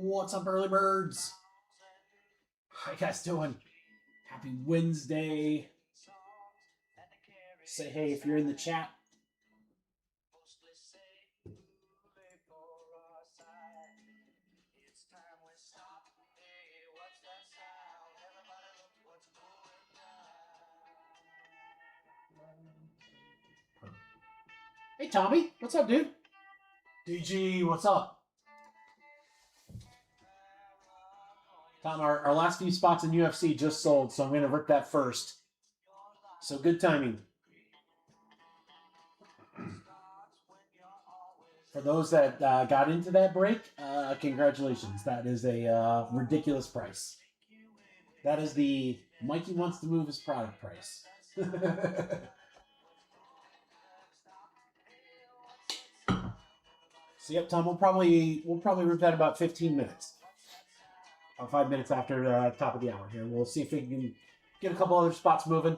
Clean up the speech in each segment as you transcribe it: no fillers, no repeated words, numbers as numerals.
What's up, early birds? How you guys doing? Happy Wednesday. Say hey if you're in the chat. Hey, Tommy. What's up, dude? DG, what's up? Tom, our last few spots in UFC just sold, so I'm going to rip that first. So good timing. For those that got into that break, congratulations. That is a ridiculous price. That is the Mikey wants to move his product price. So yep, Tom, we'll probably rip that about 15 minutes. 5 minutes after the top of the hour here. We'll see if we can get a couple other spots moving.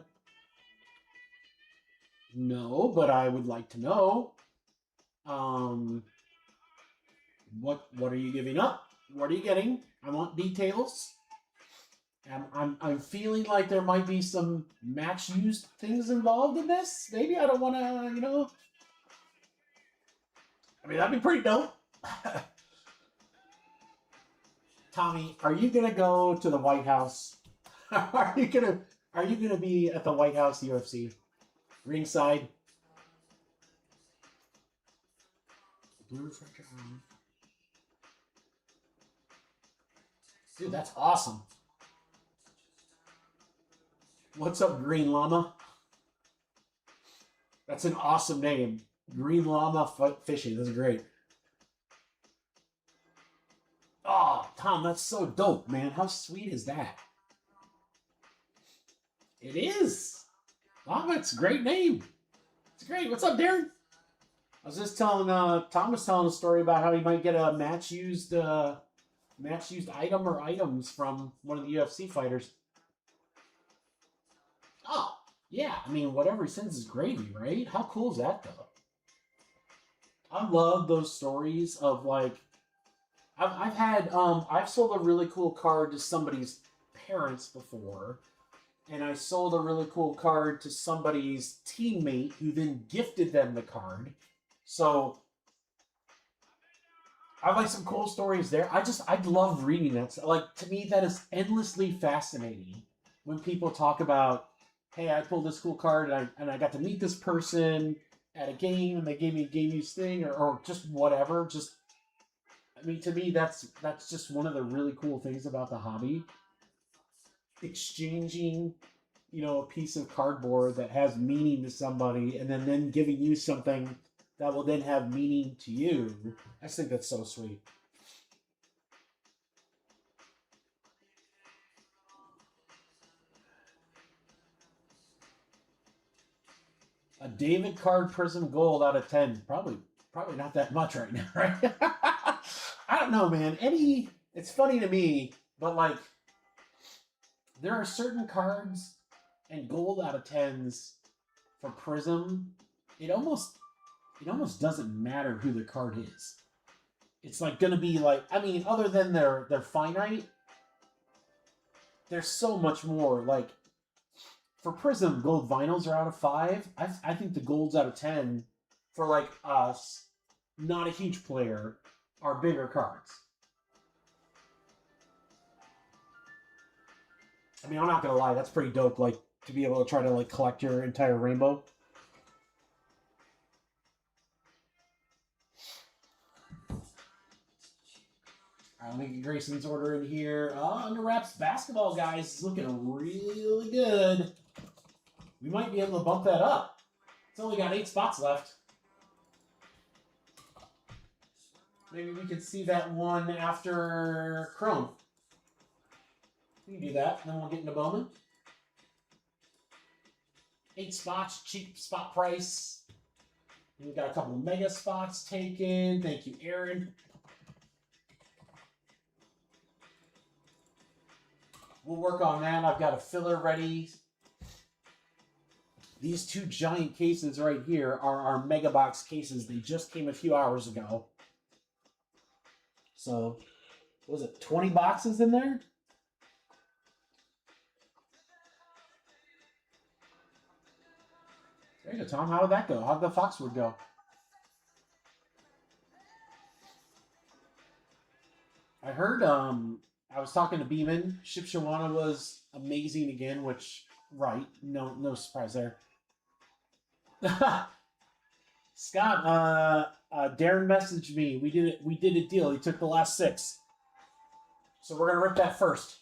No, but I would like to know. What are you giving up? What are you getting? I want details. I'm feeling like there might be some match used things involved in this. Maybe I don't want to, I mean, that'd be pretty dope. Tommy, are you gonna go to the White House? Are you gonna be at the White House UFC ringside? Blue Dude, that's awesome. What's up, Green Llama? That's an awesome name. Green Llama Fishing. That's great. Oh, Tom, that's so dope, man. How sweet is that? It is. Oh, it's a great name. It's great. What's up, Darren? I was just telling Tom was telling a story about how he might get a match used item or items from one of the UFC fighters. Oh, yeah. I mean, whatever he sends is gravy, right? How cool is that, though? I love those stories of like I've sold a really cool card to somebody's parents before, and I sold a really cool card to somebody's teammate who then gifted them the card. So I have like some cool stories there. I love reading that. Like, to me, that is endlessly fascinating when people talk about, hey, I pulled this cool card and I got to meet this person at a game and they gave me a game use thing or just whatever. I mean, to me, that's just one of the really cool things about the hobby. Exchanging, a piece of cardboard that has meaning to somebody and then giving you something that will then have meaning to you. I just think that's so sweet. A David Card Prism Gold out of 10. Probably not that much right now, right? I don't know, man. It's funny to me, but like, there are certain cards and gold out of 10s for Prism. It almost doesn't matter who the card is. It's like gonna be like, I mean, other than they're finite, there's so much more. Like, for Prism, gold vinyls are out of 5. I think the golds out of 10 for like us, not a huge player, are bigger cards. I mean, I'm not gonna lie, that's pretty dope. Like, to be able to try to like collect your entire rainbow. Let me get Grayson's order in here. Under wraps basketball, guys. It's looking really good. We might be able to bump that up. It's only got 8 spots left. Maybe we could see that one after Chrome. We can do that, and then we'll get into Bowman. 8 spots, cheap spot price. And we got a couple of mega spots taken. Thank you, Aaron. We'll work on that. I've got a filler ready. These 2 giant cases right here are our mega box cases. They just came a few hours ago. So Was it 20 boxes in there? There you go, Tom. How would that go? How'd the Foxwood go? I heard, I was talking to Beeman. Shipshawana was amazing again, which, right, no surprise there. Scott, Darren messaged me. We did a deal. He took the last 6. So we're going to rip that first.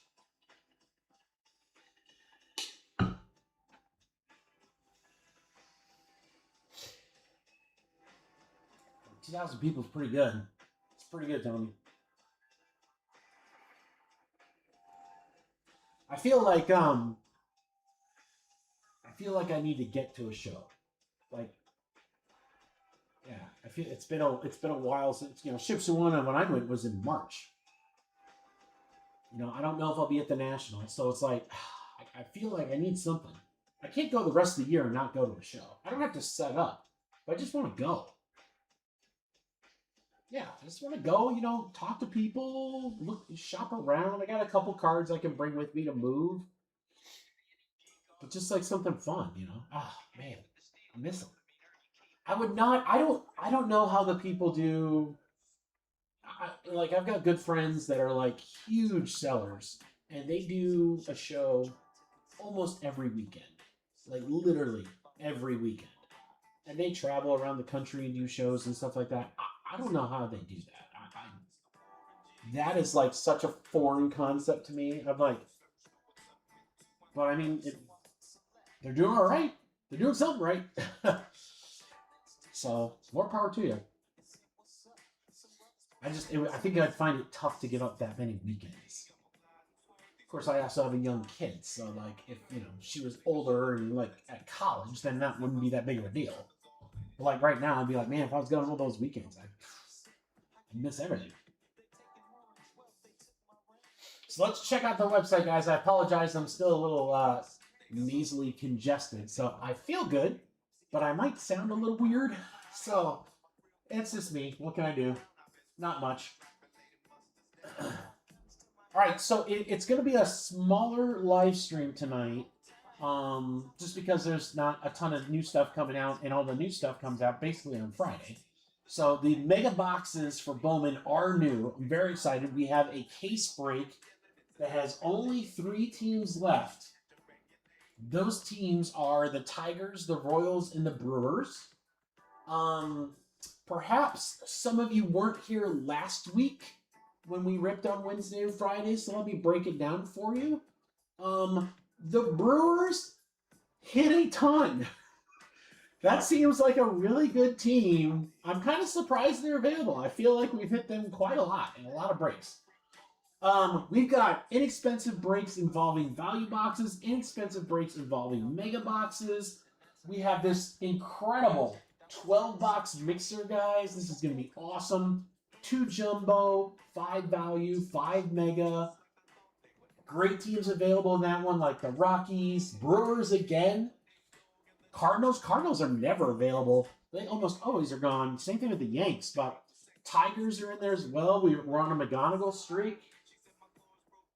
2,000 people is pretty good. It's pretty good, Tony. I feel like I need to get to a show. Like, yeah, I feel it's been a while since, Shipshawana when I went was in March. I don't know if I'll be at the National, so it's like I feel like I need something. I can't go the rest of the year and not go to a show. I don't have to set up, but I just want to go. Yeah, I just want to go, talk to people, shop around. I got a couple cards I can bring with me to move. But just like something fun, Oh, man, I miss them. I don't know how the people do. I've got good friends that are like huge sellers, and they do a show almost every weekend. Like literally every weekend. And they travel around the country and do shows and stuff like that. I don't know how they do that. That is like such a foreign concept to me. I'm like, but I mean, they're doing all right. They're doing something right. So more power to you. I think I'd find it tough to get up that many weekends. Of course, I also have a young kid, so like if she was older and like at college, then that wouldn't be that big of a deal. But like right now, I'd be like, man, if I was going all those weekends, I'd miss everything. So let's check out the website, guys. I apologize, I'm still a little nasally congested, so I feel good, but I might sound a little weird. So it's just me. What can I do? Not much. All right, so it's going to be a smaller live stream tonight, just because there's not a ton of new stuff coming out, and all the new stuff comes out basically on Friday. So the mega boxes for Bowman are new. I'm very excited. We have a case break that has only 3 teams left. Those teams are the Tigers, the Royals, and the Brewers. Perhaps some of you weren't here last week when we ripped on Wednesday and Friday, so let me break it down for you. The Brewers hit a ton. That seems like a really good team. I'm kind of surprised they're available. I feel like we've hit them quite a lot and a lot of breaks. We've got inexpensive breaks involving value boxes, inexpensive breaks involving mega boxes. We have this incredible 12-box mixer, guys. This is going to be awesome. 2 jumbo, 5 value, 5 mega. Great teams available in that one, like the Rockies, Brewers again. Cardinals are never available. They almost always are gone. Same thing with the Yanks, but Tigers are in there as well. We're on a McGonigal streak.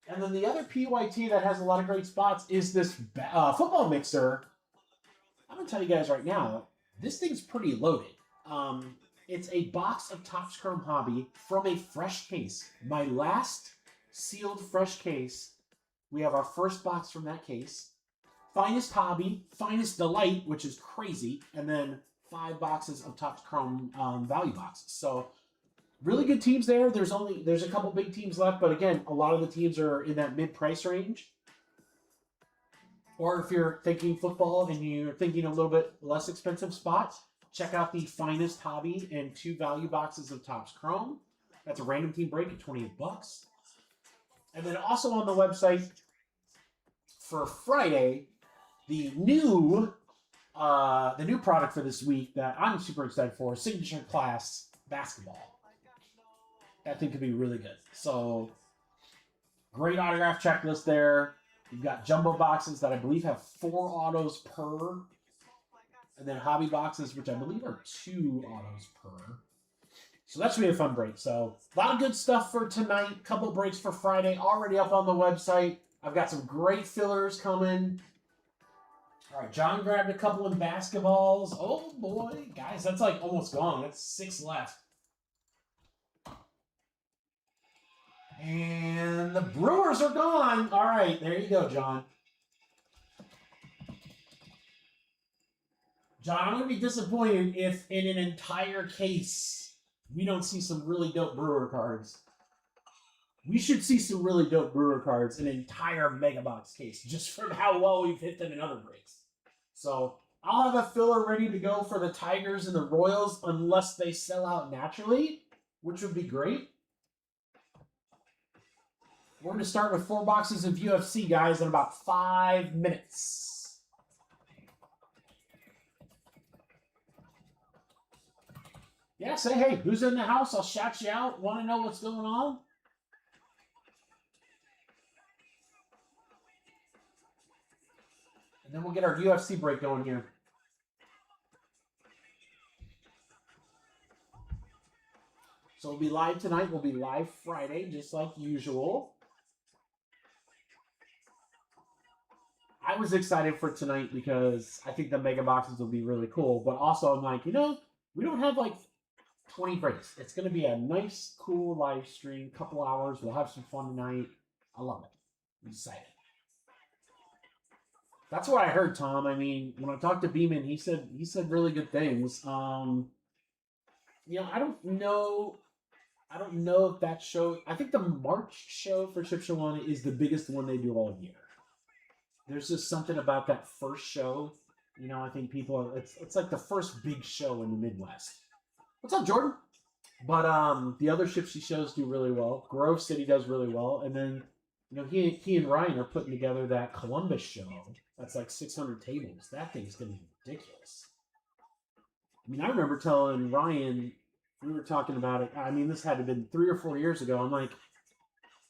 And then the other PYT that has a lot of great spots is this football mixer. I'm going to tell you guys right now, this thing's pretty loaded. It's a box of Topps Chrome Hobby from a fresh case. My last sealed fresh case. We have our first box from that case. Finest Hobby, Finest Delight, which is crazy, and then 5 boxes of Topps Chrome value boxes. So really good teams there. There's a couple big teams left, but again, a lot of the teams are in that mid-price range. Or if you're thinking football and you're thinking a little bit less expensive spot, check out the Finest Hobby and 2 value boxes of Topps Chrome. That's a random team break at $28. And then also on the website for Friday, the new product for this week that I'm super excited for, Signature Class Basketball. That thing could be really good. So, great autograph checklist there. You've got jumbo boxes that I believe have 4 autos per. And then hobby boxes, which I believe are 2 autos per. So that should be a fun break. So a lot of good stuff for tonight. Couple breaks for Friday already up on the website. I've got some great fillers coming. All right, John grabbed a couple of basketballs. Oh boy, guys, that's like almost gone. That's 6 left. And the Brewers are gone. All right, there you go, John. John, I'm going to be disappointed if in an entire case we don't see some really dope Brewer cards. We should see some really dope Brewer cards in an entire Mega Box case, just from how well we've hit them in other breaks. So I'll have a filler ready to go for the Tigers and the Royals unless they sell out naturally, which would be great. We're going to start with 4 boxes of UFC, guys, in about 5 minutes. Yeah, say, hey, who's in the house? I'll shout you out. Want to know what's going on? And then we'll get our UFC break going here. So we'll be live tonight. We'll be live Friday, just like usual. I was excited for tonight because I think the Mega Boxes will be really cool. But also I'm like, we don't have like 20 breaks. It's going to be a nice, cool live stream. Couple hours. We'll have some fun tonight. I love it. I'm excited. That's what I heard, Tom. I mean, when I talked to Beeman, he said really good things. I don't know if that show. I think the March show for Chip Show 1 is the biggest one they do all year. There's just something about that first show. I think people are. It's like the first big show in the Midwest. What's up, Jordan? But the other Shipsy shows do really well. Grove City does really well, and then he and Ryan are putting together that Columbus show. That's like 600 tables. That thing's gonna be ridiculous. I mean, I remember telling Ryan, we were talking about it. I mean, this had to have been 3 or 4 years ago. I'm like,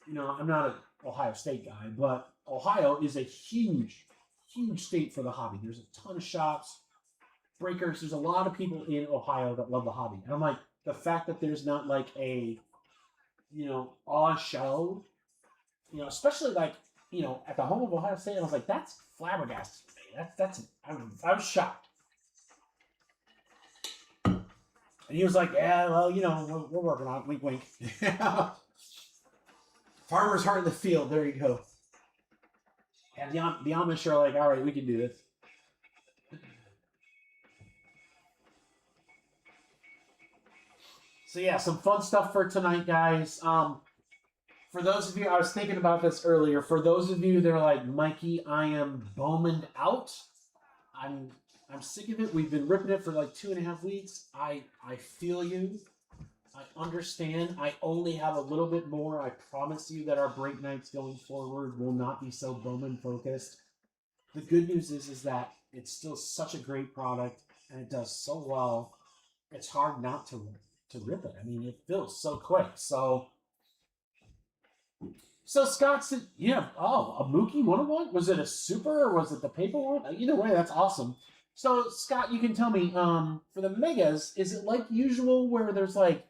I'm not an Ohio State guy, but Ohio is a huge, huge state for the hobby. There's a ton of shops, breakers. There's a lot of people in Ohio that love the hobby. And I'm like, the fact that there's not like a, awe show, especially like, at the home of Ohio State, I was like, that's flabbergasted to me. I was shocked. And he was like, yeah, well, we're working on it. Wink, wink. Farmer's heart in the field. There you go. And the Amish are like, all right, we can do this. So yeah, some fun stuff for tonight, guys. For those of you, I was thinking about this earlier. For those of you that are like, Mikey, I am Bowman out. I'm sick of it. We've been ripping it for like 2.5 weeks. I feel you. I understand. I only have a little bit more. I promise you that our break nights going forward will not be so Bowman focused. The good news is that it's still such a great product and it does so well. It's hard not to rip it. I mean, it fills so quick. So Scott said, a Mookie 101? Was it a super or was it the paper one? Either way, that's awesome. So, Scott, you can tell me, for the Megas, is it like usual where there's like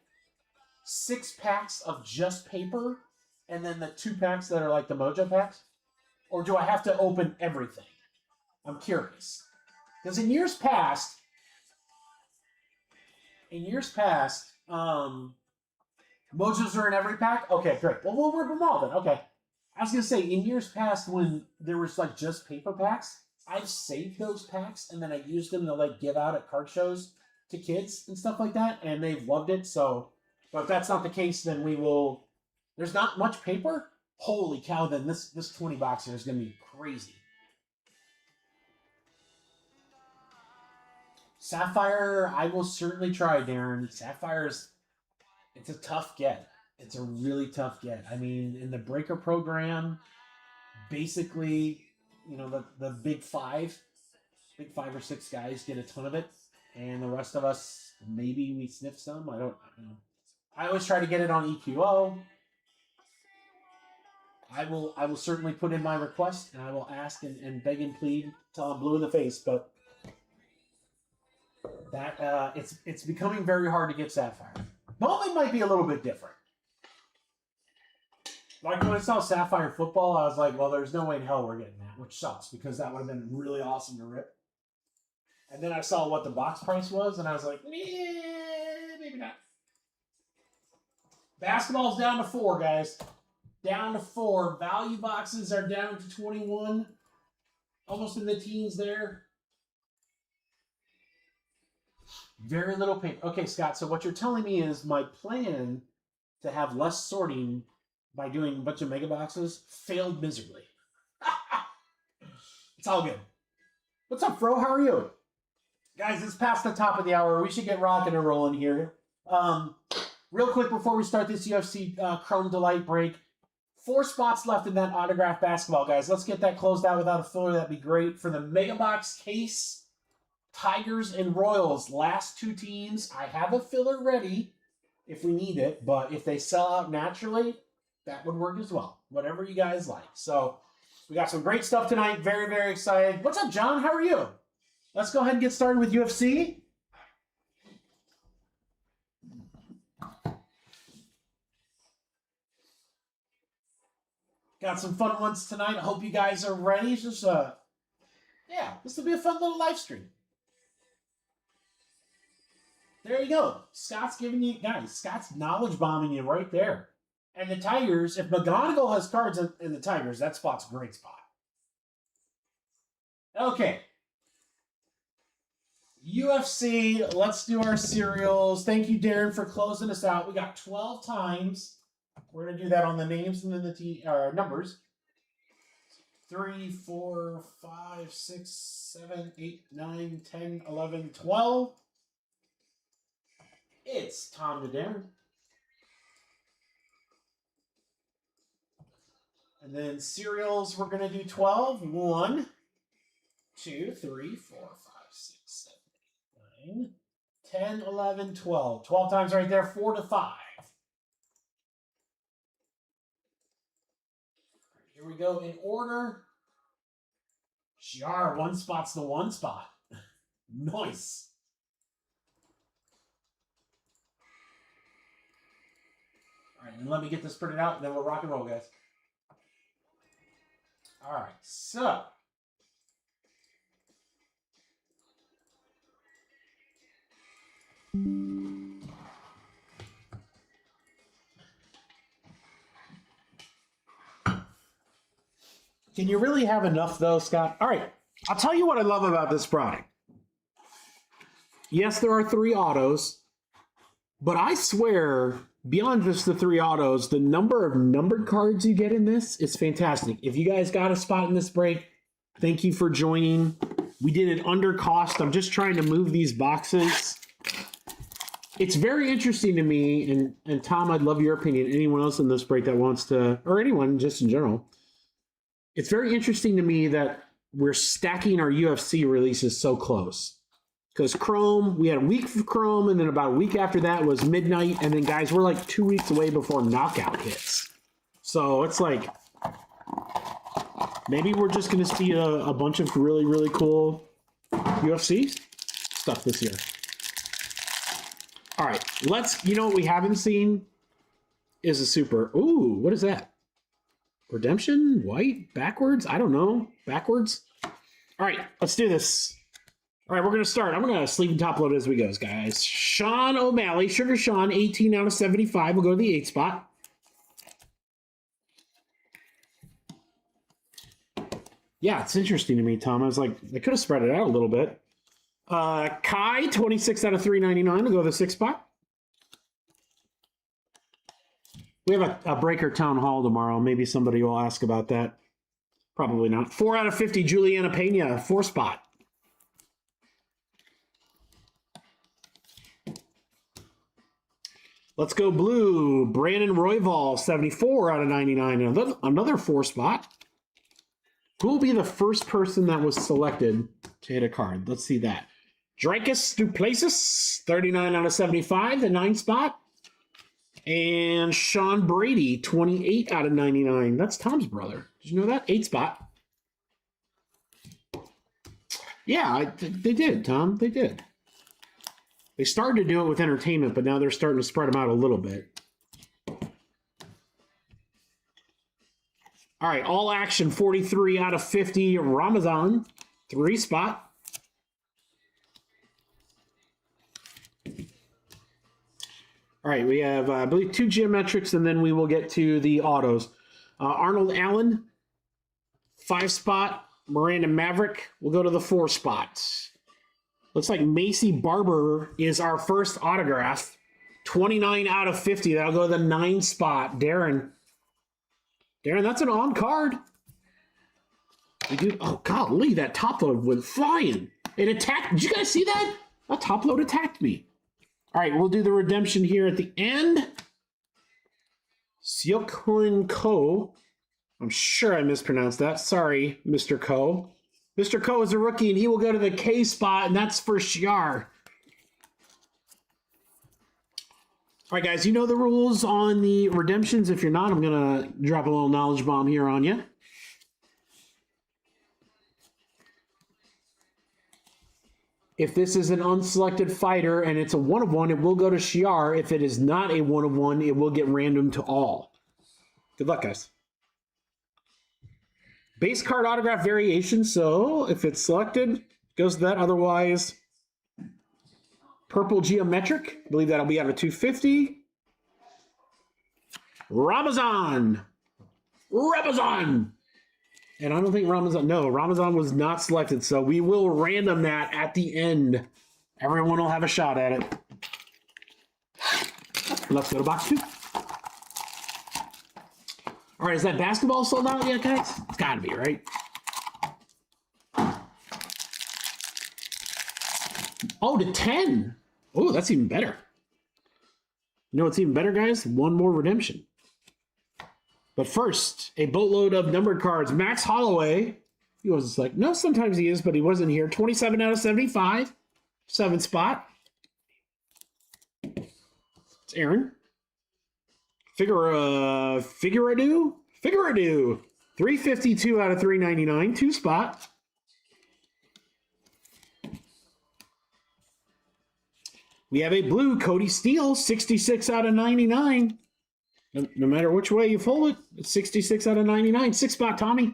6 packs of just paper and then the 2 packs that are like the Mojo packs? Or do I have to open everything? I'm curious. Because in years past, Mojos are in every pack? Okay, great. Well, we'll rip them all then. Okay. I was going to say, in years past when there was like just paper packs, I've saved those packs and then I used them to like give out at card shows to kids and stuff like that, and they've loved it. So, but if that's not the case, then we will. There's not much paper? Holy cow, then this 20 box here is going to be crazy. Sapphire, I will certainly try, Darren. Sapphire's, it's a tough get. It's a really tough get. I mean, in the breaker program, basically, the big 5 or 6 guys get a ton of it, and the rest of us, maybe we sniff some. I don't know. I always try to get it on EQO. I will certainly put in my request, and I will ask and beg and plead till I'm blue in the face, but that it's becoming very hard to get Sapphire. Bowman might be a little bit different. Like when I saw Sapphire Football, I was like, well, there's no way in hell we're getting that, which sucks because that would have been really awesome to rip. And then I saw what the box price was, and I was like, yeah, maybe not. Basketball's down to 4, guys. Down to 4. Value boxes are down to 21. Almost in the teens there. Very little paper. Okay, Scott, so what you're telling me is my plan to have less sorting by doing a bunch of mega boxes failed miserably. It's all good. What's up, Fro? How are you? Guys, it's past the top of the hour. We should get rocking and rolling here. Real quick before we start this UFC Chrome Delight break, 4 spots left in that autographed basketball, guys. Let's get that closed out without a filler. That'd be great. For the mega box case, Tigers and Royals, last 2 teams. I have a filler ready if we need it, but if they sell out naturally, that would work as well. Whatever you guys like. So we got some great stuff tonight. Very, very excited. What's up, John? How are you? Let's go ahead and get started with UFC. Got some fun ones tonight. I hope you guys are ready. It's just, yeah, this will be a fun little live stream. There you go. Scott's giving you, guys, Scott's knowledge bombing you right there. And the Tigers, if McGonigal has cards in the Tigers, that spot's a great spot. Okay. UFC, let's do our serials. Thank you, Darren, for closing us out. We got 12 times. We're going to do that on the names and then the numbers. 3, 4, 5, 6, 7, 8, 9, 10, 11, 12. It's Tom to Darren. And then serials, we're going to do 12. 1, 2, 3, 4, 5, 6, 7, 8, 9, 10, 11, 12. 12 times right there, 4 to 5. Here we go in order. Shiar, 1 spot's the 1 spot. Nice. All right, and let me get this printed out, and then we'll rock and roll, guys. All right, so. Can you really have enough, though, Scott? All right, I'll tell you what I love about this product. Yes, there are 3 autos, but I swear, beyond just the 3 autos, the number of numbered cards you get in this is fantastic. If you guys got a spot in this break, thank you for joining. We did it under cost. I'm just trying to move these boxes. It's very interesting to me, and Tom, I'd love your opinion. Anyone else in this break that wants to, or anyone just in general. It's very interesting to me that we're stacking our UFC releases so close. Because Chrome, we had a week for Chrome, and then about a week after that was Midnight, and then, guys, we're like 2 weeks away before Knockout hits. So it's like, maybe we're just going to see a bunch of really, really cool UFC stuff this year. All right, you know what we haven't seen is a super, ooh, what is that? Redemption? White? Backwards? I don't know. Backwards? All right, let's do this. All right, we're going to start. I'm going to sleeve and top load as we go, guys. Sean O'Malley, Sugar Sean, 18 out of 75. We'll go to the 8 spot. Yeah, it's interesting to me, Tom. I was like, they could have spread it out a little bit. Kai, 26 out of 399. We'll go to the 6 spot. We have a Breaker Town Hall tomorrow. Maybe somebody will ask about that. Probably not. 4 out of 50, Juliana Pena, 4 spot. Let's go blue. Brandon Royval, 74 out of 99. Another 4 spot. Who will be the first person that was selected to hit a card? Let's see that. Dricus Duplessis, 39 out of 75, the 9 spot. And Sean Brady, 28 out of 99. That's Tom's brother. Did you know that? 8 spot. Yeah, they did, Tom. They did. They started to do it with entertainment, but now they're starting to spread them out a little bit. All right, all action, 43 out of 50. Ramazan, 3 spot. All right, we have, I believe, 2 geometrics, and then we will get to the autos. Arnold Allen, 5 spot. Miranda Maverick will go to the 4 spots. Looks like Macy Barber is our first autograph. 29 out of 50. That'll go to the 9 spot. Darren, that's an on card. We do. Oh, golly, that top load went flying. It attacked. Did you guys see that? That top load attacked me. All right, we'll do the redemption here at the end. Seokhoon Ko. I'm sure I mispronounced that. Sorry, Mr. Ko. Mr. Ko is a rookie, and he will go to the K spot, and that's for Shiar. All right, guys, you know the rules on the redemptions. If you're not, I'm going to drop a little knowledge bomb here on you. If this is an unselected fighter and it's a 1 of 1, it will go to Shiar. If it is not a 1 of 1, it will get random to all. Good luck, guys. Base card autograph variation. So if it's selected, it goes to that. Otherwise, purple geometric. I believe that'll be out of 250. Ramazan. And I don't think Ramazan was not selected. So we will random that at the end. Everyone will have a shot at it. Let's go to box 2. All right, is that basketball sold out yet, guys? It's got to be, right? Oh, to 10. Oh, that's even better. You know what's even better, guys? 1 more redemption. But first, a boatload of numbered cards. Max Holloway. He was like, no, sometimes he is, but he wasn't here. 27 out of 75. 7 spot. It's Aaron. Figueredo. 352 out of 399. 2 spot. We have a blue Cody Steele. 66 out of 99. No matter which way you fold it, it's 66 out of 99. 6 spot, Tommy.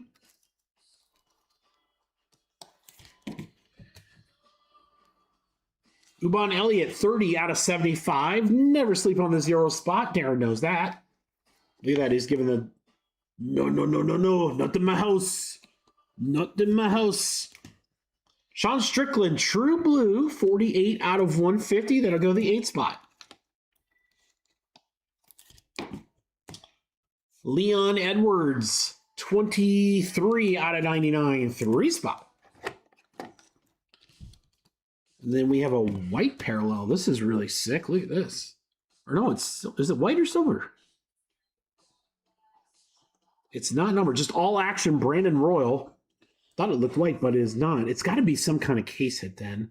Ubon Elliott, 30 out of 75. Never sleep on the 0 spot. Darren knows that. Look at that. He's giving the no. Not in my house. Not in my house. Sean Strickland, true blue, 48 out of 150. That'll go to the 8 spot. Leon Edwards, 23 out of 99, 3 spot. And then we have a white parallel. This is really sick. Look at this. Or no, is it white or silver? It's not numbered. Just all action, Brandon Royal. Thought it looked white, but it is not. It's got to be some kind of case hit then.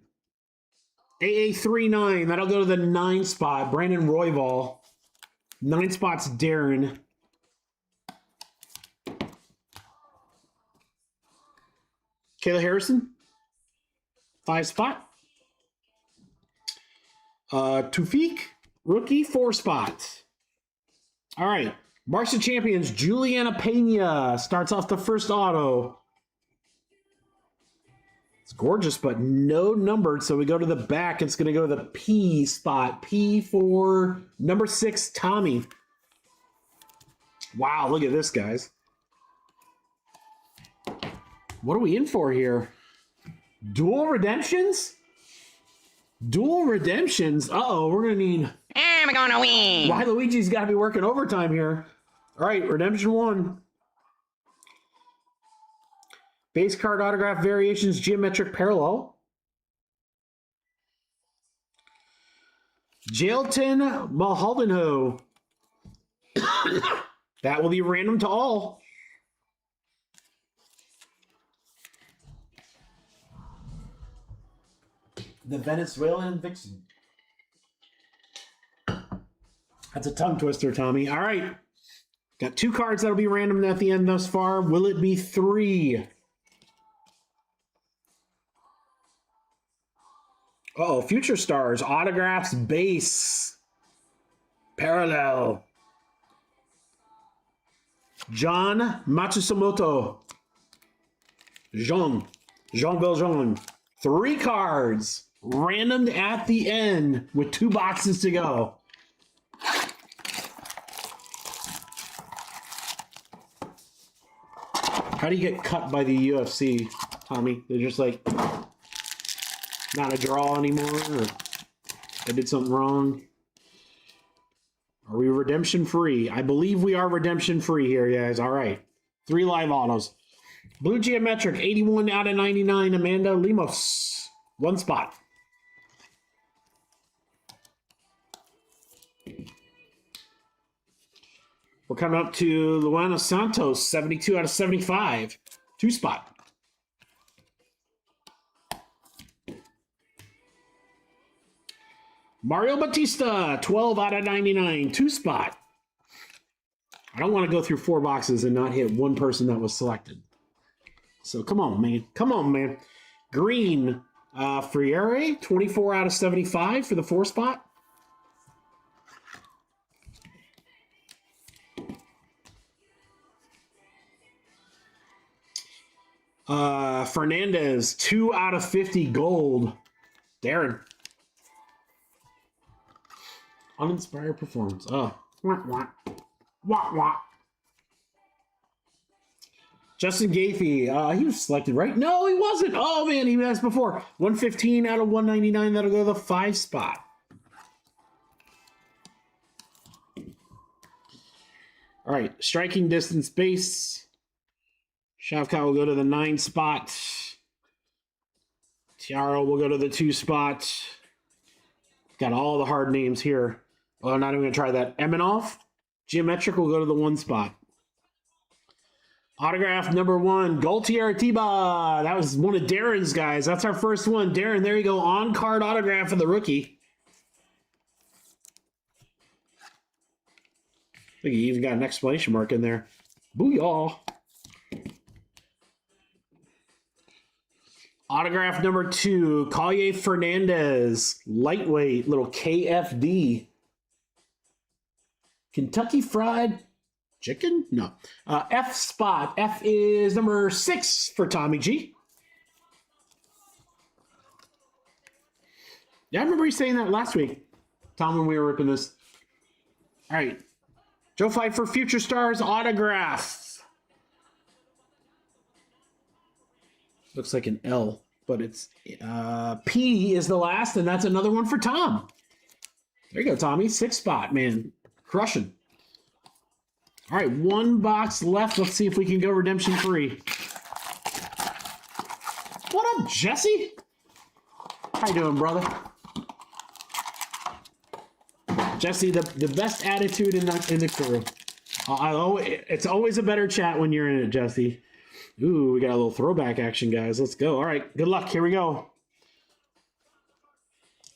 AA39, that'll go to the 9 spot. Brandon Royval. 9 spots, Darren. Kayla Harrison, 5 spot. Tufik, rookie, 4 spot. All right, Barca Champions, Juliana Pena starts off the first auto. It's gorgeous, but no numbered, so we go to the back. It's going to go to the P spot. P for number 6, Tommy. Wow, look at this, guys. What are we in for here? Dual redemptions? Dual redemptions? Uh-oh, we're going to need... I'm going to win. Luigi's got to be working overtime here. All right, redemption 1. Base card autograph variations, geometric parallel. Jailton Mahaldenho. That will be random to all. The Venezuelan Vixen. That's a tongue twister, Tommy. All right. Got 2 cards that'll be random at the end thus far. Will it be 3? Uh-oh, Future Stars, autographs, base, parallel. John Matsumoto. Jean Valjean. 3 cards. Randomed at the end with 2 boxes to go. How do you get cut by the UFC, Tommy? They're just like not a draw anymore, or they did something wrong? Are we redemption free? I believe we are redemption free here, guys. All right. 3 live autos. Blue Geometric, 81 out of 99, Amanda Lemos. 1 spot. We're coming up to Luana Santos, 72 out of 75. 2 spot. Mario Batista, 12 out of 99. 2 spot. I don't want to go through 4 boxes and not hit one person that was selected. So come on, man. Come on, man. Green, Friere, 24 out of 75 for the 4 spot. Fernandez, 2 out of 50 gold. Darren. Uninspired performance. Oh. Wah, wah. Wah, wah. Justin Gaethje, he was selected, right? No, he wasn't. Oh, man, he was before. 115 out of 199. That'll go to the 5 spot. All right, striking distance base. Shavkat will go to the 9 spot. Tiaro will go to the 2 spot. Got all the hard names here. Well, I'm not even going to try that. Eminov, Geometric will go to the 1 spot. Autograph number 1, Gaultier Tiba. That was one of Darren's guys. That's our first one. Darren, there you go. On-card autograph of the rookie. I think he even got an exclamation mark in there. Booyah. Autograph number 2, Collier Fernandez. Lightweight, little KFD. Kentucky Fried Chicken? No. F spot. F is number 6 for Tommy G. Yeah, I remember you saying that last week, Tom, when we were ripping this. All right. Joe Pfeiffer, Future Stars autograph. Looks like an L, but it's P is the last, and that's another one for Tom. There you go, Tommy. 6 spot, man. Crushing. All right, 1 box left. Let's see if we can go redemption free. What up, Jesse? How you doing, brother? Jesse, the best attitude in the crew. It's always a better chat when you're in it, Jesse. Ooh, we got a little throwback action, guys. Let's go. All right, good luck. Here we go.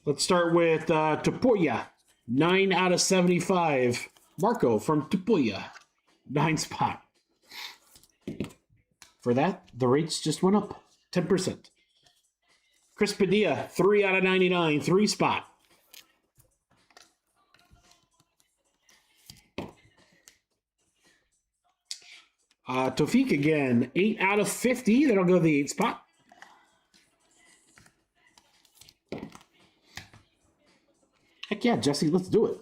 Let's start with Topuria. 9 out of 75. Marco from Topuria. 9 spot. For that, the rates just went up 10%. Chris Padilla, 3 out of 99. 3 spot. Tofik again, 8 out of 50. That'll go to the 8 spot. Heck yeah, Jesse, let's do it.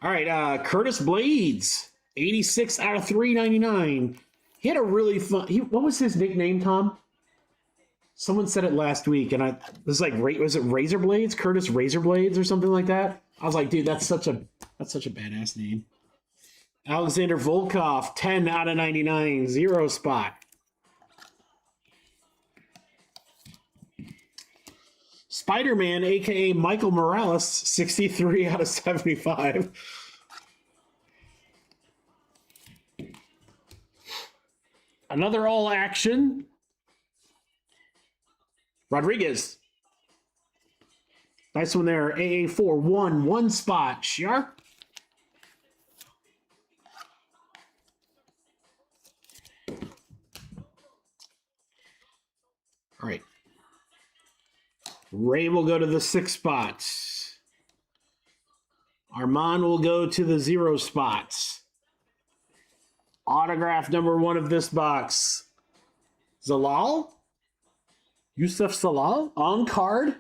All right, Curtis Blades, 86 out of 399. He had a really fun. What was his nickname, Tom? Someone said it last week, and it was like, was it Razor Blades? Curtis Razor Blades or something like that? I was like, dude, that's such a badass name. Alexander Volkov, 10 out of 99, 0 spot. Spider-Man, a.k.a. Michael Morales, 63 out of 75. Another all-action. Rodriguez. Nice one there. AA4, 1 spot. Shiar. All right. Ray will go to the 6 spots. Armand will go to the 0 spots. Autograph number 1 of this box. Zalal? Yusuf Salal? On card?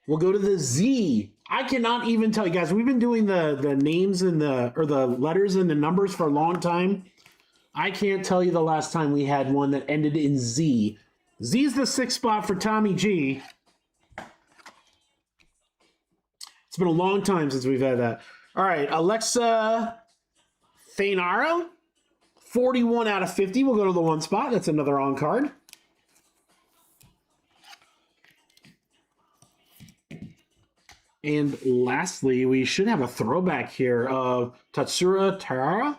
We'll go to the Z. I cannot even tell you guys. We've been doing the names and the letters and the numbers for a long time. I can't tell you the last time we had one that ended in Z. Z is the 6th spot for Tommy G. It's been a long time since we've had that. All right, Alexa Fainaro, 41 out of 50. We'll go to the 1 spot. That's another on card. And lastly, we should have a throwback here of Tatsura Tarara.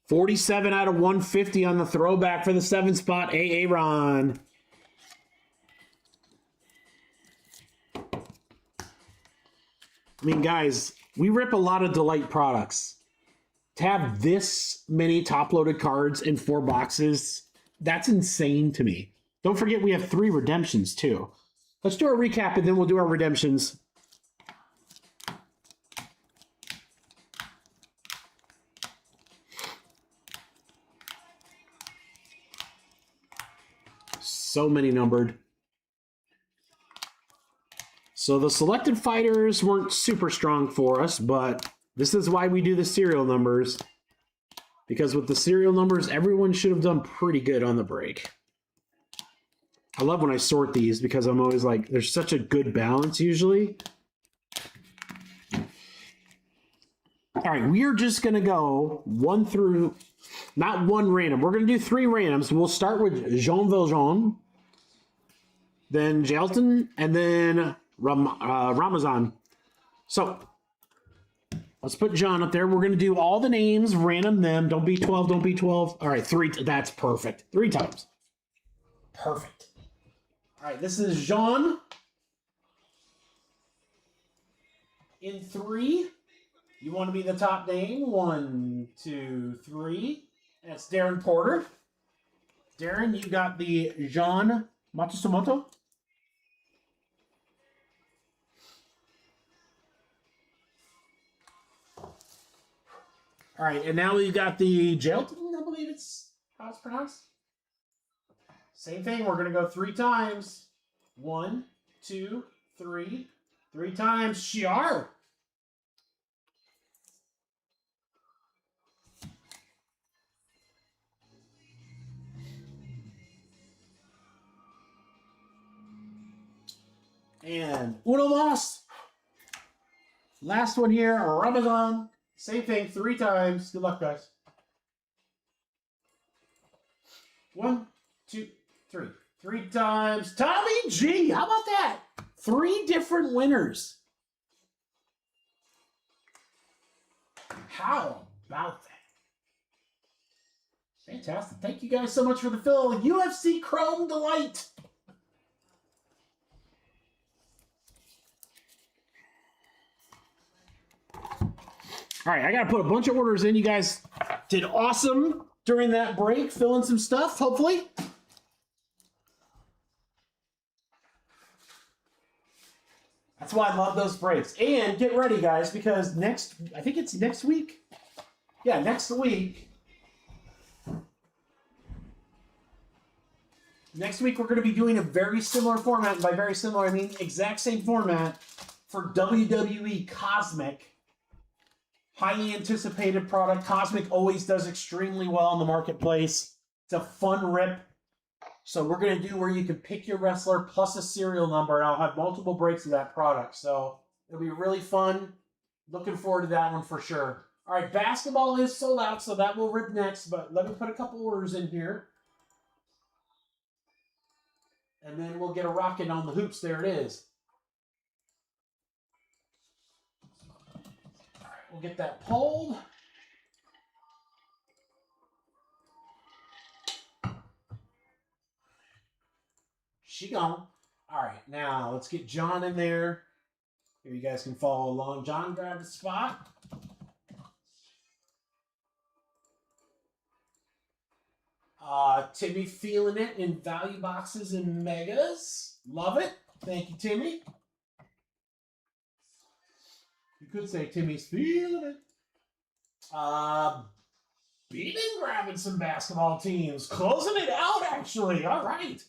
47 out of 150 on the throwback for the 7 spot, Aaron. I mean, guys, we rip a lot of Delight products. To have this many top-loaded cards in 4 boxes, that's insane to me. Don't forget we have 3 redemptions, too. Let's do a recap, and then we'll do our redemptions. So many numbered. So the selected fighters weren't super strong for us, but this is why we do the serial numbers. Because with the serial numbers, everyone should have done pretty good on the break. I love when I sort these because I'm always like, there's such a good balance usually. All right, we are just going to go 1 through, not 1 random. We're going to do 3 randoms. We'll start with Jean Valjean, then Jalton, and then Ramazan. So let's put John up there. We're going to do all the names, random them. Don't be 12, don't be 12. All right, 3. That's perfect. 3 times. Perfect. All right, this is Jean. In 3. You want to be the top name? 1, 2, 3. That's Darren Porter. Darren, you got the Jean Matsumoto. All right, and now we've got the Jalton, I believe it's how it's pronounced. Same thing, we're going to go 3 times. 1, 2, 3. 3 times, Shiar. And Uno Mas. Last one here, Ramadan. Same thing, 3 times. Good luck, guys. 1, 2, 3. 3 times. Tommy G. How about that? 3 different winners. How about that? Fantastic. Thank you guys so much for the fill. UFC Chrome Delight. All right, I got to put a bunch of orders in. You guys did awesome during that break, filling some stuff, hopefully. That's why I love those breaks. And get ready, guys, because I think it's next week. Yeah, next week. Next week, we're going to be doing a very similar format. And by very similar, I mean exact same format for WWE Cosmic. Highly anticipated product. Cosmic always does extremely well in the marketplace. It's a fun rip. So we're going to do where you can pick your wrestler plus a serial number, and I'll have multiple breaks of that product. So it'll be really fun. Looking forward to that one for sure. All right, basketball is sold out, so that will rip next. But let me put a couple orders in here. And then we'll get a rocket on the hoops. There it is. We'll get that pulled. She gone. All right, now let's get John in there. Here you guys can follow along. John, grab a spot. Timmy feeling it in value boxes and megas. Love it. Thank you, Timmy. You could say Timmy's feeling it. Beating grabbing some basketball teams. Closing it out, actually. All right.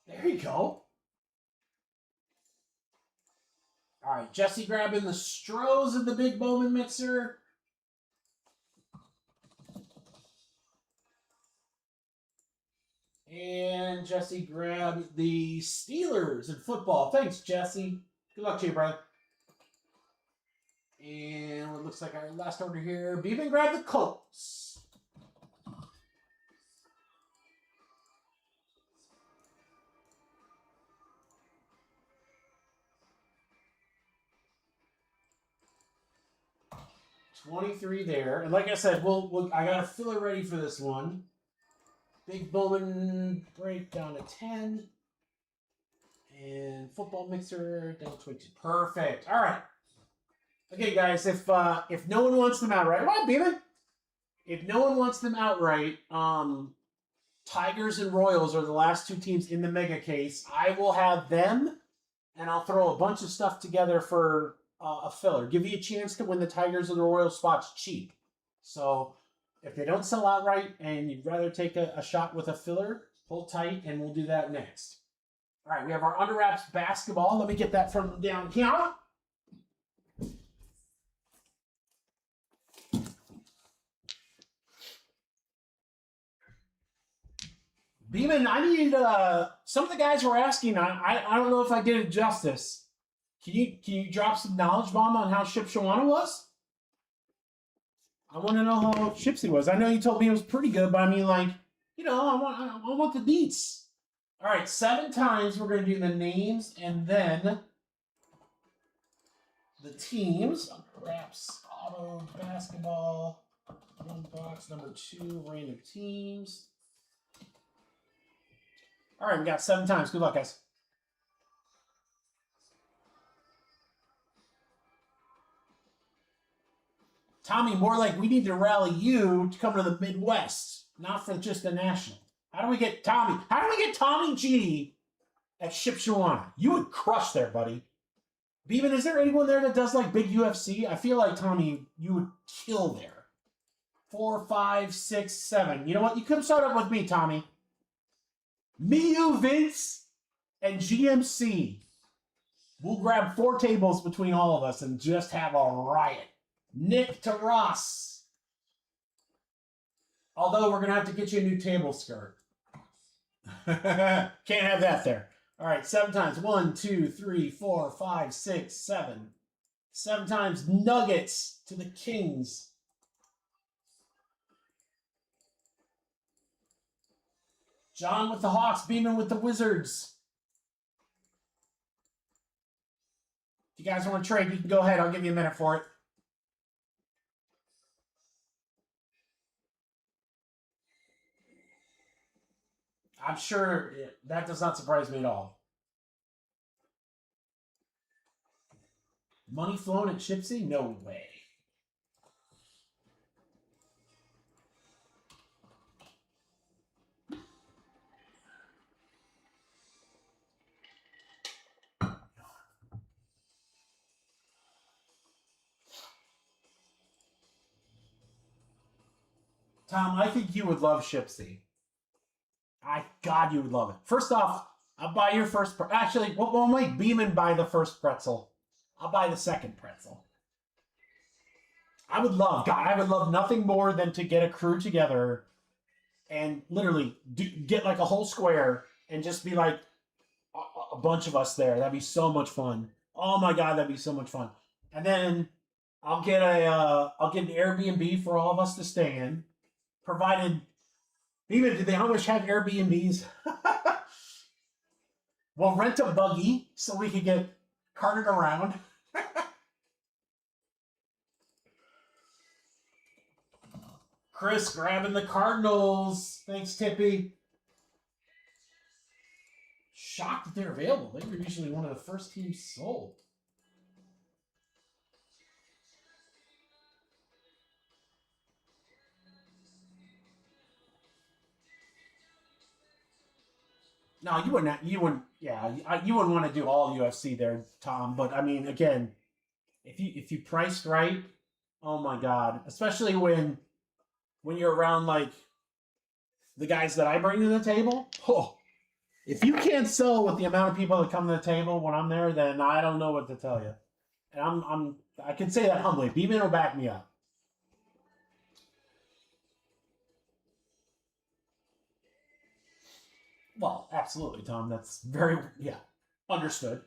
There you go. All right, Jesse grabbing the Stros of the big Bowman mixer. And Jesse grabbed the Steelers in football. Thanks, Jesse. Good luck to you, brother. And what looks like our last order here, Beeman grabbed the Colts. $23 there. And like I said, I got a filler ready for this one. Big Bowman break down to 10. And football mixer down to 22. Perfect. All right. Okay, guys, if no one wants them outright, what, Beeman? If no one wants them outright, Tigers and Royals are the last two teams in the mega case. I will have them, and I'll throw a bunch of stuff together for a filler. Give you a chance to win the Tigers or the Royals spots cheap. So if they don't sell outright and you'd rather take a shot with a filler, hold tight, and we'll do that next. All right, we have our under wraps basketball. Let me get that from down here. Beeman, I need some of the guys were asking. I don't know if I did it justice. Can you drop some knowledge bomb on how Ship Shawana was? I want to know how Shipsy was. I know you told me it was pretty good, but I mean, like, you know, I want the deets. All right, 7 times we're going to do the names and then the teams. Under wraps, auto basketball, one box, number 2, random teams. All right, we got 7 times. Good luck, guys. Tommy, more like we need to rally you to come to the Midwest, not for just the national. How do we get Tommy? How do we get Tommy G at Ship Shawana? You would crush there, buddy. Beeman, is there anyone there that does like big UFC? I feel like, Tommy, you would kill there. 4, 5, 6, 7. You know what? You come start up with me, Tommy. Me, you, Vince, and GMC. We'll grab 4 tables between all of us and just have a riot. Nick to Ross. Although we're going to have to get you a new table skirt. Can't have that there. All right, 7 times. 1, 2, 3, 4, 5, 6, 7. 7 times Nuggets to the Kings. John with the Hawks, Beeman with the Wizards. If you guys want to trade, you can go ahead. I'll give you a minute for it. I'm sure that does not surprise me at all. Money flown at Chipsy? No way. Tom, I think you would love Chipsy. God, you would love it. First off, I'll buy your first. Actually, we'll make Beeman buy the first pretzel. I'll buy the second pretzel. I would love nothing more than to get a crew together and literally get like a whole square and just be like a bunch of us there. That'd be so much fun. Oh my God, that'd be so much fun. And then I'll get an Airbnb for all of us to stay in, provided. Even do they always have Airbnbs? We'll rent a buggy so we can get carted around. Chris grabbing the Cardinals. Thanks, Tippy. Shocked that they're available. They were usually one of the first teams sold. No, you wouldn't. You wouldn't. Yeah, you wouldn't want to do all UFC there, Tom. But I mean, again, if you priced right, oh my god, especially when you're around like the guys that I bring to the table. Oh, if you can't sell with the amount of people that come to the table when I'm there, then I don't know what to tell you. And I can say that humbly. Beeman will back me up. Well, absolutely, Tom. That's very yeah, understood.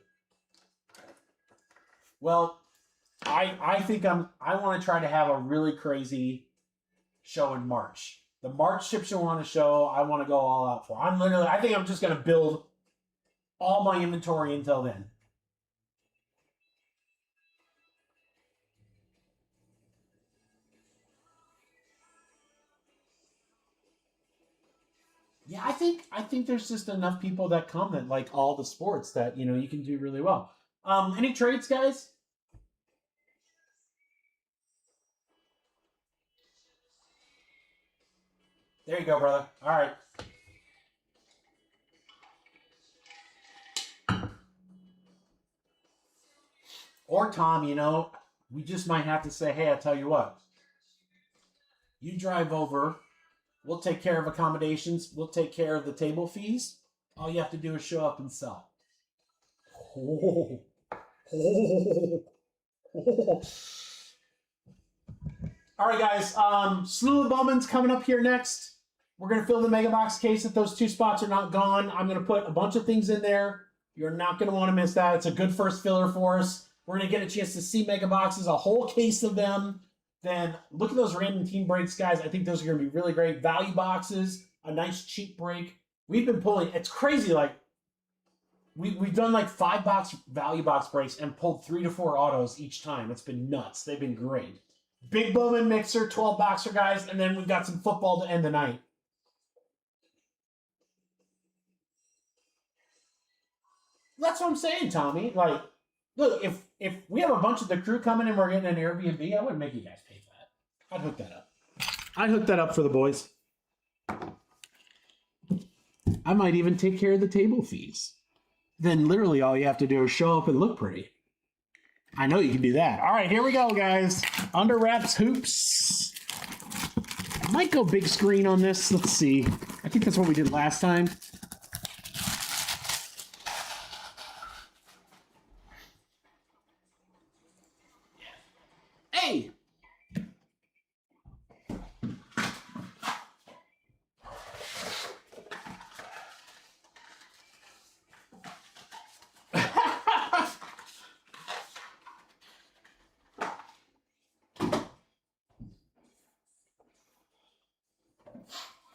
Well, I think I want to try to have a really crazy show in March. The March ship show on a show I want to go all out for. I think I'm just gonna build all my inventory until then. Yeah, I think there's just enough people that come that like all the sports that you can do really well. Any trades, guys? There you go, brother. All right. Or Tom, we just might have to say, hey, I tell you what, you drive over. We'll take care of accommodations. We'll take care of the table fees. All you have to do is show up and sell. Oh, oh, oh. All right, guys. Slew of Bowman's coming up here next. We're going to fill the mega box case if those two spots are not gone. I'm going to put a bunch of things in there. You're not going to want to miss that. It's a good first filler for us. We're going to get a chance to see mega boxes, a whole case of them. Then look at those random team breaks, guys. I think those are going to be really great. Value boxes, a nice cheap break. We've been pulling, it's crazy. Like, we've done like 5-box value box breaks and pulled 3 to 4 autos each time. It's been nuts. They've been great. Big Bowman mixer, 12 boxer, guys. And then we've got some football to end the night. That's what I'm saying, Tommy. Like, look, if we have a bunch of the crew coming and we're getting an Airbnb, I wouldn't make you guys pay for that. I'd hook that up. I'd hook that up for the boys. I might even take care of the table fees. Then literally all you have to do is show up and look pretty. I know you can do that. All right, here we go, guys. Under wraps hoops. I might go big screen on this. Let's see. I think that's what we did last time. Hey!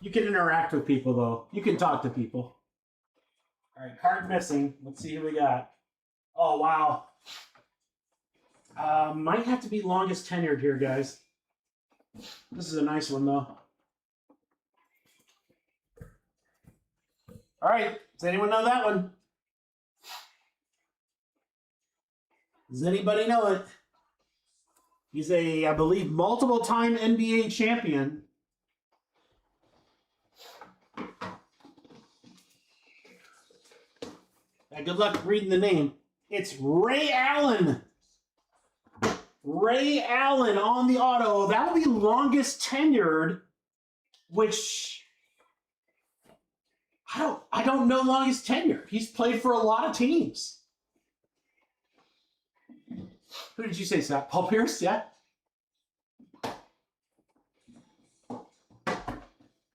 You can interact with people, though. You can talk to people. All right, card missing. Let's see who we got. Oh, wow. Might have to be longest tenured here, guys. This is a nice one, though. All right. Does anyone know that one? Does anybody know it? He's a, I believe, multiple-time NBA champion. Good luck reading the name. It's Ray Allen. Ray Allen on the auto. That will be longest tenured, which I don't know longest tenured. He's played for a lot of teams. Who did you say, Scott? Paul Pierce? Yeah.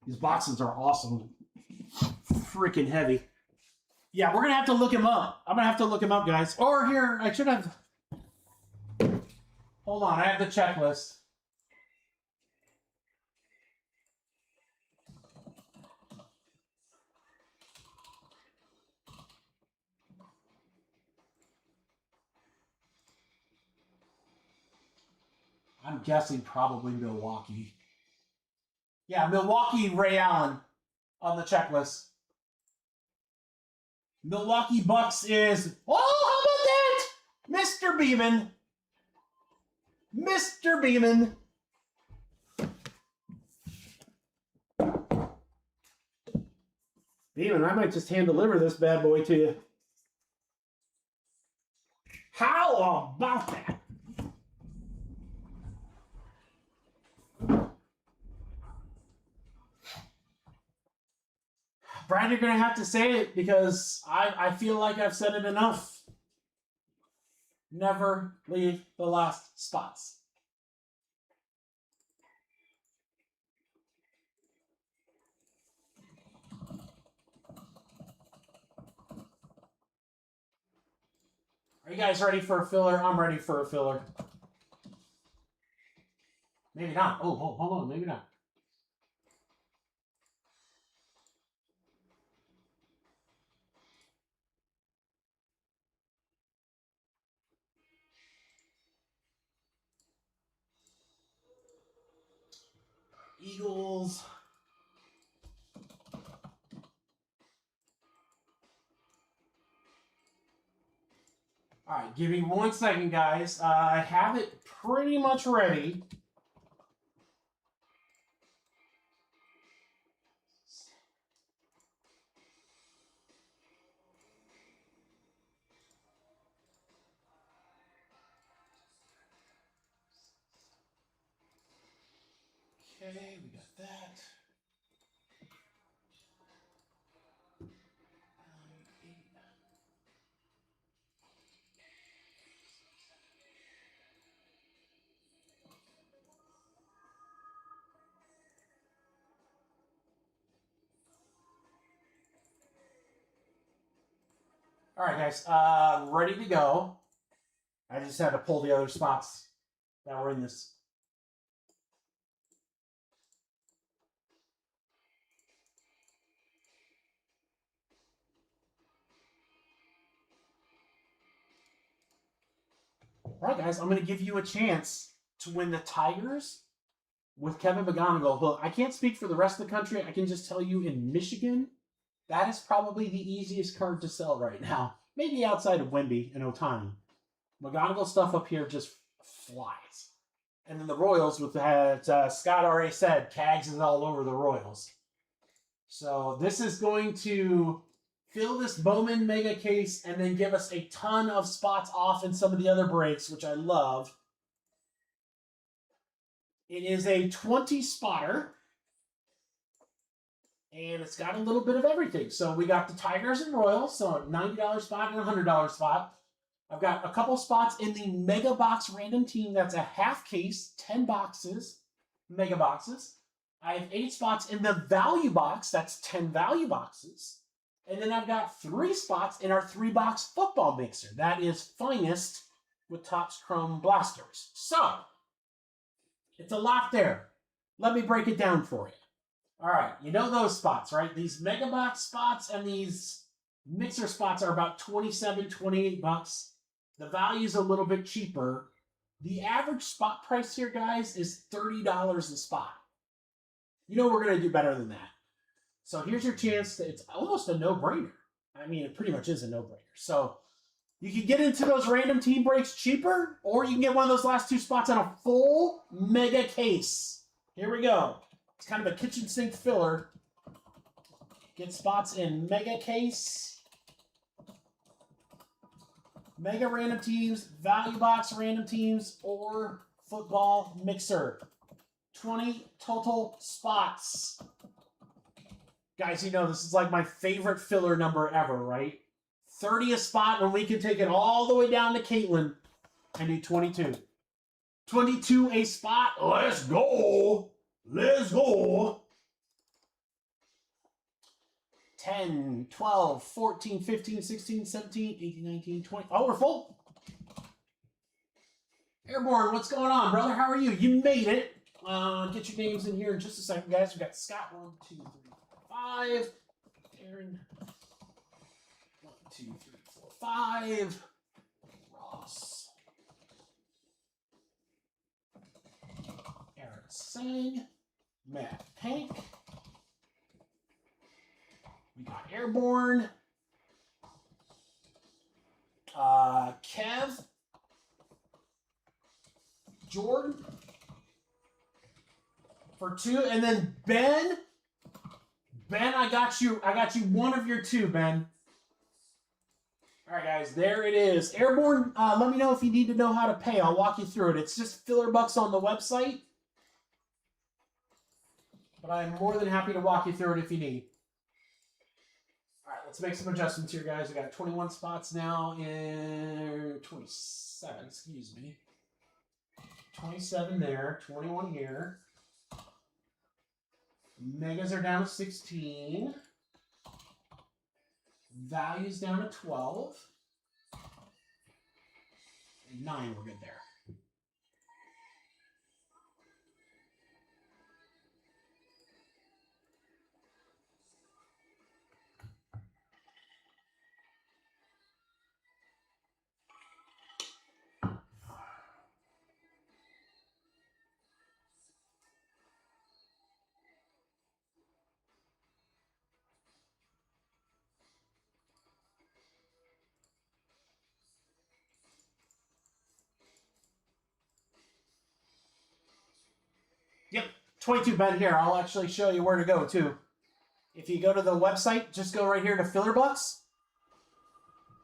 These boxes are awesome. Freaking heavy. Yeah, we're going to have to look him up. I'm going to have to look him up, guys. Or here, I should have... Hold on, I have the checklist. I'm guessing probably Milwaukee. Yeah, Milwaukee Ray Allen on the checklist. Milwaukee Bucks is... Oh, how about that? Mr. Beeman. Mr. Beeman. Demon, I might just hand deliver this bad boy to you. How about that? Brian, you're going to have to say it because I feel like I've said it enough. Never leave the last spots. Are you guys ready for a filler? I'm ready for a filler. Maybe not. Oh, hold on. Maybe not. Eagles. All right, give me 1 second, guys. I have it pretty much ready. Okay, we got that. All right, guys, ready to go. I just had to pull the other spots that were in this. All right, guys, I'm going to give you a chance to win the Tigers with Kevin McGonigal. Look, I can't speak for the rest of the country. I can just tell you in Michigan, that is probably the easiest card to sell right now. Maybe outside of Wemby and Otani. McGonigal stuff up here just flies. And then the Royals, with that, Scott already said, Cags is all over the Royals. So this is going to fill this Bowman mega case and then give us a ton of spots off in some of the other breaks, which I love. It is a 20 spotter. And it's got a little bit of everything. So we got the Tigers and Royals, so a $90 spot and a $100 spot. I've got a couple spots in the Mega Box Random Team. That's a half case, 10 boxes, Mega Boxes. I have 8 spots in the Value Box. That's 10 Value Boxes. And then I've got 3 spots in our 3-box football mixer. That is Finest with Topps Chrome Blasters. So, it's a lot there. Let me break it down for you. All right, you know those spots, right? These Mega Box spots and these mixer spots are about $27, $28. The value's a little bit cheaper. The average spot price here, guys, is $30 a spot. You know we're going to do better than that. So here's your chance. It's almost a no-brainer. I mean, it pretty much is a no-brainer. So you can get into those random team breaks cheaper, or you can get one of those last 2 spots on a full mega case. Here we go. It's kind of a kitchen sink filler. Get spots in mega case, mega random teams, value box random teams, or football mixer. 20 total spots. Guys, you know this is like my favorite filler number ever, right? 30 a spot when we can take it all the way down to Caitlin. I need 22. 22 a spot. Let's go. Let's go. 10, 12, 14, 15, 16, 17, 18, 19, 20. Oh, we're full. Airborne, what's going on, brother? How are you? You made it. Get your names in here in just a second, guys. We got Scott, 1, 2, 3, 4, 5. Aaron, 1, 2, 3, 4, 5. Ross. Aaron Sang. Matt Hank. We got Airborne. Kev. Jordan. For 2. And then Ben. Ben, I got you. I got you one of your two, Ben. All right, guys, there it is. Airborne, let me know if you need to know how to pay. I'll walk you through it. It's just filler bucks on the website. But I'm more than happy to walk you through it if you need. All right, let's make some adjustments here, guys. We got 21 spots now in 27, excuse me. 27 there, 21 here. Megas are down to 16. Values down to 12. And 9, we're good there. Yep, 22 Ben here. I'll actually show you where to go too. If you go to the website, just go right here to Filler Bucks.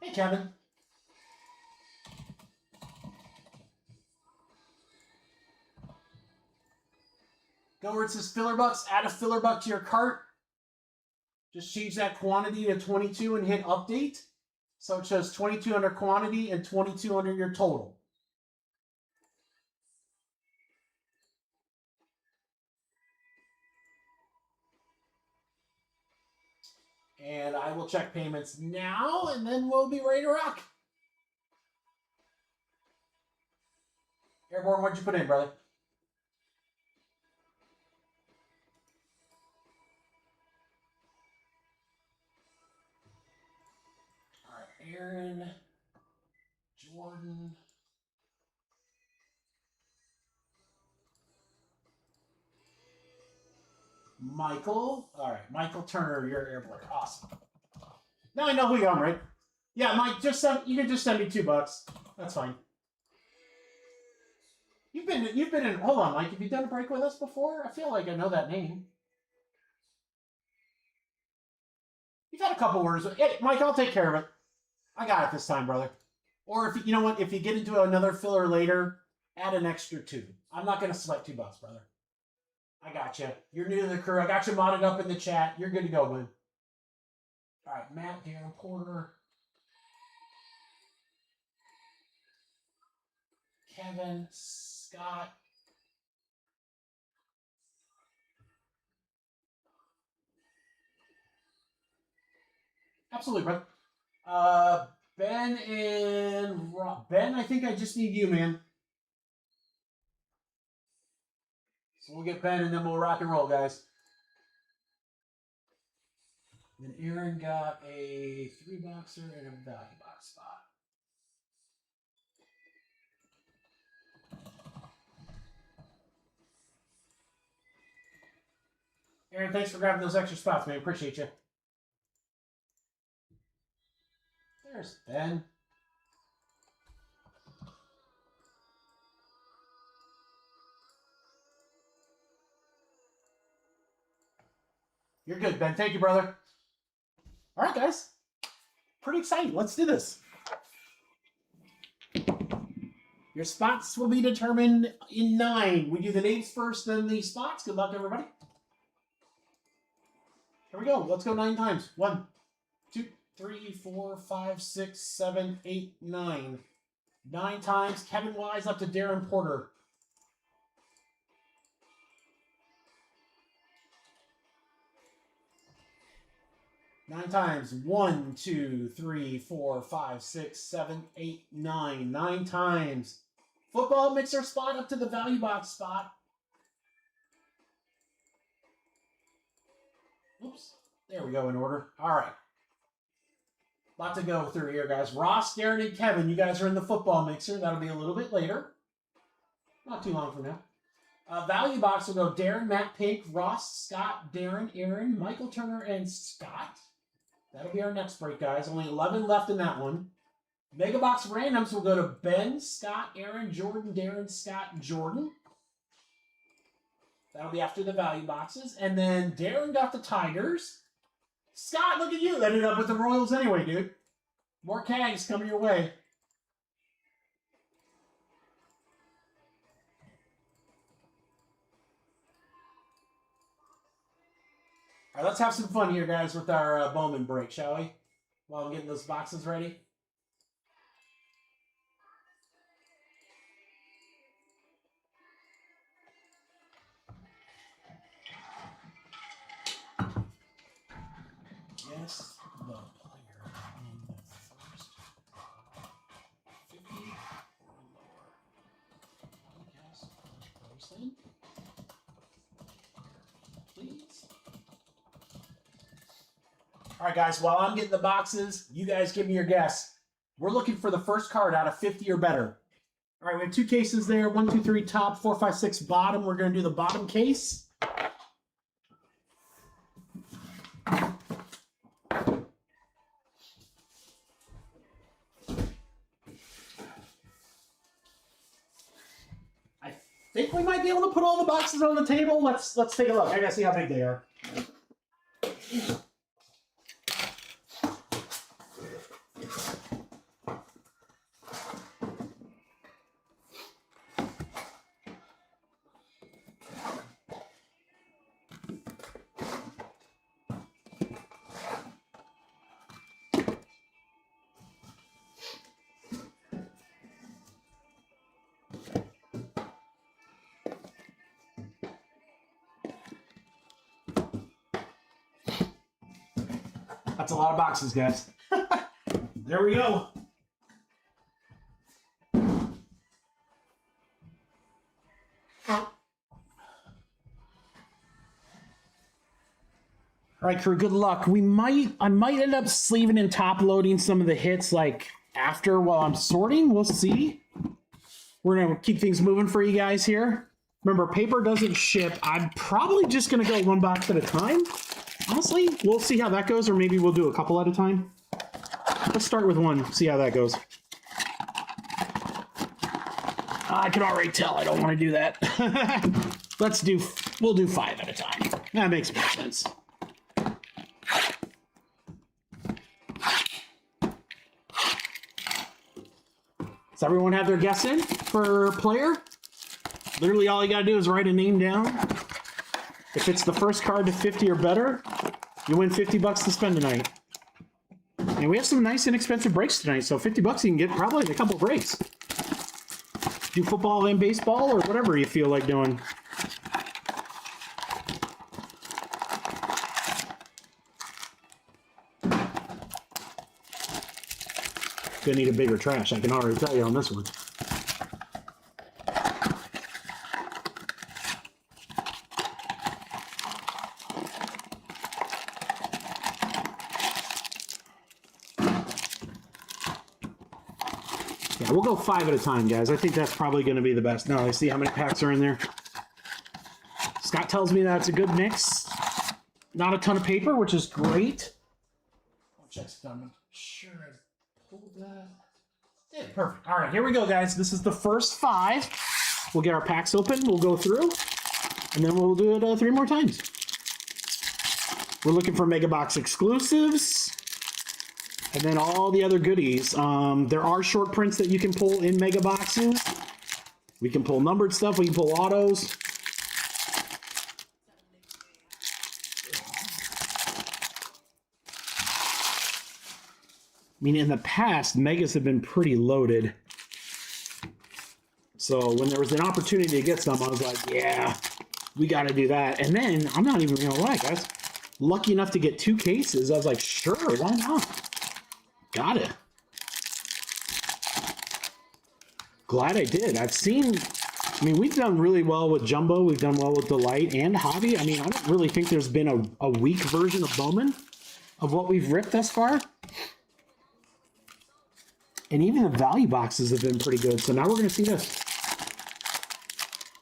Hey, Kevin. Go where it says Filler Bucks, add a Filler Buck to your cart. Just change that quantity to 22 and hit update. So it shows 22 under quantity and 22 under your total. And I will check payments now, and then we'll be ready to rock. Airborne, what'd you put in, brother? All right, Aaron, Jordan. Michael. All right, Michael Turner, you're airborne. Awesome. Now I know who you are, right? Yeah, Mike, you can just send me $2. That's fine. You've been in. Hold on, Mike. Have you done a break with us before? I feel like I know that name. You've had a couple words. Hey, Mike, I'll take care of it. I got it this time, brother. Or if you know what, if you get into another filler later, add an extra 2. I'm not gonna sweat $2, brother. I got you. You're new to the crew. I got you modded up in the chat. You're good to go, man. All right, Matt, Darren Porter, Kevin, Scott. Absolutely, bro. Ben and Ben, I think I just need you, man. So we'll get Ben and then we'll rock and roll, guys. Then Aaron got a 3-boxer and a value box spot. Aaron, thanks for grabbing those extra spots, man. Appreciate you. There's Ben. You're good, Ben. Thank you, brother. All right, guys. Pretty exciting. Let's do this. Your spots will be determined in 9. We do the names first, then the spots. Good luck, everybody. Here we go. Let's go 9 times. 1, 2, 3, 4, 5, 6, 7, 8, 9. 9 times. Kevin Wise up to Darren Porter. Nine times. 1, 2, 3, 4, 5, 6, 7, 8, 9. 9 times. Football mixer spot up to the value box spot. Oops. There we go in order. All right. Lot to go through here, guys. Ross, Darren, and Kevin, you guys are in the football mixer. That'll be a little bit later. Not too long from now. Value box will go Darren, Matt, Pink, Ross, Scott, Darren, Aaron, Michael Turner, and Scott. That'll be our next break, guys. Only 11 left in that one. Mega box randoms will go to Ben, Scott, Aaron, Jordan, Darren, Scott, Jordan. That'll be after the value boxes. And then Darren got the Tigers. Scott, look at you. Ended up with the Royals anyway, dude. More Cags coming your way. All right, let's have some fun here, guys, with our Bowman break, shall we? While I'm getting those boxes ready. Yes, the player in the first 50 or lower. Yes, person. Please. All right, guys, while I'm getting the boxes, you guys give me your guess. We're looking for the first card out of 50 or better. All right, we have 2 cases there. 1, 2, 3 top, 4, 5, 6 bottom. We're going to do the bottom case. I think we might be able to put all the boxes on the table. Let's take a look. I gotta see how big they are. That's a lot of boxes, guys. There we go. All right, crew, good luck. I might end up sleeving and top loading some of the hits like after while I'm sorting. We'll see. We're going to keep things moving for you guys here. Remember, paper doesn't ship. I'm probably just going to go 1 box at a time. Honestly, we'll see how that goes, or maybe we'll do a couple at a time. Let's start with 1, see how that goes. I can already tell I don't want to do that. We'll do 5 at a time. That makes more sense. Does everyone have their guess in for player? Literally all you gotta do is write a name down. If it's the first card to 50 or better, you win 50 bucks to spend tonight. And we have some nice inexpensive breaks tonight, so 50 bucks you can get probably in a couple breaks. Do football and baseball or whatever you feel like doing. Gonna need a bigger trash, I can already tell you on this one. Yeah, we'll go 5 at a time, guys. I think that's probably going to be the best. Now, let's see how many packs are in there. Scott tells me that's a good mix. Not a ton of paper, which is great. I'll check some. Sure, I pulled that. Yeah, perfect. All right, here we go, guys. This is the first 5. We'll get our packs open. We'll go through, and then we'll do it 3 more times. We're looking for Mega Box exclusives. And then all the other goodies. There are short prints that you can pull in mega boxes. We can pull numbered stuff. We can pull autos. I mean, in the past, megas have been pretty loaded. So when there was an opportunity to get some, I was like, yeah, we got to do that. And then, I'm not even going to lie, guys. Lucky enough to get 2 cases. I was like, sure, why not? Got it. Glad I did. I mean, we've done really well with Jumbo. We've done well with Delight and Hobby. I mean, I don't really think there's been a weak version of Bowman of what we've ripped thus far. And even the value boxes have been pretty good. So now we're going to see this.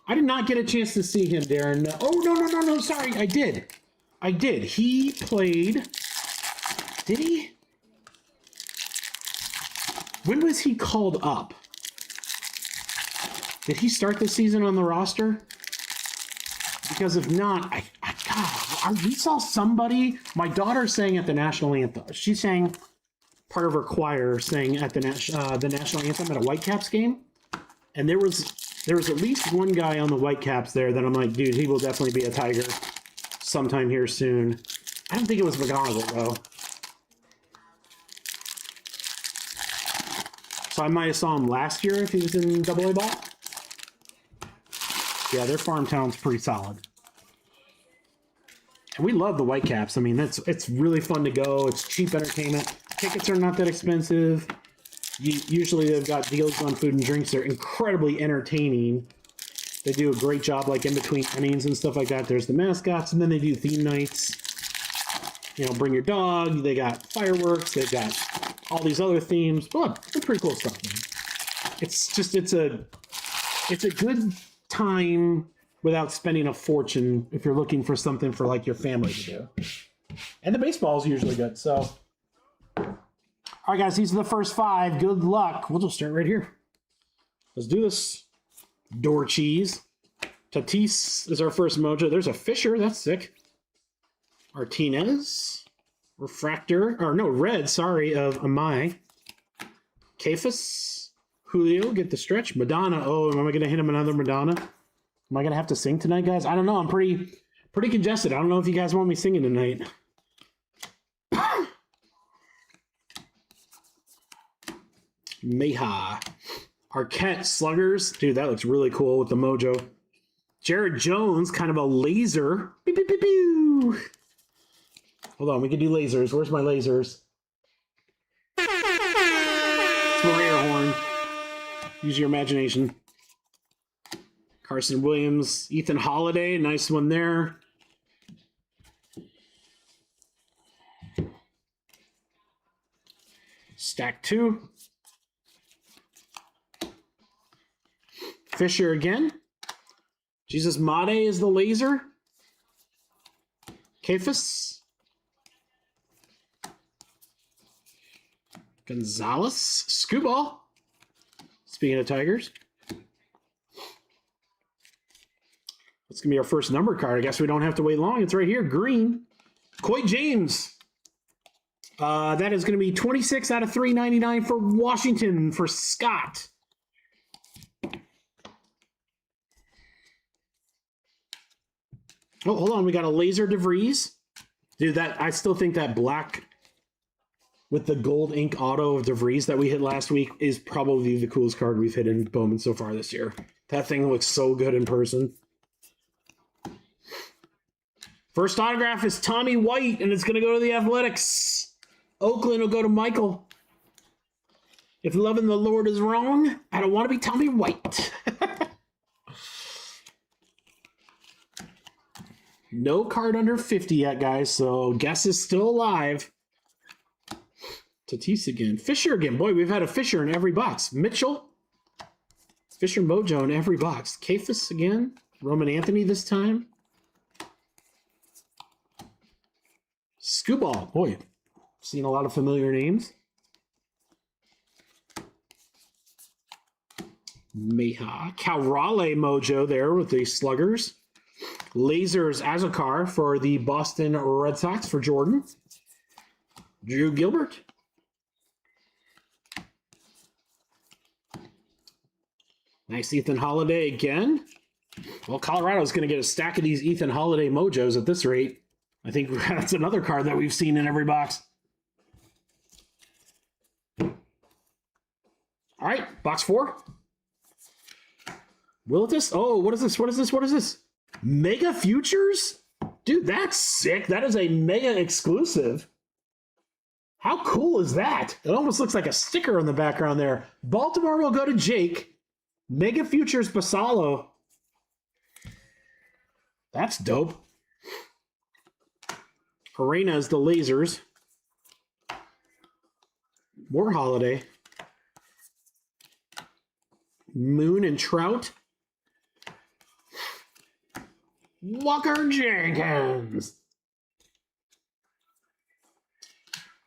I did not get a chance to see him, Darren. Oh, no. Sorry, I did. He played... Did he? When was he called up? Did he start the season on the roster? Because if not, God, we saw somebody. My daughter sang at the national anthem. She sang part of her choir, sang at the national anthem at a Whitecaps game, and there was at least one guy on the Whitecaps there that I'm like, dude, he will definitely be a Tiger sometime here soon. I don't think it was McGonagall though. So I might have saw him last year if he was in AA ball. Yeah, their farm town's pretty solid. And we love the Whitecaps. I mean, it's really fun to go. It's cheap entertainment. Tickets are not that expensive. Usually they've got deals on food and drinks. They're incredibly entertaining. They do a great job, like in between innings and stuff like that. There's the mascots, and then they do theme nights. You know, bring your dog. They got fireworks. They've got all these other themes. But it's pretty cool stuff, man. It's a good time without spending a fortune if you're looking for something for like your family to do. And the baseball is usually good. So, all right, guys, these are the first 5. Good luck. We'll just start right here. Let's do this. Door cheese. Tatis is our first mojo. There's a Fisher. That's sick. Martinez. Refractor. Or no, red, sorry, of Amai. Cephas. Julio, get the stretch. Madonna. Oh, am I going to hit him another Madonna? Am I going to have to sing tonight, guys? I don't know. I'm pretty congested. I don't know if you guys want me singing tonight. Meha. Arquette Sluggers. Dude, that looks really cool with the mojo. Jared Jones, kind of a laser. Pew, pew, pew, pew. Hold on, we can do lasers. Where's my lasers? It's my air horn. Use your imagination. Carson Williams, Ethan Holiday, nice one there. Stack 2. Fisher again. Jesus Mate is the laser. Cephas. Gonzalez. Scooball. Speaking of Tigers. It's going to be our first number card. I guess we don't have to wait long. It's right here. Green. Coy James. That is going to be 26 out of 399 for Washington for Scott. Oh, hold on. We got a laser DeVries. Dude, I still think that black with the gold ink auto of DeVries that we hit last week is probably the coolest card we've hit in Bowman so far this year. That thing looks so good in person. First autograph is Tommy White, and it's going to go to the Athletics. Oakland will go to Michael. If loving the Lord is wrong, I don't want to be Tommy White. No card under 50 yet, guys, so guess is still alive. Tatis again. Fisher again. Boy, we've had a Fisher in every box. Mitchell. Fisher Mojo in every box. Cephas again. Roman Anthony this time. Scooball. Boy, seen a lot of familiar names. Meha. Calrale Mojo there with the Sluggers. Lasers Azokar for the Boston Red Sox for Jordan. Drew Gilbert. Nice Ethan Holiday again. Well, Colorado's going to get a stack of these Ethan Holiday Mojos at this rate. I think that's another card that we've seen in every box. All right, box 4. Will it this? Oh, what is this? What is this? What is this? Mega Futures? Dude, that's sick. That is a mega exclusive. How cool is that? It almost looks like a sticker in the background there. Baltimore will go to Jake. Mega Futures Basalo. That's dope. Arena is the lasers. More Holiday. Moon and Trout. Walker Jenkins.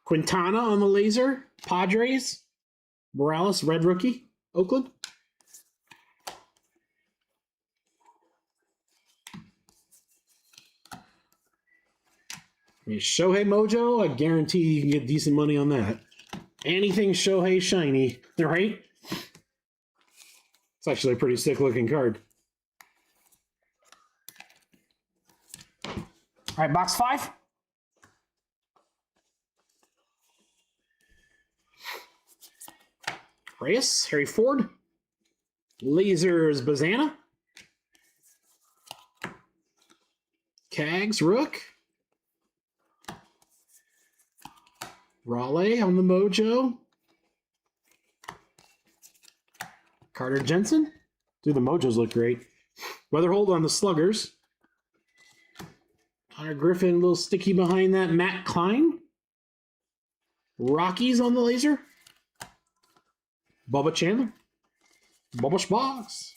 Quintana on the laser. Padres. Morales, red rookie. Oakland. Shohei Mojo, I guarantee you can get decent money on that. Anything Shohei shiny, right? It's actually a pretty sick looking card. All right, box 5. Reyes, Harry Ford. Lasers, Bazana. Cags, Rook. Raleigh on the Mojo. Carter Jensen. Dude, the Mojos look great. Weatherhold on the Sluggers. Connor Griffin, a little sticky behind that. Matt Klein. Rockies on the laser. Bubba Chandler. Bubba Spox.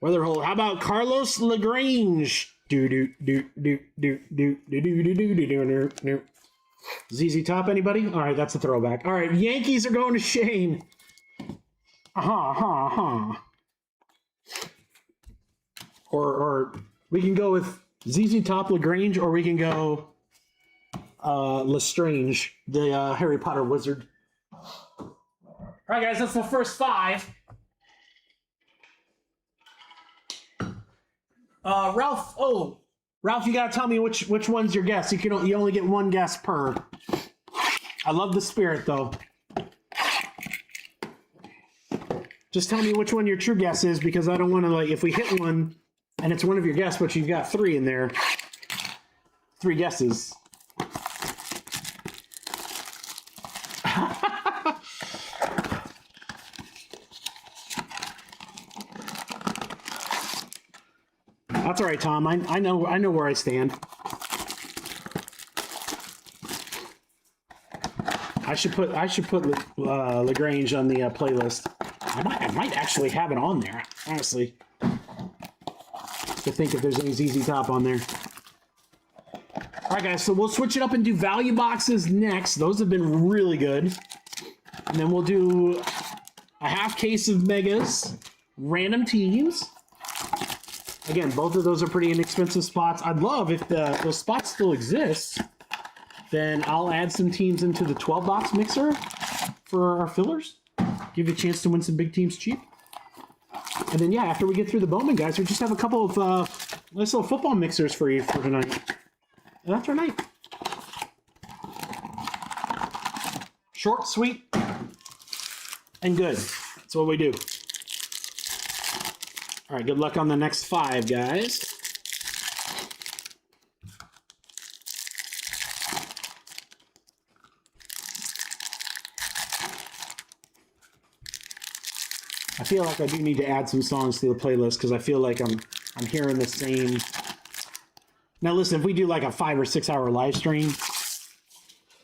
Weatherhold. How about Carlos LaGrange? ZZ Top, anybody? All right, that's a throwback. All right, Yankees are going to Shane. Or we can go with ZZ Top, LaGrange, or we can go Lestrange, the Harry Potter wizard. All right, guys, that's the first 5. Ralph, you gotta tell me which one's your guess. You only get one guess per. I love the spirit though. Just tell me which one your true guess is, because I don't want to, like, if we hit one and it's one of your guess, but you've got 3 in there. 3 guesses. That's all right, Tom. I know where I stand. I should put LaGrange on the playlist. I might actually have it on there, honestly. To think if there's any ZZ Top on there. All right, guys. So we'll switch it up and do value boxes next. Those have been really good. And then we'll do a half case of megas, random teams. Again, both of those are pretty inexpensive spots. I'd love if those spots still exist. Then I'll add some teams into the 12-box mixer for our fillers. Give you a chance to win some big teams cheap. And then, yeah, after we get through the Bowman, guys, we just have a couple of nice little football mixers for you for tonight. And that's our night. Short, sweet, and good. That's what we do. All right, good luck on the next 5, guys. I feel like I do need to add some songs to the playlist because I feel like I'm hearing the same. Now listen, if we do like a 5 or 6 hour live stream,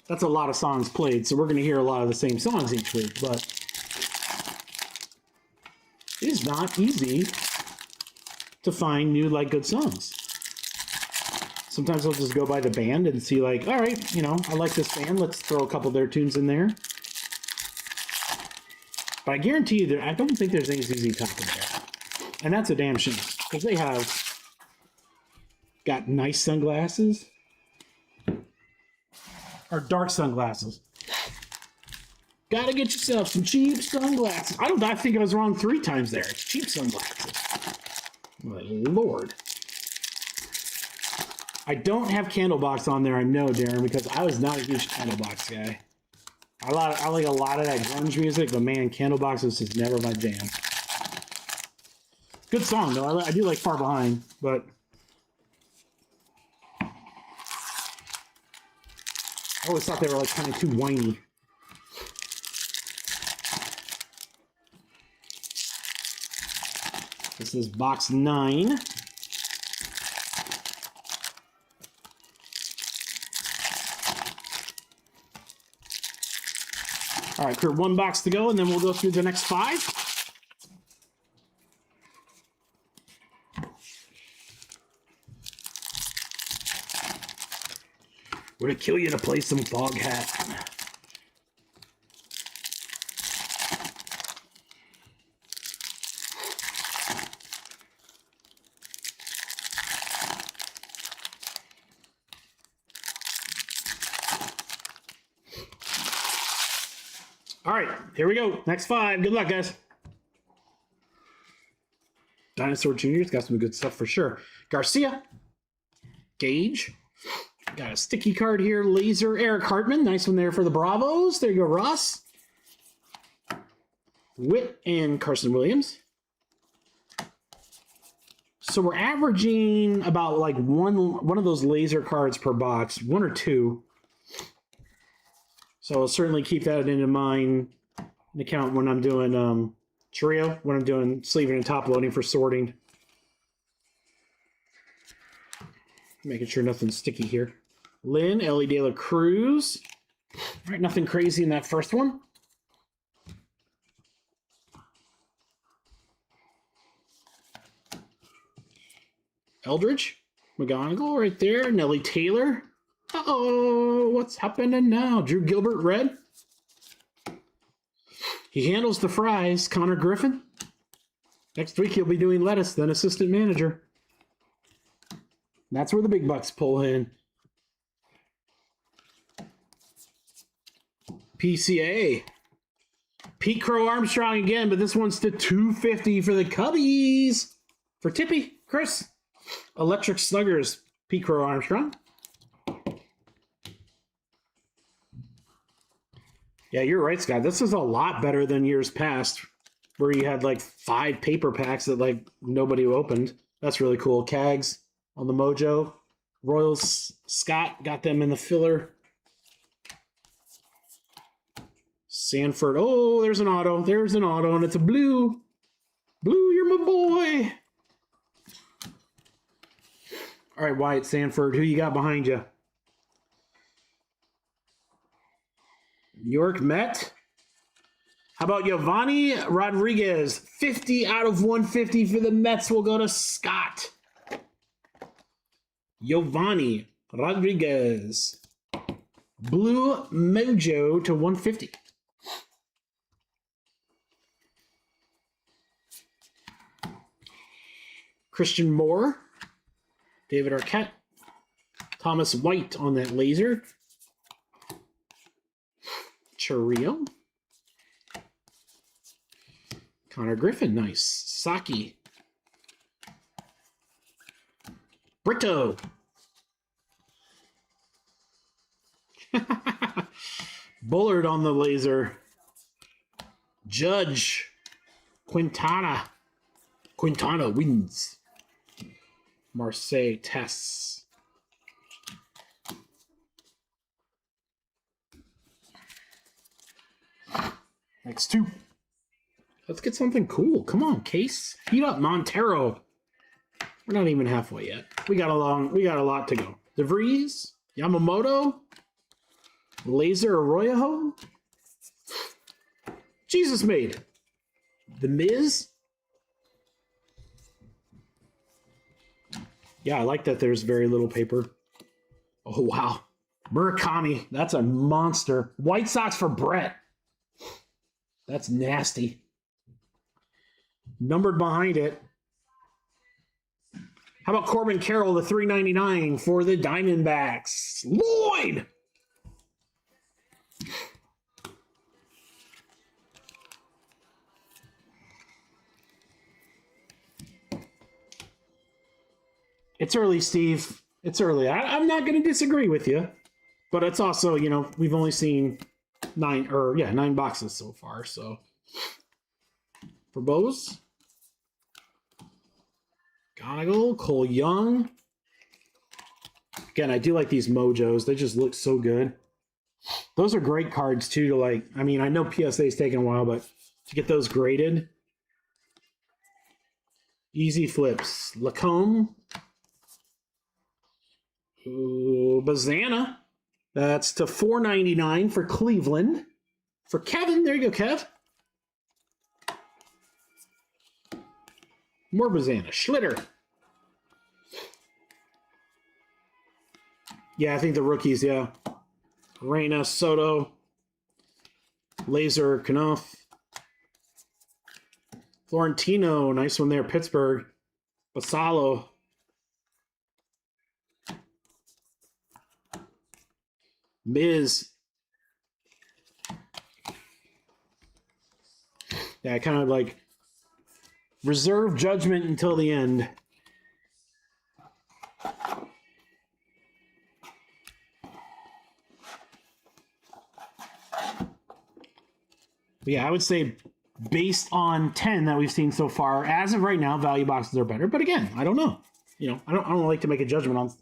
that's a lot of songs played, so we're going to hear a lot of the same songs each week, but it is not easy to find new, like, good songs. Sometimes I'll just go by the band and see, like, all right, you know, I like this band, let's throw a couple of their tunes in there. But I guarantee you, I don't think there's any ZZ Top in there. And that's a damn shame, because they have got nice sunglasses. Or dark sunglasses. Gotta get yourself some cheap sunglasses. I think I was wrong 3 times there. It's cheap sunglasses. My lord. I don't have Candlebox on there, I know, Darren, because I was not a huge Candlebox guy. I like a lot of that grunge music, but man, Candlebox was just never my jam. Good song, though. I do like Far Behind, but I always thought they were like kind of too whiny. This is box 9. All right, Kurt, 1 box to go, and then we'll go through the next 5. Would it kill you to play some Fog Hat? All right, here we go. Next 5. Good luck, guys. Dinosaur Jr.'s got some good stuff for sure. Garcia. Gage. Got a sticky card here. Laser. Eric Hartman. Nice one there for the Bravos. There you go, Ross. Witt and Carson Williams. So we're averaging about like one of those laser cards per box, 1 or 2. So I'll certainly keep that in mind in account when I'm doing trio, when I'm doing sleeving and top loading for sorting. Making sure nothing's sticky here. Lynn, Ellie De La Cruz. All right, nothing crazy in that first one. Eldridge, McGonigal right there. Nellie Taylor. Uh-oh, what's happening now? Drew Gilbert, red. He handles the fries. Connor Griffin. Next week he'll be doing lettuce, then assistant manager. That's where the big bucks pull in. PCA. Pete Crow Armstrong again, but this one's to 250 for the Cubbies. For Tippy, Chris. Electric Sluggers, Pete Crow Armstrong. Yeah, you're right, Scott. This is a lot better than years past, where you had like 5 paper packs that like nobody opened. That's really cool. Cags on the Mojo. Royals, Scott got them in the filler. Sanford. Oh, there's an auto. There's an auto, and it's a blue. Blue, you're my boy. All right, Wyatt Sanford, who you got behind you? York Met. How about Giovanni Rodriguez? 50 out of 150 for the Mets will go to Scott. Giovanni Rodriguez. Blue Mojo to 150. Christian Moore. David Arquette. Thomas White on that laser. Churrillo. Connor Griffin, nice. Saki. Brito. Bullard on the laser. Judge. Quintana. Quintana wins. Marseille Tess. Next 2. Let's get something cool. Come on, Case. Heat up Montero. We're not even halfway yet. We got a lot to go. DeVries, Yamamoto, Laser Arroyo. Jesus made. The Miz. Yeah, I like that there's very little paper. Oh, wow. Murakami. That's a monster. White Sox for Brett. That's nasty. Numbered behind it. How about Corbin Carroll, the $3.99 for the Diamondbacks? Lloyd! It's early, Steve. It's early. I'm not going to disagree with you. But it's also, you know, we've only seen 9 boxes so far. So for Bose, Gonigal, Cole Young. Again, I do like these Mojos. They just look so good. Those are great cards too to like, I mean, I know PSA's taking a while, but to get those graded. Easy flips. Lacombe. Ooh, Bazana. That's to $4.99 for Cleveland. For Kevin, there you go, Kev. More Bazana. Schlitter. Yeah, I think the rookies, yeah. Reyna, Soto. Laser, Knopf. Florentino, nice one there. Pittsburgh. Basalo. Miz. Yeah, I kind of like reserve judgment until the end. But yeah, I would say based on 10 that we've seen so far, as of right now, value boxes are better. But again, I don't know. You know, I don't like to make a judgment on.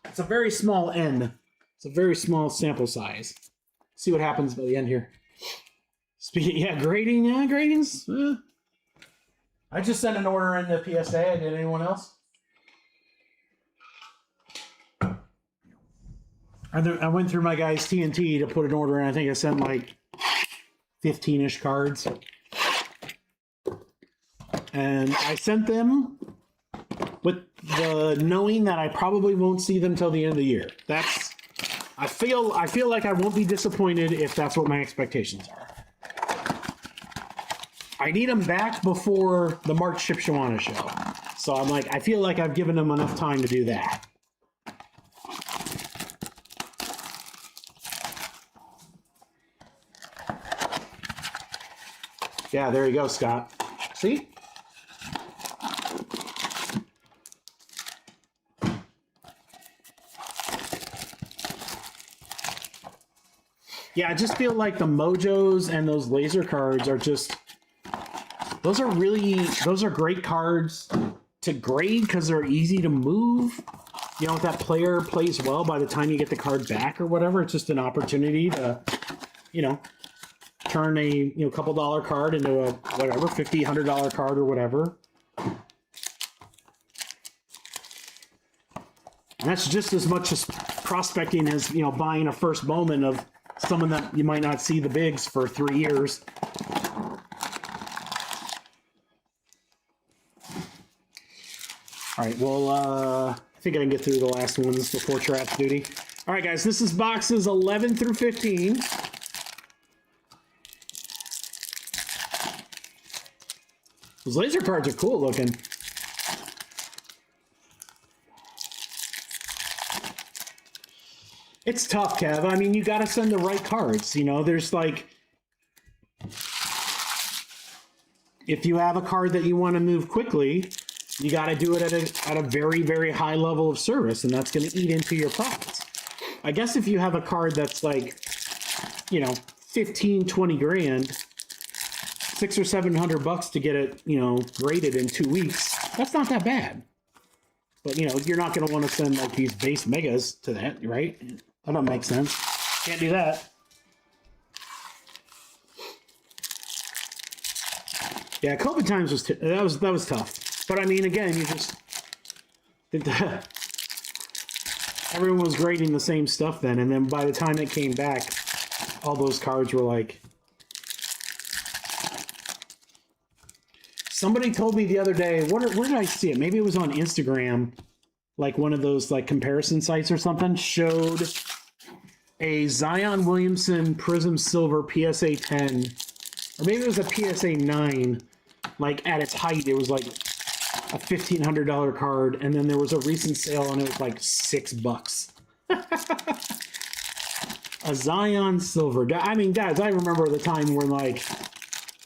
It's a very small N. It's a very small sample size. See what happens by the end here. Speaking, yeah, grading, yeah, grading's. I just sent an order in the PSA. Did anyone else? I went through my guy's TNT to put an order in. I think I sent like 15-ish cards. And I sent them with the knowing that I probably won't see them till the end of the year. I feel like I won't be disappointed if that's what my expectations are. I need them back before the March Shipshawana show. So I'm like, I feel like I've given them enough time to do that. Yeah, there you go, Scott. See? Yeah, I just feel like the Mojos and those laser cards are just... Those are great cards to grade because they're easy to move. You know, if that player plays well by the time you get the card back or whatever, it's just an opportunity to, you know, turn a couple dollar card into a whatever $50, $100 card or whatever. And that's just as much as prospecting as, you know, buying a first Bowman of someone that you might not see the bigs for 3 years. All right, well, I think I can get through the last ones before Trap Duty. All right, guys, this is boxes 11 through 15. Those laser cards are cool looking. It's tough, Kev. I mean, you got to send the right cards. You know, there's like... If you have a card that you want to move quickly... You got to do it at a very, very high level of service, and that's going to eat into your profits. I guess if you have a card that's like, you know, 15, 20 grand, $600 or $700 to get it, you know, graded in 2 weeks, that's not that bad. But, you know, you're not going to want to send like these base megas to that, right? That don't make sense. Can't do that. Yeah, COVID times was that was tough. But I mean, again, you just everyone was grading the same stuff then, and then by the time it came back, all those cards were like. Somebody told me the other day, where did I see it? Maybe it was on Instagram, like one of those like comparison sites or something, showed a Zion Williamson Prism Silver PSA 10, or maybe it was a PSA 9. Like at its height, it was like a $1,500 card, and then there was a recent sale, and it was like $6. A Zion Silver. I mean, guys, I remember the time when like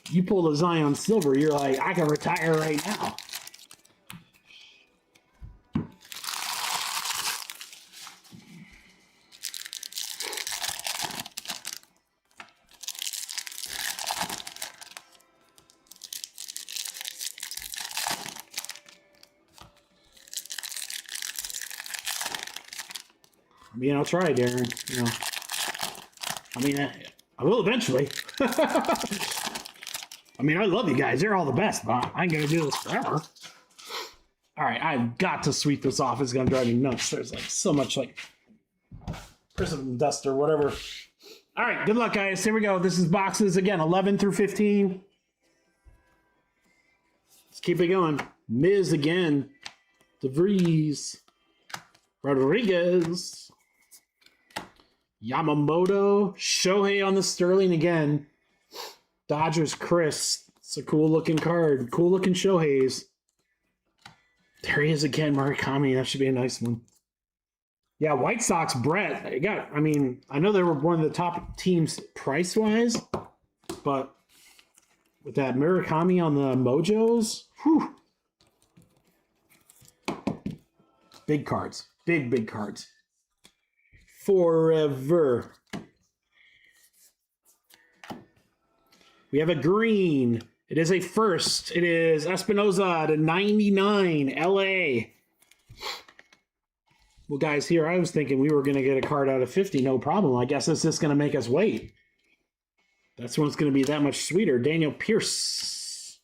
you pulled a Zion Silver, you're like, I can retire right now. I mean, I'll try, Darren. You know, I mean, I will eventually. I mean, I love you guys. You're all the best, but I ain't gonna do this forever. All right, I've got to sweep this off. It's gonna drive me nuts. There's like so much like prism dust or whatever. All right, good luck, guys. Here we go. This is boxes again, 11 through 15. Let's keep it going. Miz again. DeVries. Rodriguez. Yamamoto. Shohei on the Sterling again. Dodgers Chris. It's a cool looking card. Cool looking Shoheis. There he is again, Murakami. That should be a nice one. Yeah, White Sox Brett. I mean, I know they were one of the top teams price wise, but with that Murakami on the Mojos. Whew. Big cards. Big cards. Forever. We have a green. It is a first. It is Espinoza to 99, LA. Well, guys, here I was thinking we were going to get a card out of 50, no problem. I guess it's just going to make us wait. That's when it's going to be that much sweeter. Daniel Pierce.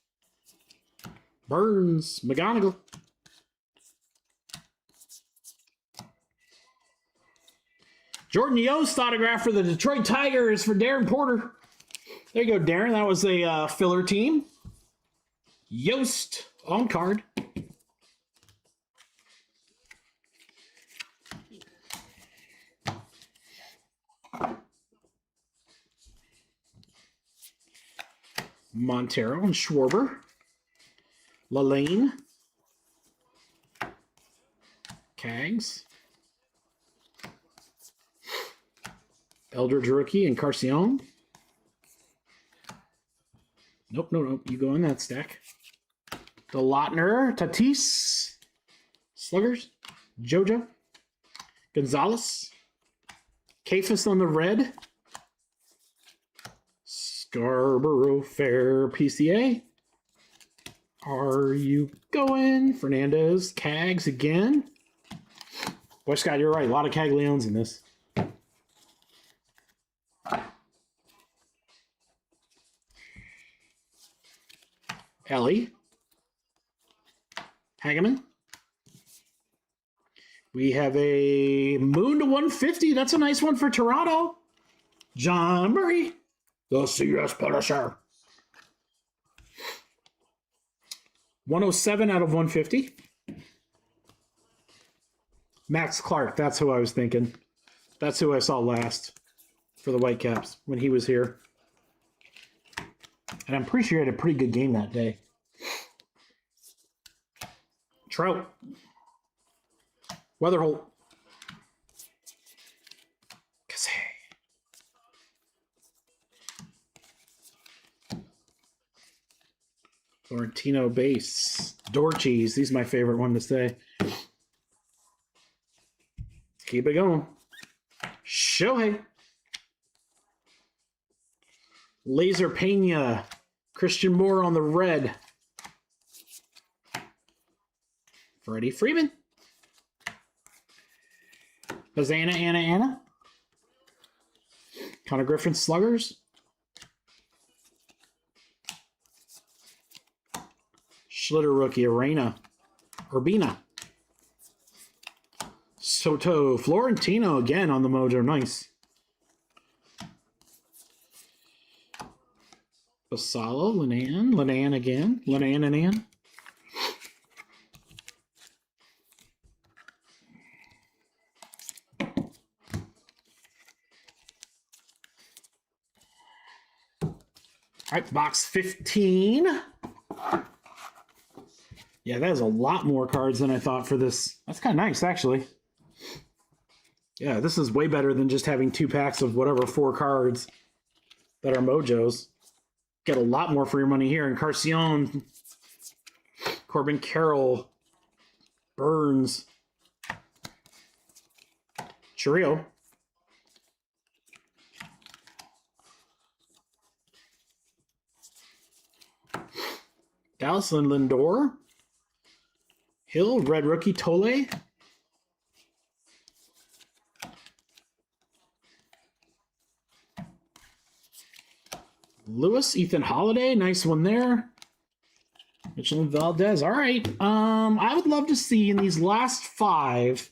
Burns. McGonigal. Jordan Yost autograph for the Detroit Tigers for Darren Porter. There you go, Darren. That was a filler team. Yost on card. Montero and Schwarber. Lalane. Cags. Eldridge rookie and Carcion. Nope. You go in that stack. The Lautner, Tatis, Sluggers, Jojo, Gonzalez, Kafis on the red, Scarborough Fair PCA. Are you going? Fernandez, Cags again. Boy, Scott, you're right. A lot of Caglions in this. Ellie. Hageman. We have a Moon to 150. That's a nice one for Toronto. John Murray. The CS Punisher. 107 out of 150. Max Clark. That's who I was thinking. That's who I saw last for the Whitecaps when he was here. And I'm pretty sure he had a pretty good game that day. Trout. Weatherholt. Kase. Florentino base. Dorcheese. These are my favorite one to say. Keep it going. Shohei. Laser Pena. Christian Moore on the red. Freddie Freeman. Hosanna, Anna. Connor Griffin Sluggers. Schlitter rookie, Arena. Urbina. Soto. Florentino again on the Mojo. Nice. Basalo, Linan again. Linan and Ann. All right, box 15. Yeah, that is a lot more cards than I thought for this. That's kind of nice, actually. Yeah, this is way better than just having 2 packs of whatever 4 cards that are Mojos. Get a lot more for your money here. And Carcion, Corbin Carroll, Burns, Chiriot. Dallas Lindor, Hill, red rookie, Tole. Lewis, Ethan Holiday, nice one there. Mitchell Valdez. All right. I would love to see in these last 5,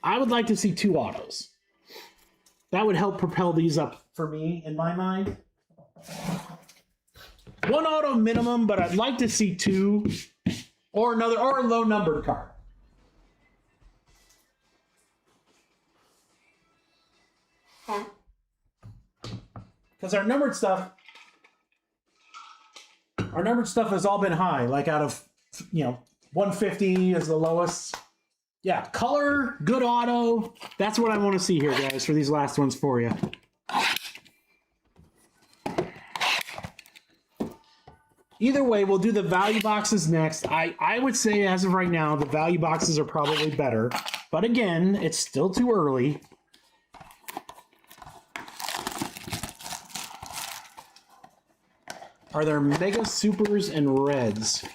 I would like to see 2 autos. That would help propel these up for me, in my mind. 1 auto minimum, but I'd like to see 2 or another or a low numbered card. Because our numbered stuff has all been high, like out of 150 is the lowest. Yeah, color, good auto. That's what I want to see here, guys, for these last ones for you. Either way, we'll do the value boxes next. I would say as of right now, the value boxes are probably better. But again, it's still too early. Are there Mega Supers and Reds?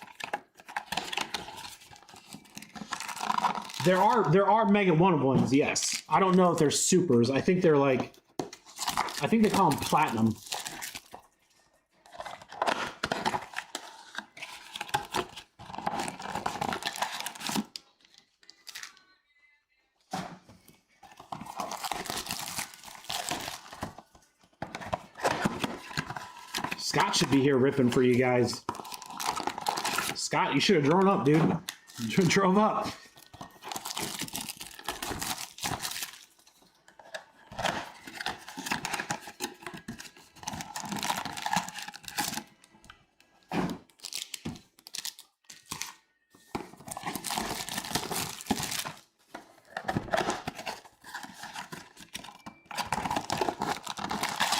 There are Mega 1-of-1s, yes. I don't know if they're Supers. I think they're like, I think they call them Platinum. Scott should be here ripping for you guys. Scott, you should have drawn up, dude. You should have drove up.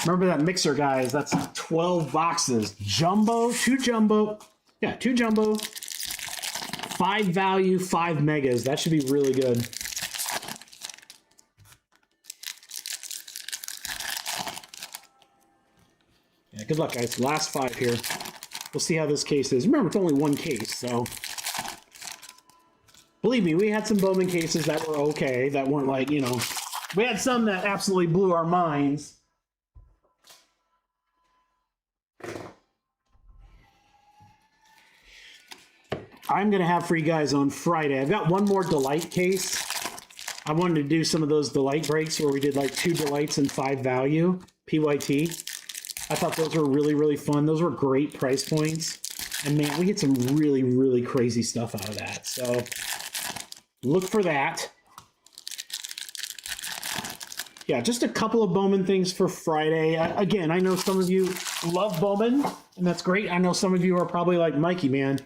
Remember that mixer, guys. That's 12 boxes. Jumbo, 2 jumbo. Yeah, 2 jumbo. 5 value, 5 megas. That should be really good. Yeah, good luck, guys. Last 5 here. We'll see how this case is. Remember, it's only 1 case, so... Believe me, we had some Bowman cases that were okay, that weren't like, you know... We had some that absolutely blew our minds. I'm going to have for you guys on Friday. I've got one more Delight case. I wanted to do some of those Delight breaks where we did like 2 Delights and 5 value, PYT. I thought those were really, really fun. Those were great price points. And man, we get some really, really crazy stuff out of that. So look for that. Yeah, just a couple of Bowman things for Friday. Again, I know some of you love Bowman, and that's great. I know some of you are probably like, Mikey, man,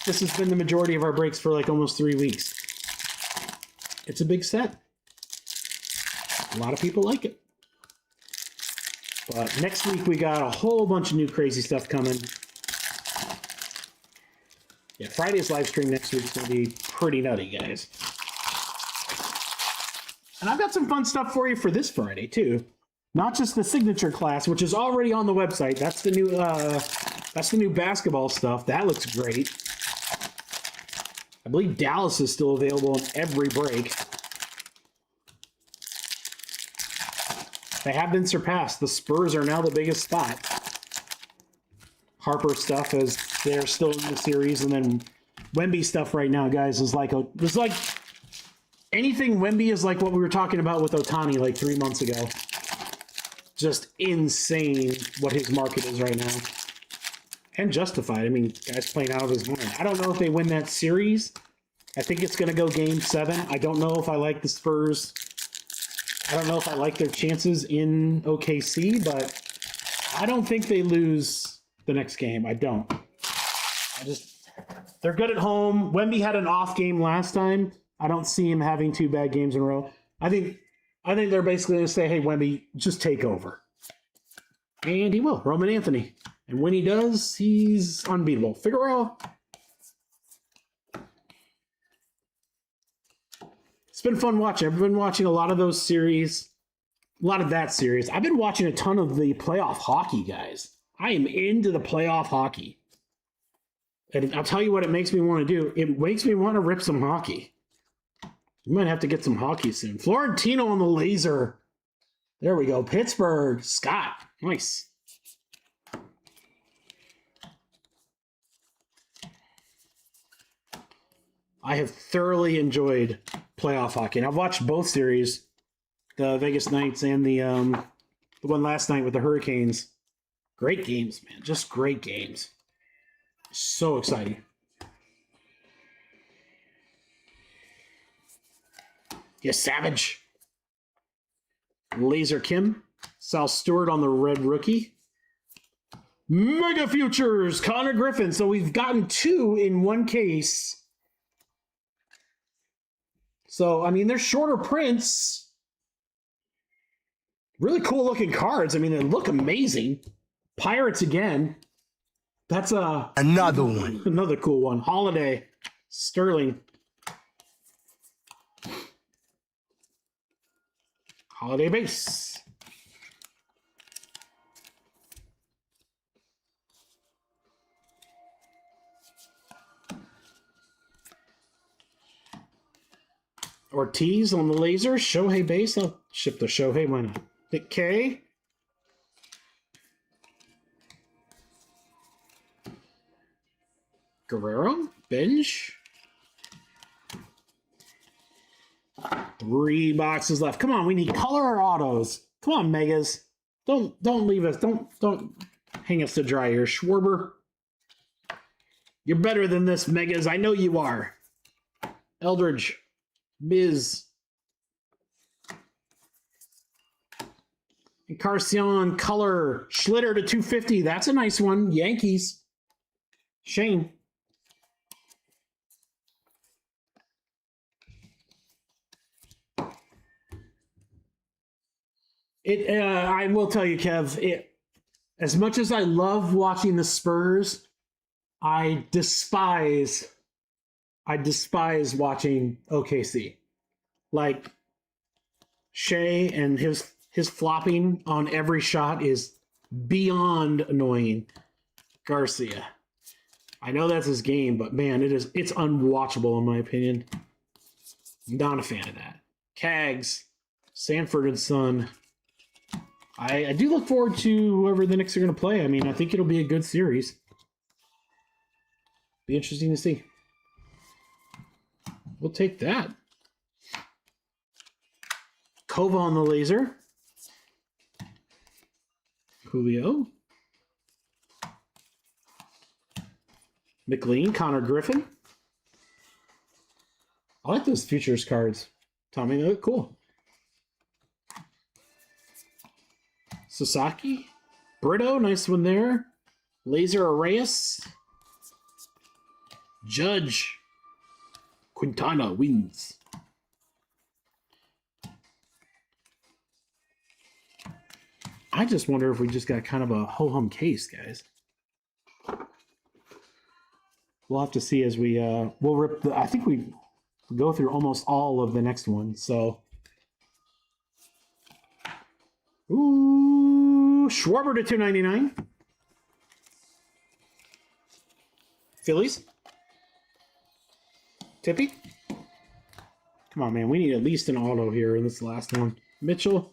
this has been the majority of our breaks for like almost 3 weeks. It's a big set. A lot of people like it. But next week we got a whole bunch of new crazy stuff coming. Yeah, Friday's live stream next week is going to be pretty nutty, guys. And I've got some fun stuff for you for this Friday too. Not just the signature class, which is already on the website. That's the new basketball stuff. That looks great. I believe Dallas is still available in every break. They have been surpassed. The Spurs are now the biggest spot. Harper stuff is they're still in the series, and then Wemby stuff right now, guys, is like anything Wemby is like what we were talking about with Ohtani like 3 months ago. Just insane what his market is right now. And justified. I mean, guy's playing out of his mind. I don't know if they win that series. I think it's going to go Game 7. I don't know if I like the Spurs. I don't know if I like their chances in OKC, but I don't think they lose the next game. I don't. They're good at home. Wemby had an off game last time. I don't see him having 2 bad games in a row. I think they're basically going to say, hey, Wemby, just take over. And he will. Roman Anthony. And when he does, he's unbeatable. Figueroa. It's been fun watching. I've been watching a lot of those series. A lot of that series. I've been watching a ton of the playoff hockey, guys. I am into the playoff hockey. And I'll tell you what it makes me want to do. It makes me want to rip some hockey. You might have to get some hockey soon. Florentino on the laser. There we go. Pittsburgh. Scott. Nice. I have thoroughly enjoyed playoff hockey. And I've watched both series, the Vegas Knights and the one last night with the Hurricanes. Great games, man. Just great games. So exciting. Yeah, Savage. Laser Kim. Sal Stewart on the red rookie. Mega Futures. Connor Griffin. So we've gotten 2 in one case. So, I mean, they're shorter prints. Really cool looking cards. I mean, they look amazing. Pirates again. That's Another one. another cool one. Holiday. Sterling. Holiday base. Ortiz on the laser. Shohei base. I'll ship the Shohei. Why not? Nick K. Guerrero. Bench. 3 boxes left. Come on, we need color or autos. Come on, Megas. Don't leave us. Don't hang us to dry here. Schwarber. You're better than this, Megas. I know you are. Eldridge. Biz. Encarnacion, color. Schlitter to 250. That's a nice one. Yankees. Shane. I will tell you, Kev, as much as I love watching the Spurs, I despise watching OKC. Like Shea and his flopping on every shot is beyond annoying. Garcia. I know that's his game, but man, it's unwatchable in my opinion. I'm not a fan of that. Cags, Sanford and Son. I do look forward to whoever the Knicks are going to play. I mean, I think it'll be a good series. Be interesting to see. We'll take that. Kova on the laser. Julio. McLean, Connor Griffin. I like those futures cards, Tommy. They look cool. Sasaki. Brito, nice one there. Laser Arrayas. Judge. Quintana wins. I just wonder if we just got kind of a ho-hum case, guys. We'll have to see as we we'll rip the. I think we go through almost all of the next one. So, ooh, Schwarber to 299. Phillies. Tippy. Come on, man. We need at least an auto here in this last one. Mitchell.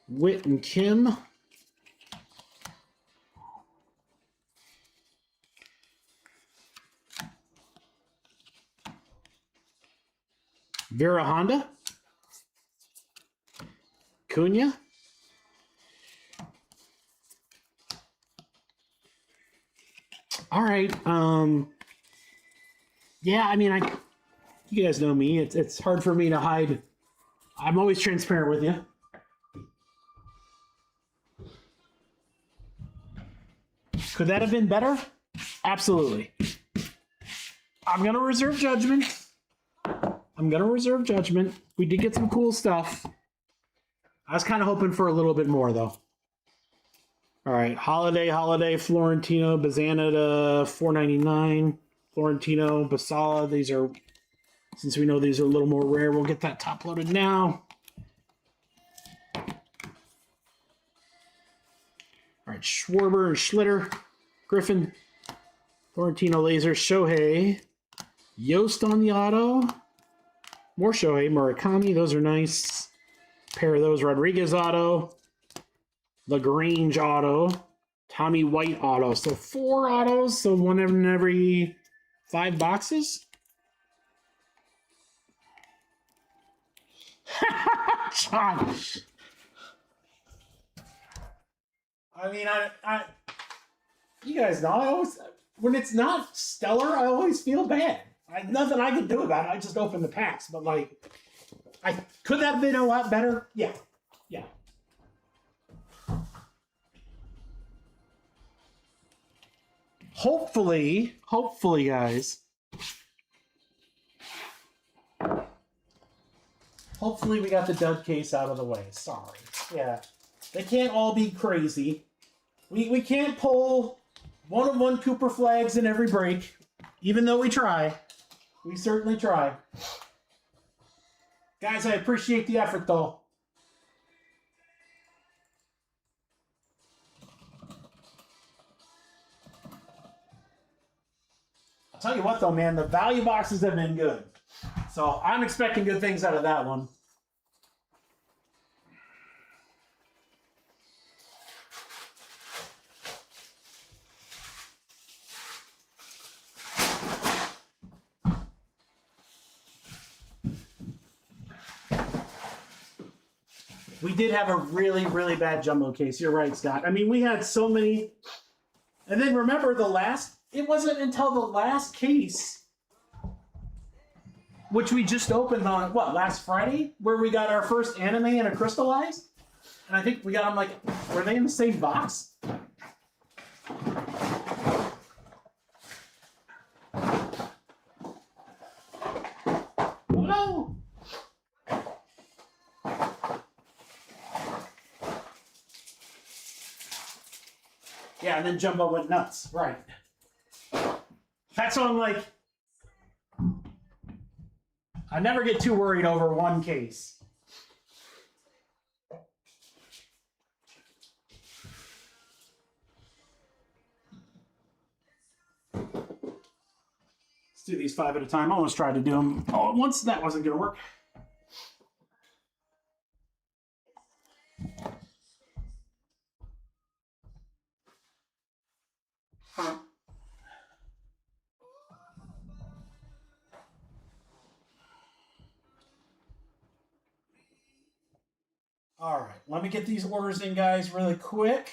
Witt and Kim. Vera Honda. Cunha. All right. Yeah, I mean, you guys know me. It's hard for me to hide. I'm always transparent with you. Could that have been better? Absolutely. I'm going to reserve judgment. We did get some cool stuff. I was kind of hoping for a little bit more, though. All right. Holiday, Florentino, Bazana to $4.99. Florentino, Basala. These are, since we know these are a little more rare, we'll get that top loaded now. All right. Schwarber and Schlitter. Griffin, Florentino laser, Shohei, Yost on the auto, more Shohei, Murakami, those are nice. Pair of those, Rodriguez auto, LaGrange auto, Tommy White auto. So 4 autos, so one in every 5 boxes. John. I mean, I you guys know, I always, when it's not stellar, I always feel bad. Nothing I can do about it. I just open the packs. But, like, could that have been a lot better? Yeah. Yeah. Hopefully, guys, Hopefully we got the dud case out of the way. Sorry. Yeah. They can't all be crazy. We can't pull 1-of-1 Cooper flags in every break, even though we try. We certainly try. Guys, I appreciate the effort, though. I'll tell you what, though, man, the value boxes have been good. So I'm expecting good things out of that one. We did have a really, really bad jumbo case. You're right, Scott. I mean, we had so many. And then remember it wasn't until the last case, which we just opened on, last Friday, where we got our first anime and a crystallized? And I think we got them were they in the same box? No! Yeah, and then Jumbo went nuts. Right. That's why I'm like, I never get too worried over one case. Let's do these 5 at a time. I almost tried to do them all at once. That wasn't going to work. All right, let me get these orders in, guys, really quick.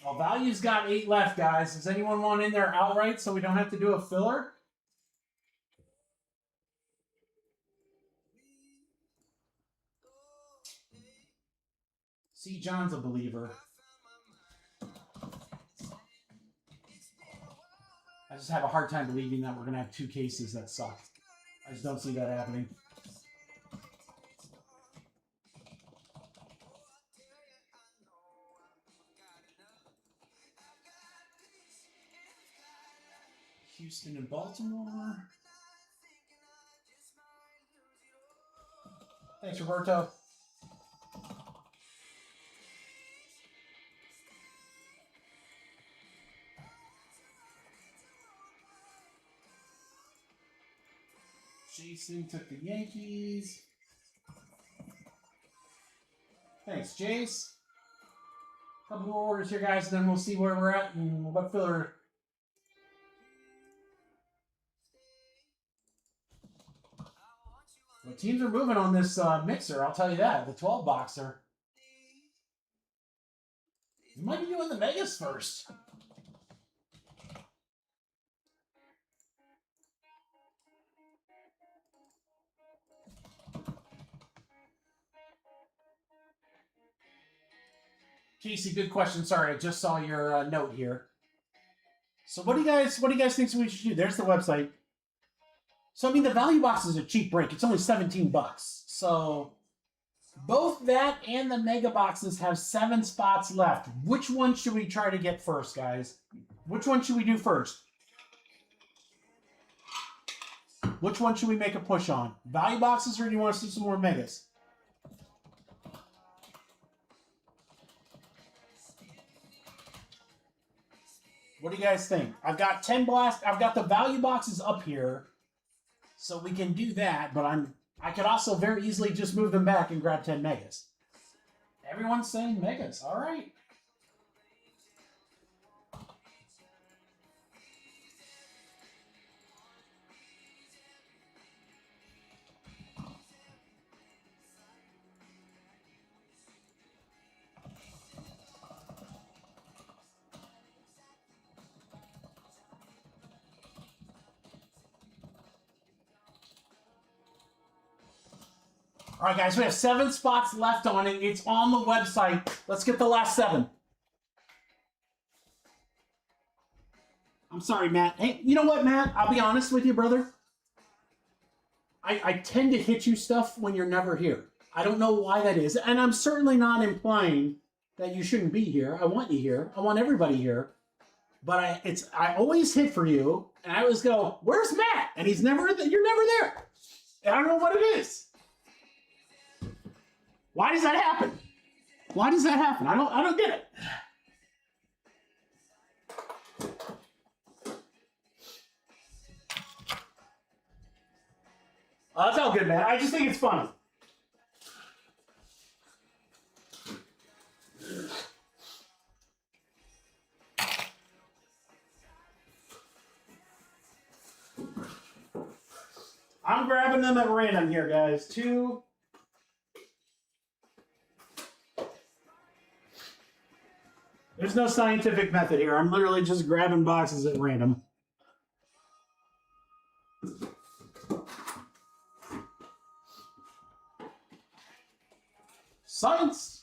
Well, Value's got 8 left, guys. Does anyone want in there outright so we don't have to do a filler? See, John's a believer. I just have a hard time believing that we're going to have 2 cases that suck. I just don't see that happening. Houston and Baltimore. Thanks, Roberto. Jason took the Yankees. Thanks, Jace. Couple more orders here, guys, and then we'll see where we're at and what filler. Well, teams are moving on this mixer, I'll tell you that. The 12-boxer. You might be doing the Megas first. Casey, good question. Sorry, I just saw your note here. So what do you guys think we should do? There's the website. So I mean, the value box is a cheap break. It's only $17. So both that and the mega boxes have 7 spots left. Which one should we try to get first, guys? Which one should we do first? Which one should we make a push on? Value boxes, or do you want to see some more megas? What do you guys think? I've got 10 blast. I've got the value boxes up here, so we can do that. But I could also very easily just move them back and grab 10 megas. Everyone's saying megas. All right. All right, guys, we have 7 spots left on it. It's on the website. Let's get the last 7. I'm sorry, Matt. Hey, you know what, Matt? I'll be honest with you, brother. I tend to hit you stuff when you're never here. I don't know why that is. And I'm certainly not implying that you shouldn't be here. I want you here. I want everybody here. But I always hit for you, and I always go, "Where's Matt?" And you're never there. And I don't know what it is. Why does that happen? Why does that happen? I don't get it. That's all good, man. I just think it's funny. I'm grabbing them at random here, guys. 2. There's no scientific method here. I'm literally just grabbing boxes at random. Science!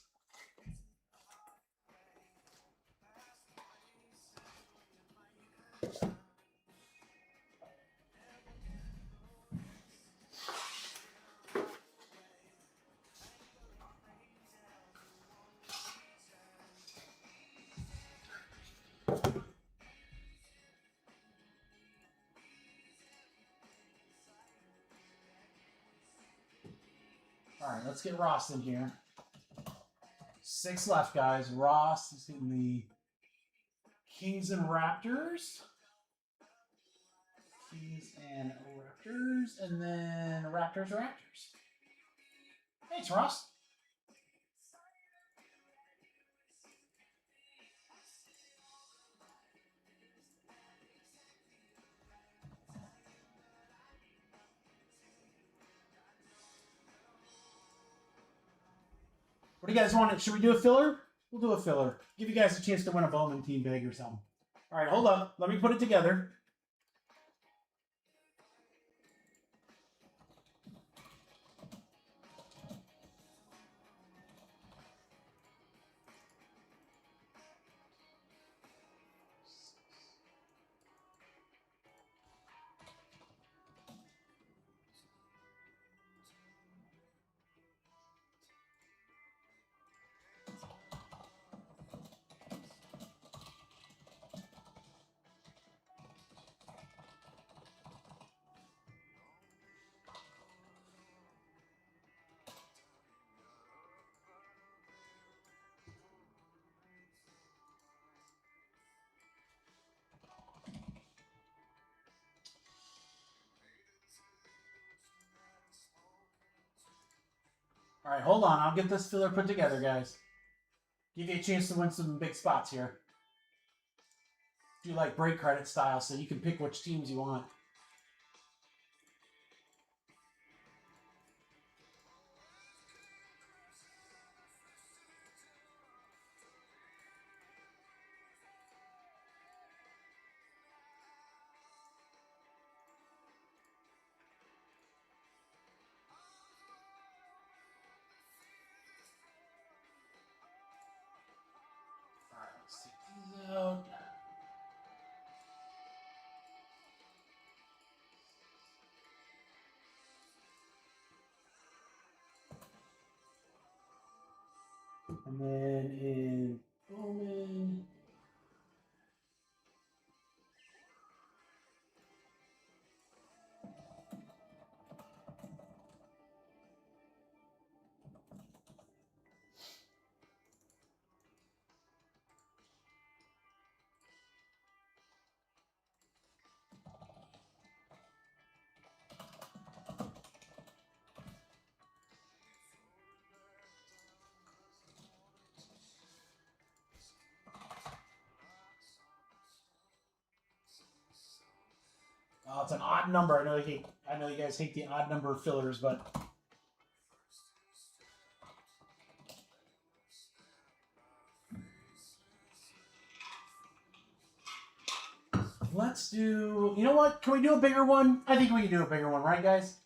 All right, let's get Ross in here. 6 left, guys. Ross is in the Kings and Raptors. Kings and Raptors. And then Raptors. Thanks, Ross. What do you guys want? Should we do a filler? We'll do a filler. Give you guys a chance to win a Bowman team bag or something. All right, hold up. Let me put it together. All right, hold on. I'll get this filler put together, guys. Give you a chance to win some big spots here. Do like break credit style so you can pick which teams you want. All right, let's take these out. And then in Bowman. Oh, it's an odd number. I know you guys hate the odd number fillers, but let's do. You know what? Can we do a bigger one? I think we can do a bigger one, right, guys?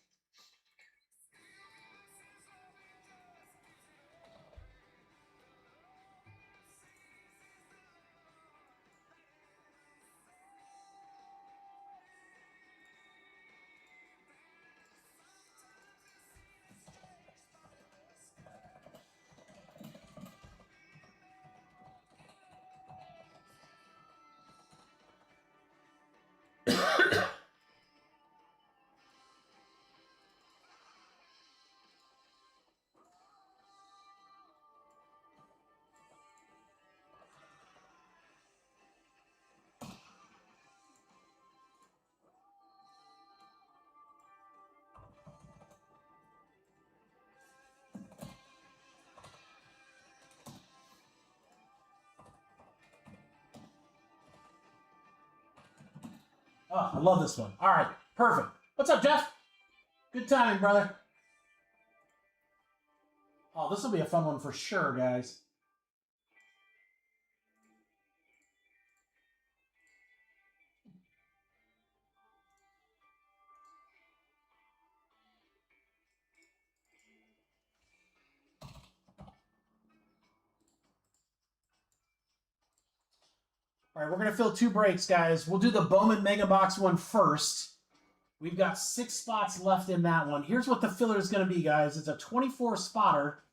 Oh, I love this one. All right, perfect. What's up, Jeff? Good timing, brother. Oh, this will be a fun one for sure, guys. All right, we're going to fill 2 breaks, guys. We'll do the Bowman Mega Box one first. We've got 6 spots left in that one. Here's what the filler is going to be, guys. It's a 24 spotter.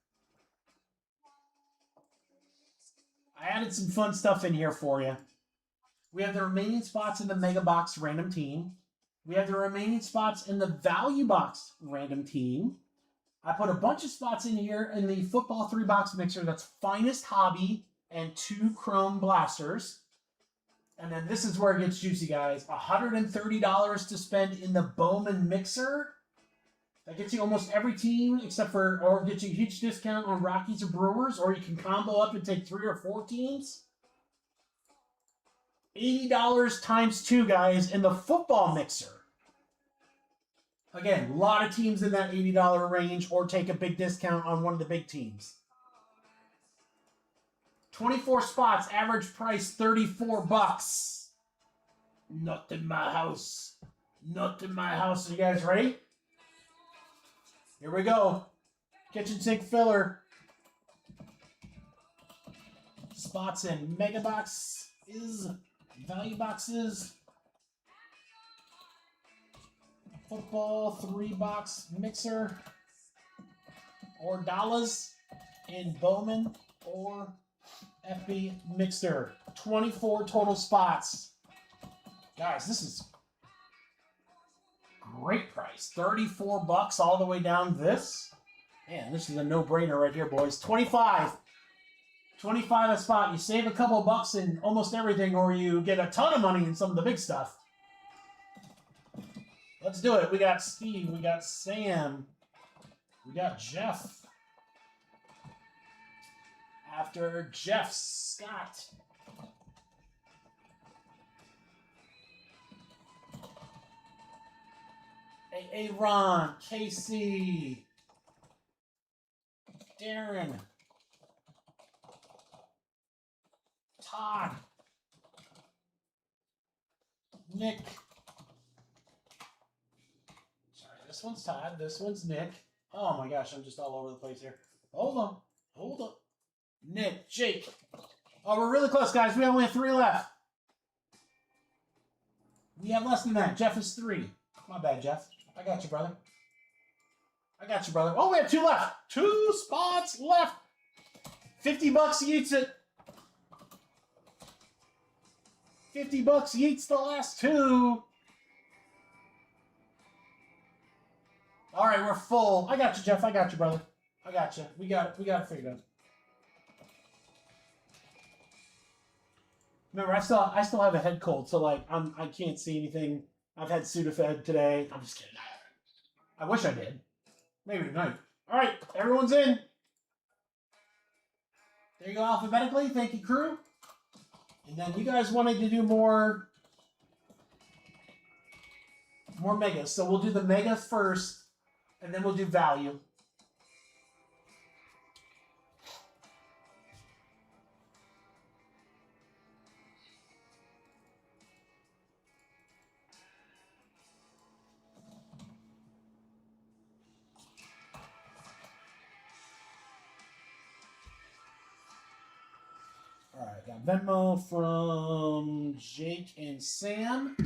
I added some fun stuff in here for you. We have the remaining spots in the Mega Box random team. We have the remaining spots in the Value Box random team. I put a bunch of spots in here in the Football 3-box mixer. That's Finest Hobby and 2 Chrome Blasters. And then this is where it gets juicy, guys. $130 to spend in the Bowman Mixer. That gets you almost every team except for, or gets you a huge discount on Rockies or Brewers, or you can combo up and take 3 or 4 teams. $80 times 2, guys, in the Football Mixer. Again, a lot of teams in that $80 range, or take a big discount on one of the big teams. 24 spots, average price $34. Not in my house. Not in my house. Are you guys ready? Here we go. Kitchen sink filler. Spots in Mega Box is Value Boxes. Football 3-box mixer. Or dollars in Bowman or FB Mixer. 24 total spots. Guys, this is great price. $34 all the way down this. Man, this is a no-brainer right here, boys. 25. 25 a spot. You save a couple bucks in almost everything, or you get a ton of money in some of the big stuff. Let's do it. We got Steve. We got Sam. We got Jeff. After Jeff, Scott. Ron, Casey, Darren, Todd, Nick. Sorry, this one's Todd. This one's Nick. Oh my gosh, I'm just all over the place here. Hold on. Hold on. Nick, Jake. Oh, we're really close, guys. We only have 3 left. We have less than that. Jeff is 3. My bad, Jeff. I got you, brother. I got you, brother. Oh, we have 2 left. 2 spots left. $50 eats it. $50 eats the last 2. All right, we're full. I got you, Jeff. I got you, brother. I got you. We got it. We got it figured out. Remember, I still have a head cold, so like I can't see anything. I've had Sudafed today. I'm just kidding. I wish I did. Maybe tonight. All right, everyone's in. There you go, alphabetically. Thank you, crew. And then you guys wanted to do more megas, so we'll do the mega first, and then we'll do value. All right, got Venmo from Jake and Sam.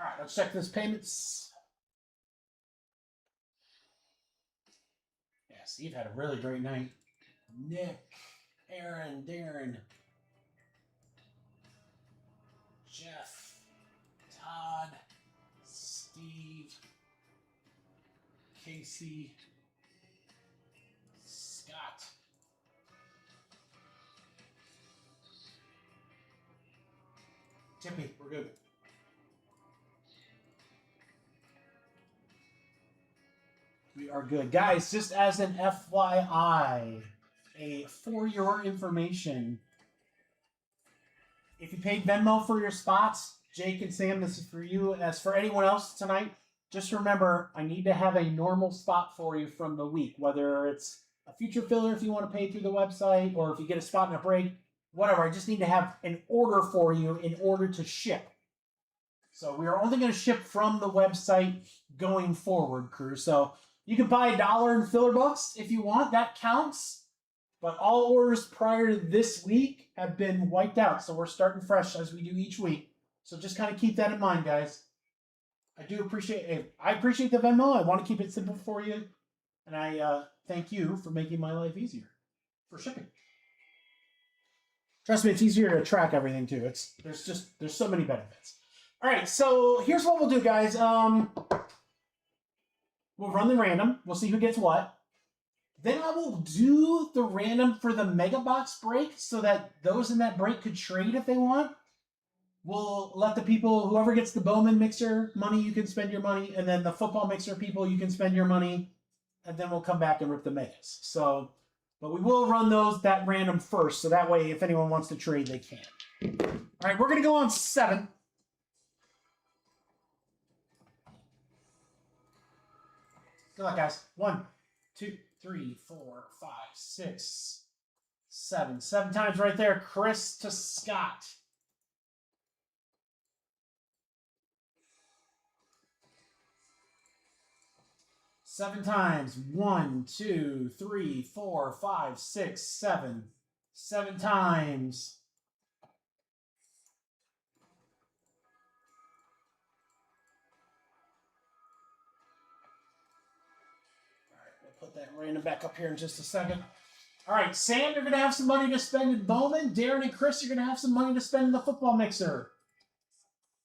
All right, let's check this payments. Yeah, Steve had a really great night. Nick, Aaron, Darren, Jeff, Todd, Steve, Casey, Scott, Tippy, we're good. We are good. Guys, just as an FYI, for your information, if you paid Venmo for your spots, Jake and Sam, this is for you. As for anyone else tonight, just remember, I need to have a normal spot for you from the week, whether it's a future filler if you want to pay through the website, or if you get a spot in a break, whatever. I just need to have an order for you in order to ship. So we are only going to ship from the website going forward, crew. So you can buy $1 in filler bucks if you want. That counts. But all orders prior to this week have been wiped out. So we're starting fresh as we do each week. So just kind of keep that in mind, guys. I do appreciate it. I appreciate the Venmo. I want to keep it simple for you. And I thank you for making my life easier for shipping. Trust me, it's easier to track everything too. There's so many benefits. All right, so here's what we'll do, guys. We'll run the random. We'll see who gets what. Then I will do the random for the Mega Box break so that those in that break could trade if they want. We'll let the people, whoever gets the Bowman mixer money, you can spend your money. And then the football mixer people, you can spend your money. And then we'll come back and rip the Megas. So, but we will run that random first. So that way, if anyone wants to trade, they can. All right, we're going to go on 7. Good luck, guys. 1, 2, 3, 4, 5, 6, 7. 7 times right there. Chris to Scott. Seven times. 1, 2, 3, 4, 5, 6, 7. 7 times. Put that random back up here in just a second. All right, Sam, you're going to have some money to spend in Bowman. Darren and Chris, you're going to have some money to spend in the football mixer.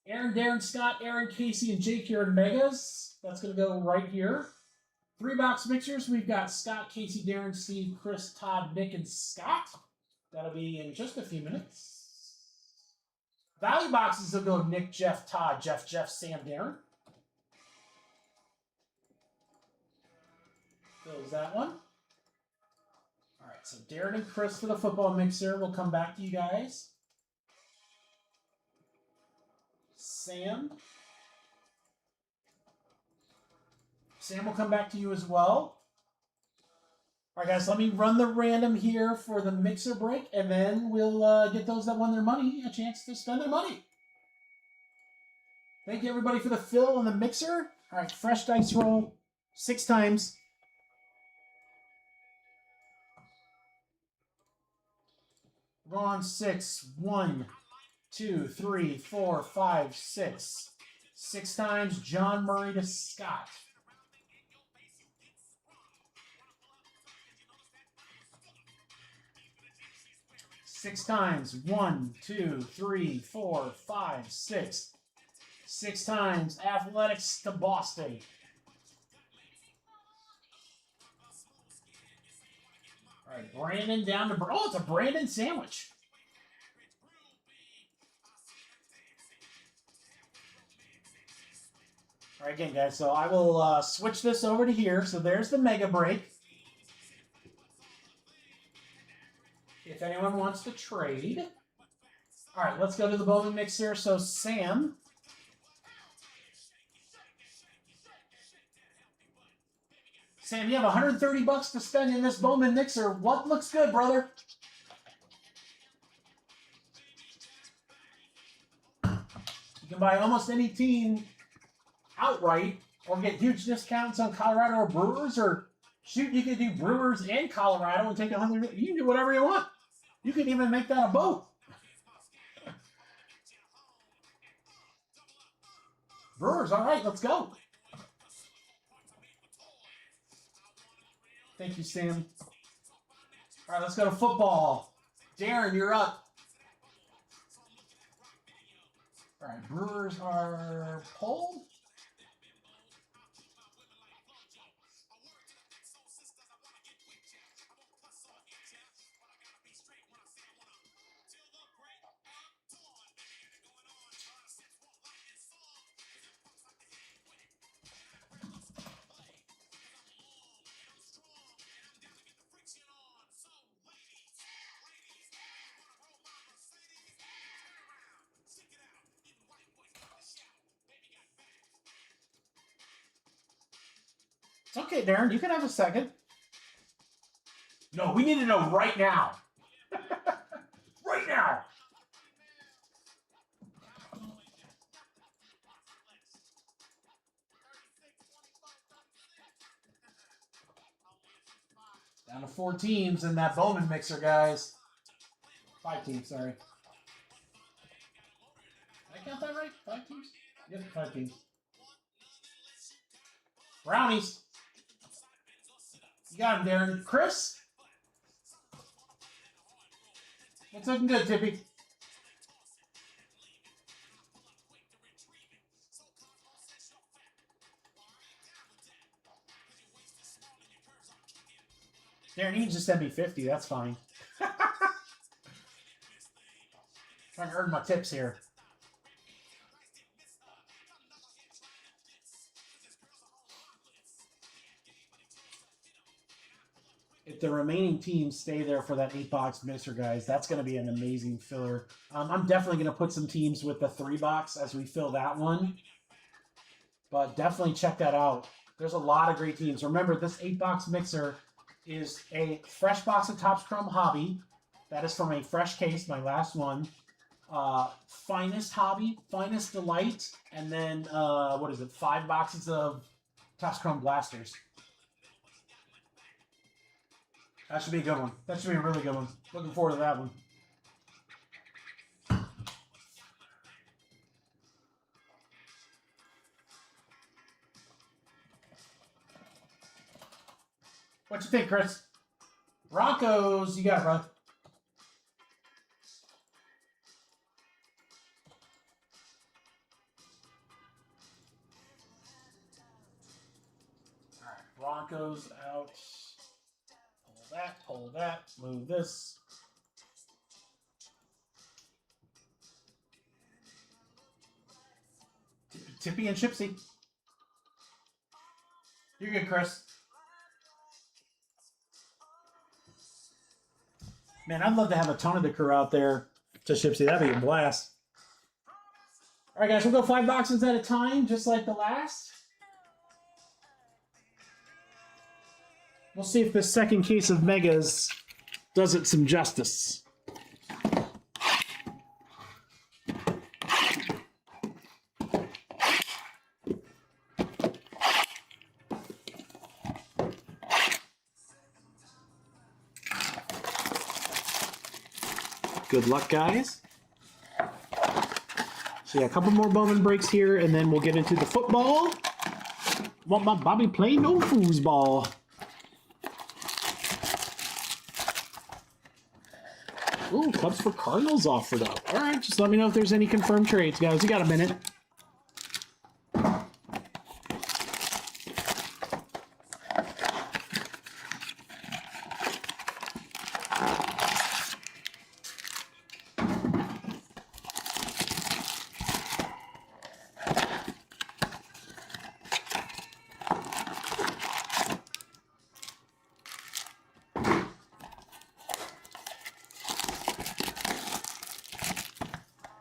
Aaron, Darren, Scott, Aaron, Casey, and Jake here in Megas. That's going to go right here. 3-box mixers. We've got Scott, Casey, Darren, Steve, Chris, Todd, Nick, and Scott. That'll be in just a few minutes. Value boxes will go Nick, Jeff, Todd, Jeff, Sam, Darren. Close that one. All right, so Darren and Chris for the football mixer. We'll come back to you guys. Sam. Sam will come back to you as well. All right, guys, let me run the random here for the mixer break, and then we'll get those that won their money a chance to spend their money. Thank you, everybody, for the fill on the mixer. All right, fresh dice roll 6 times. We're on 6. 1, 2, 3, 4, 5, 6. 6 times. John Murray to Scott. Six times. 1, 2, 3, 4, 5, 6. 6 times. Athletics to Boston. All right, Brandon down to... Oh, it's a Brandon sandwich. All right, again, guys, so I will switch this over to here. So there's the mega break. If anyone wants to trade. All right, let's go to the Bowman mixer. So Sam... Sam, you have $130 to spend in this Bowman mixer. What looks good, brother? You can buy almost any team outright or get huge discounts on Colorado or Brewers, or shoot, you can do Brewers and Colorado and take $100. You can do whatever you want. You can even make that a boat. Brewers, all right, let's go. Thank you, Sam. All right, let's go to football. Darren, you're up. All right, Brewers are pulled. Okay, Darren, you can have a second. No, we need to know right now. Right now. Down to 4 teams in that Bowman mixer, guys. 5 teams, sorry. Did I count that right? 5 teams? Yep, 5 teams. Brownies. You got him, Darren. Chris? It's looking good, Tippy. Darren, you can just send me 50. That's fine. Trying to earn my tips here. If the remaining teams stay there for that 8-box mixer, guys, that's going to be an amazing filler. I'm definitely going to put some teams with the 3-box as we fill that one. But definitely check that out. There's a lot of great teams. Remember, this 8-box mixer is a fresh box of Topps Chrome Hobby. That is from a fresh case, my last one. Finest Hobby, Finest Delight, and then, 5 boxes of Topps Chrome Blasters. That should be a good one. That should be a really good one. Looking forward to that one. What you think, Chris? Broncos, you got it, bro. All right, Broncos out. Pull that, move this. Tippy and Chipsy. You're good, Chris. Man, I'd love to have a ton of the crew out there to Chipsy. That'd be a blast. All right, guys, we'll go 5 boxes at a time, just like the last. We'll see if this second case of Megas does it some justice. Good luck, guys. So yeah, a couple more Bowman breaks here, and then we'll get into the football. Want my Bobby play no foosball. Ooh, Cubs for Cardinals offered up. All right, just let me know if there's any confirmed trades, guys. You got a minute.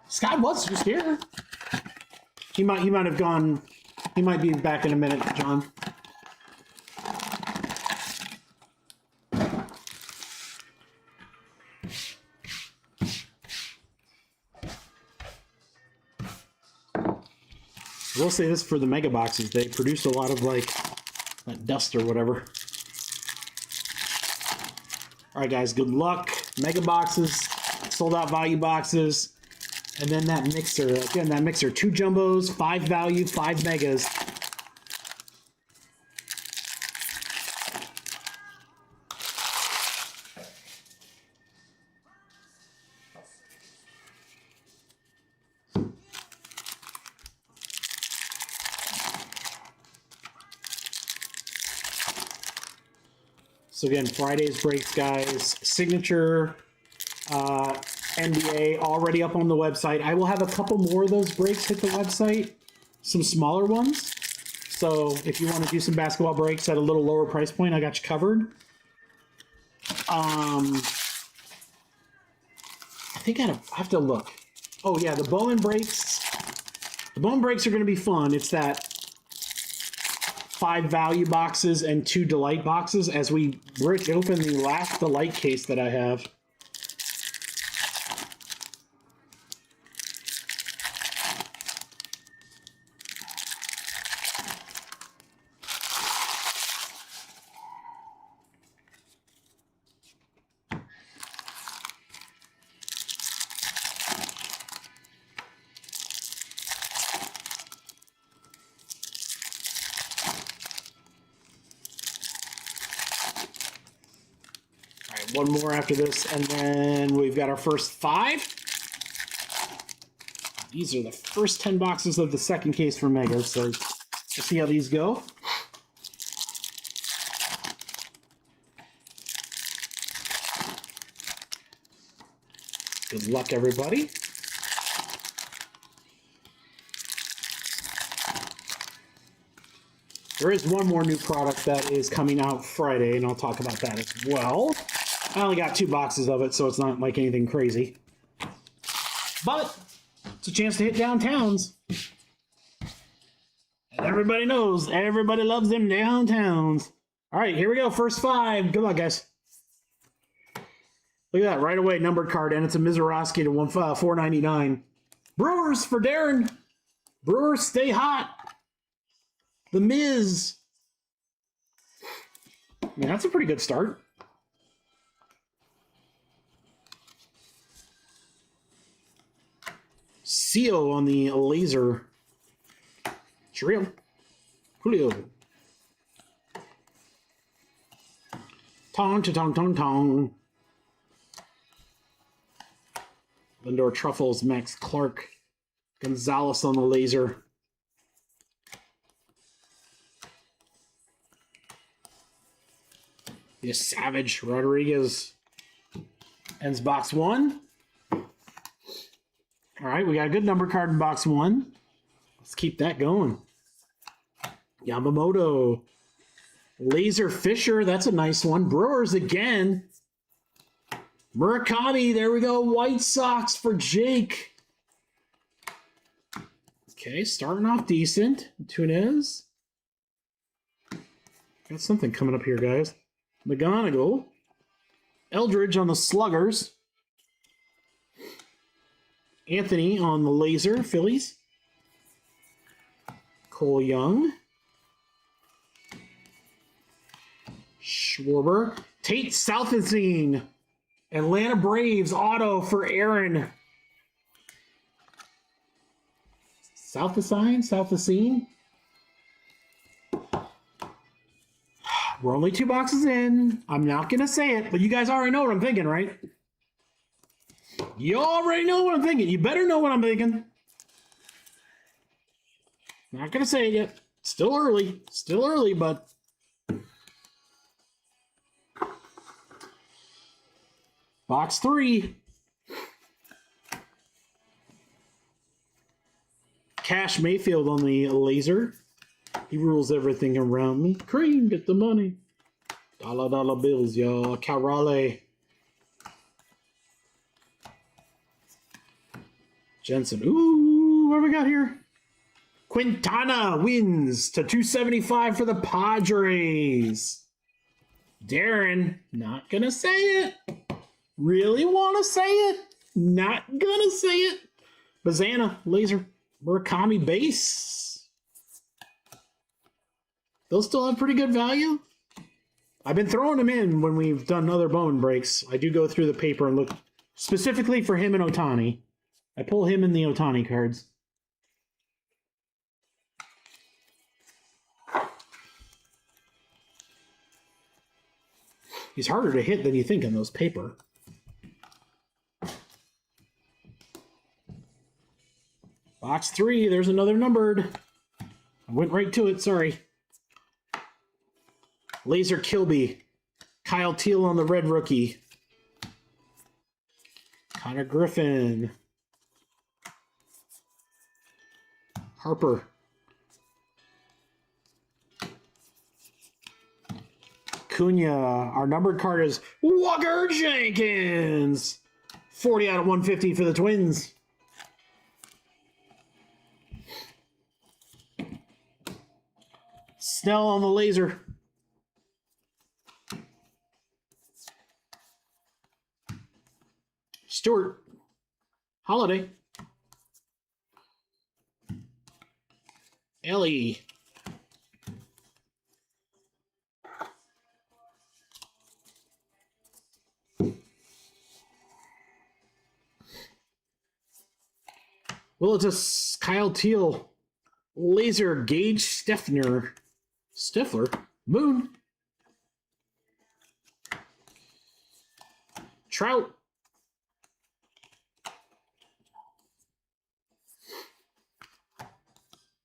Scott was just here. He might have gone. He might be back in a minute, John. I will say this for the mega boxes, they produced a lot of like that dust or whatever. All right, guys, good luck. Mega boxes, sold out value boxes. And then that mixer, again, that mixer, 2 jumbos, 5 value, 5 megas. So again, Friday's breaks, guys. Signature, NBA already up on the website. I will have a couple more of those breaks hit the website, some smaller ones. So if you want to do some basketball breaks at a little lower price point, I got you covered. I think I have to look. Oh yeah, the Bowman breaks. The Bowman breaks are going to be fun. It's that 5 value boxes and 2 delight boxes as we break open the last delight case that I have. One more after this, and then we've got our first 5. These are the first 10 boxes of the second case for Mega, so let's see how these go. Good luck, everybody. There is one more new product that is coming out Friday, and I'll talk about that as well. I only got 2 boxes of it, so it's not like anything crazy. But it's a chance to hit downtowns. And everybody knows, everybody loves them downtowns. All right, here we go. First 5. Good luck, guys. Look at that, right away, numbered card, and it's a Mizorowski to $4.99. Brewers for Darren. Brewers stay hot. The Miz. Man, that's a pretty good start. Seal on the laser. Julio. Tong, tong, tong, tong. Lindor Truffles, Max Clark. Gonzalez on the laser. Yes, Savage Rodriguez. Ends box 1. All right, we got a good number card in box 1. Let's keep that going. Yamamoto. Laser Fisher, that's a nice one. Brewers again. Murakami, there we go. White Sox for Jake. Okay, starting off decent. Tunez. Got something coming up here, guys. McGonigal. Eldridge on the Sluggers. Anthony on the laser, Phillies. Cole Young. Schwarber. Tate Southensine. Atlanta Braves auto for Aaron. Southensine. We're only 2 boxes in. I'm not going to say it, but you guys already know what I'm thinking, right? You already know what I'm thinking. You better know what I'm thinking. Not going to say it yet. Still early, but... Box 3. Cash Mayfield on the laser. He rules everything around me. Cream, get the money. Dollar bills, y'all. Carale. Jensen. Ooh, what do we got here? Quintana wins to 275 for the Padres. Darren, not gonna say it. Really want to say it? Not gonna say it. Bazana, laser. Murakami base. Those still have pretty good value. I've been throwing them in when we've done other Bowman breaks. I do go through the paper and look specifically for him and Ohtani. I pull him in the Ohtani cards. He's harder to hit than you think in those paper. Box 3, there's another numbered. I went right to it, sorry. Laser Kilby. Kyle Teal on the red rookie. Connor Griffin. Harper. Cunha. Our numbered card is Walker Jenkins. 40 out of 150 for the Twins. Snell on the laser. Stewart. Holiday. Ellie. Well, it's a Kyle Teal. Laser Gage Stifler. Moon. Trout.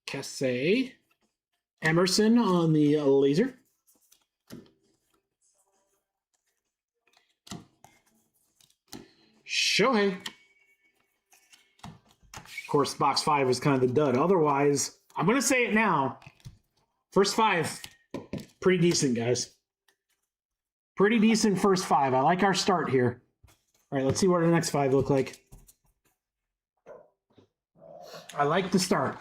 Kessé. Emerson on the laser. Shohei. Of course, box 5 is kind of the dud. Otherwise, I'm going to say it now. First 5, pretty decent, guys. Pretty decent first 5. I like our start here. All right, let's see what our next 5 look like. I like the start.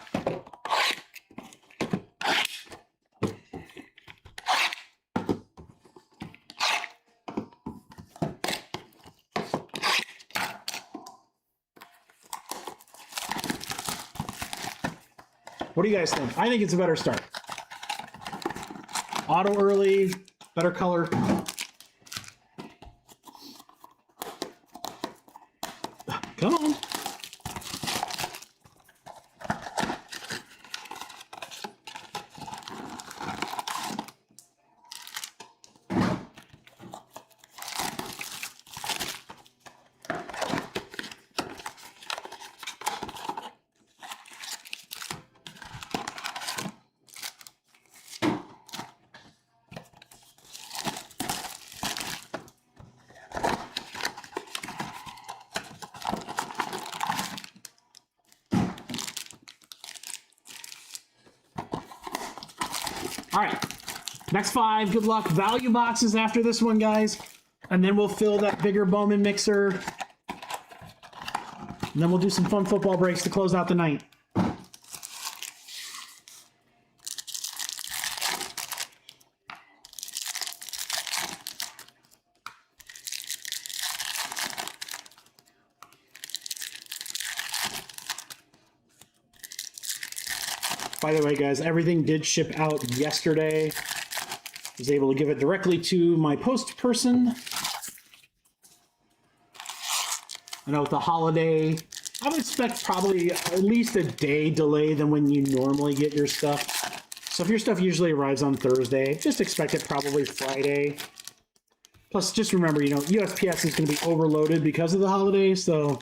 What do you guys think? I think it's a better start. Auto early, better color. Come on. All right, next 5, good luck. Value boxes after this one, guys. And then we'll fill that bigger Bowman mixer. And then we'll do some fun football breaks to close out the night. By the way, guys, everything did ship out yesterday. I was able to give it directly to my post person. I know with the holiday, I would expect probably at least a day delay than when you normally get your stuff. So if your stuff usually arrives on Thursday, just expect it probably Friday. Plus, just remember, you know, USPS is going to be overloaded because of the holiday, so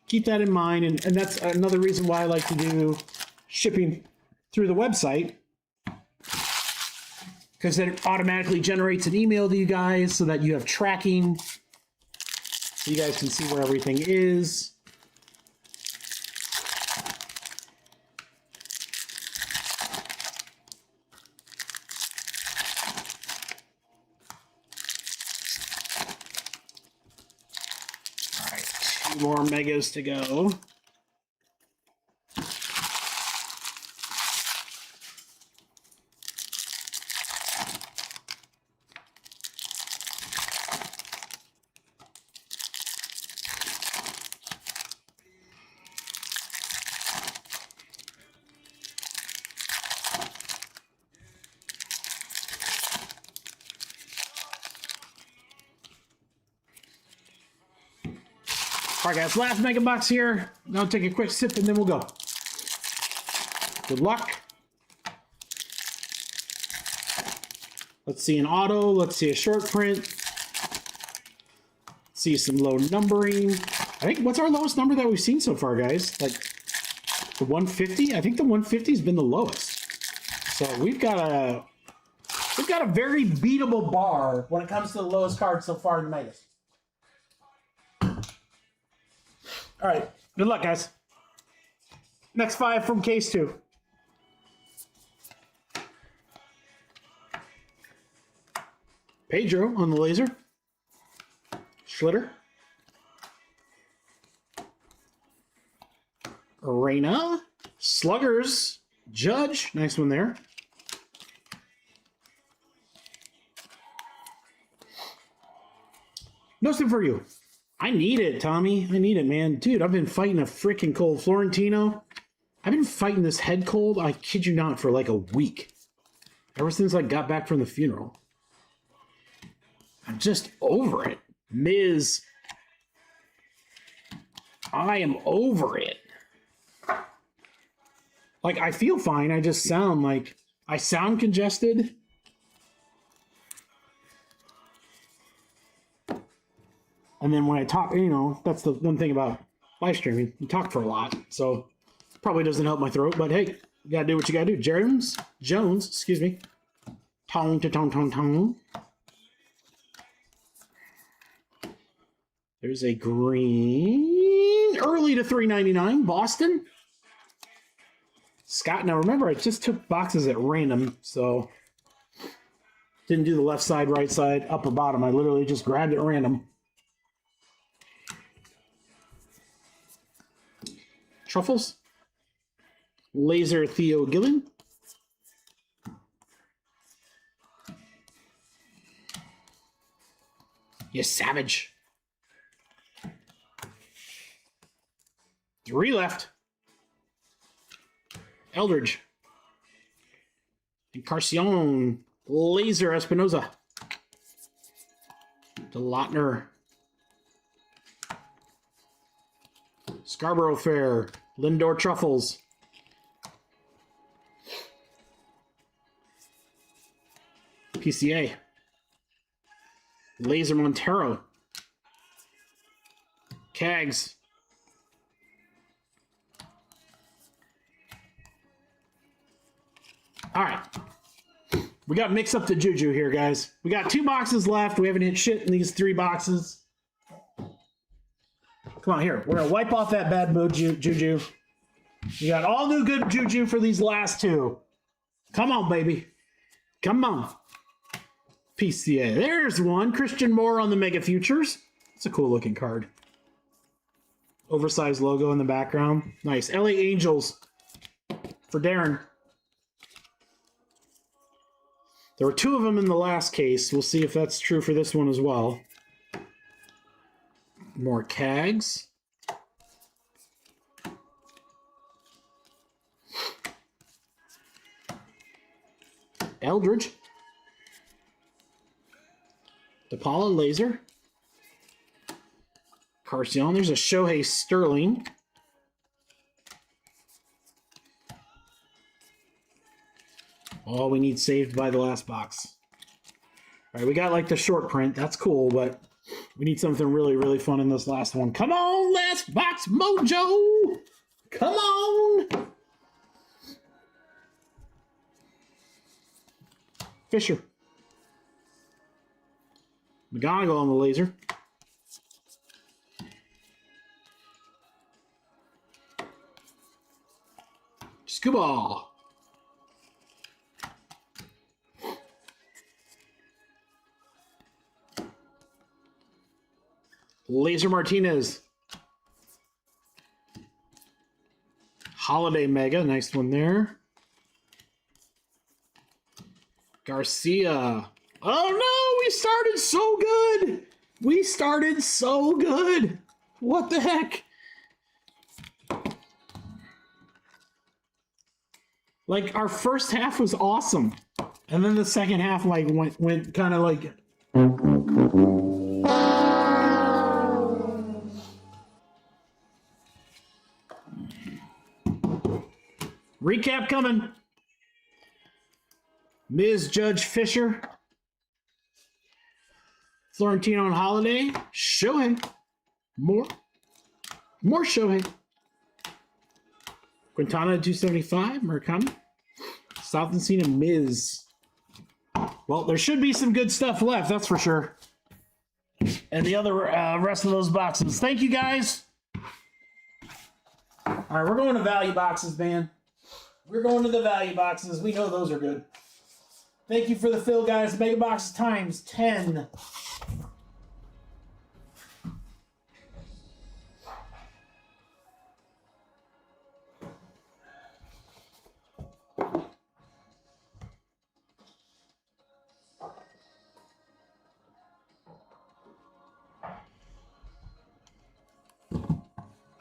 keep that in mind, and that's another reason why I like to do shipping through the website, because then it automatically generates an email to you guys so that you have tracking, so you guys can see where everything is. More megas to go. All right, guys, last mega box here. Now take a quick sip and then we'll go. Good luck. Let's see an auto. Let's see a short print. Let's see some low numbering. I think, what's our lowest number that we've seen so far, guys? Like the 150? I think the 150 has been the lowest. So we've got a very beatable bar when it comes to the lowest card so far in the megas. All right, good luck, guys. Next 5 from case 2. Pedro on the laser. Schlitter. Arena. Sluggers. Judge, nice one there. Nothing for you. I need it, Tommy. I need it, man. Dude, I've been fighting a freaking cold. Florentino, I've been fighting this head cold, I kid you not, for like a week. Ever since I got back from the funeral. I'm just over it. Miz, I am over it. Like, I feel fine. I just sound like, I sound congested. And then when I talk, you know, that's the one thing about live streaming. You talk for a lot, so probably doesn't help my throat. But hey, you gotta do what you gotta do. Jones, excuse me. Tone to tone, tone, tone. There's a green, early to $3.99, Boston. Scott, now remember, I just took boxes at random, so didn't do the left side, right side, up or bottom. I literally just grabbed it at random. Truffles. Laser Theo Gillen. You savage. 3 left. Eldridge. Encarnacion. Laser Espinoza. DeLautner. Scarborough Fair. Lindor Truffles. PCA. Laser Montero. Cags. All right. We got mix up the juju here, guys. We got 2 boxes left. We haven't hit shit in these 3 boxes. Come on, here. We're going to wipe off that bad mood juju. You got all new good juju for these last 2. Come on, baby. Come on. PCA. There's one. Christian Moore on the Mega Futures. It's a cool looking card. Oversized logo in the background. Nice. LA Angels for Darren. There were 2 of them in the last case. We'll see if that's true for this one as well. More Cags. Eldridge. DePaula Laser. Carcion. There's a Shohei Sterling. All we need saved by the last box. All right, we got like the short print. That's cool, but we need something really, really fun in this last one. Come on, last box mojo! Come on! Fisher. McGonigal on the laser. Scuba. Laser Martinez. Holiday Mega. Nice one there. Garcia. Oh no, we started so good. We started so good. What the heck? Like, our first half was awesome. And then the second half like went kind of like recap coming. Ms. Judge Fisher. Florentino on Holiday. Shohei. More Shohei. Quintana 275. Murakami. South Encina Miz. Well, there should be some good stuff left, that's for sure. And the other rest of those boxes. Thank you, guys. All right, we're going to value boxes, man. We're going to the value boxes. We know those are good. Thank you for the fill, guys. Mega boxes times 10.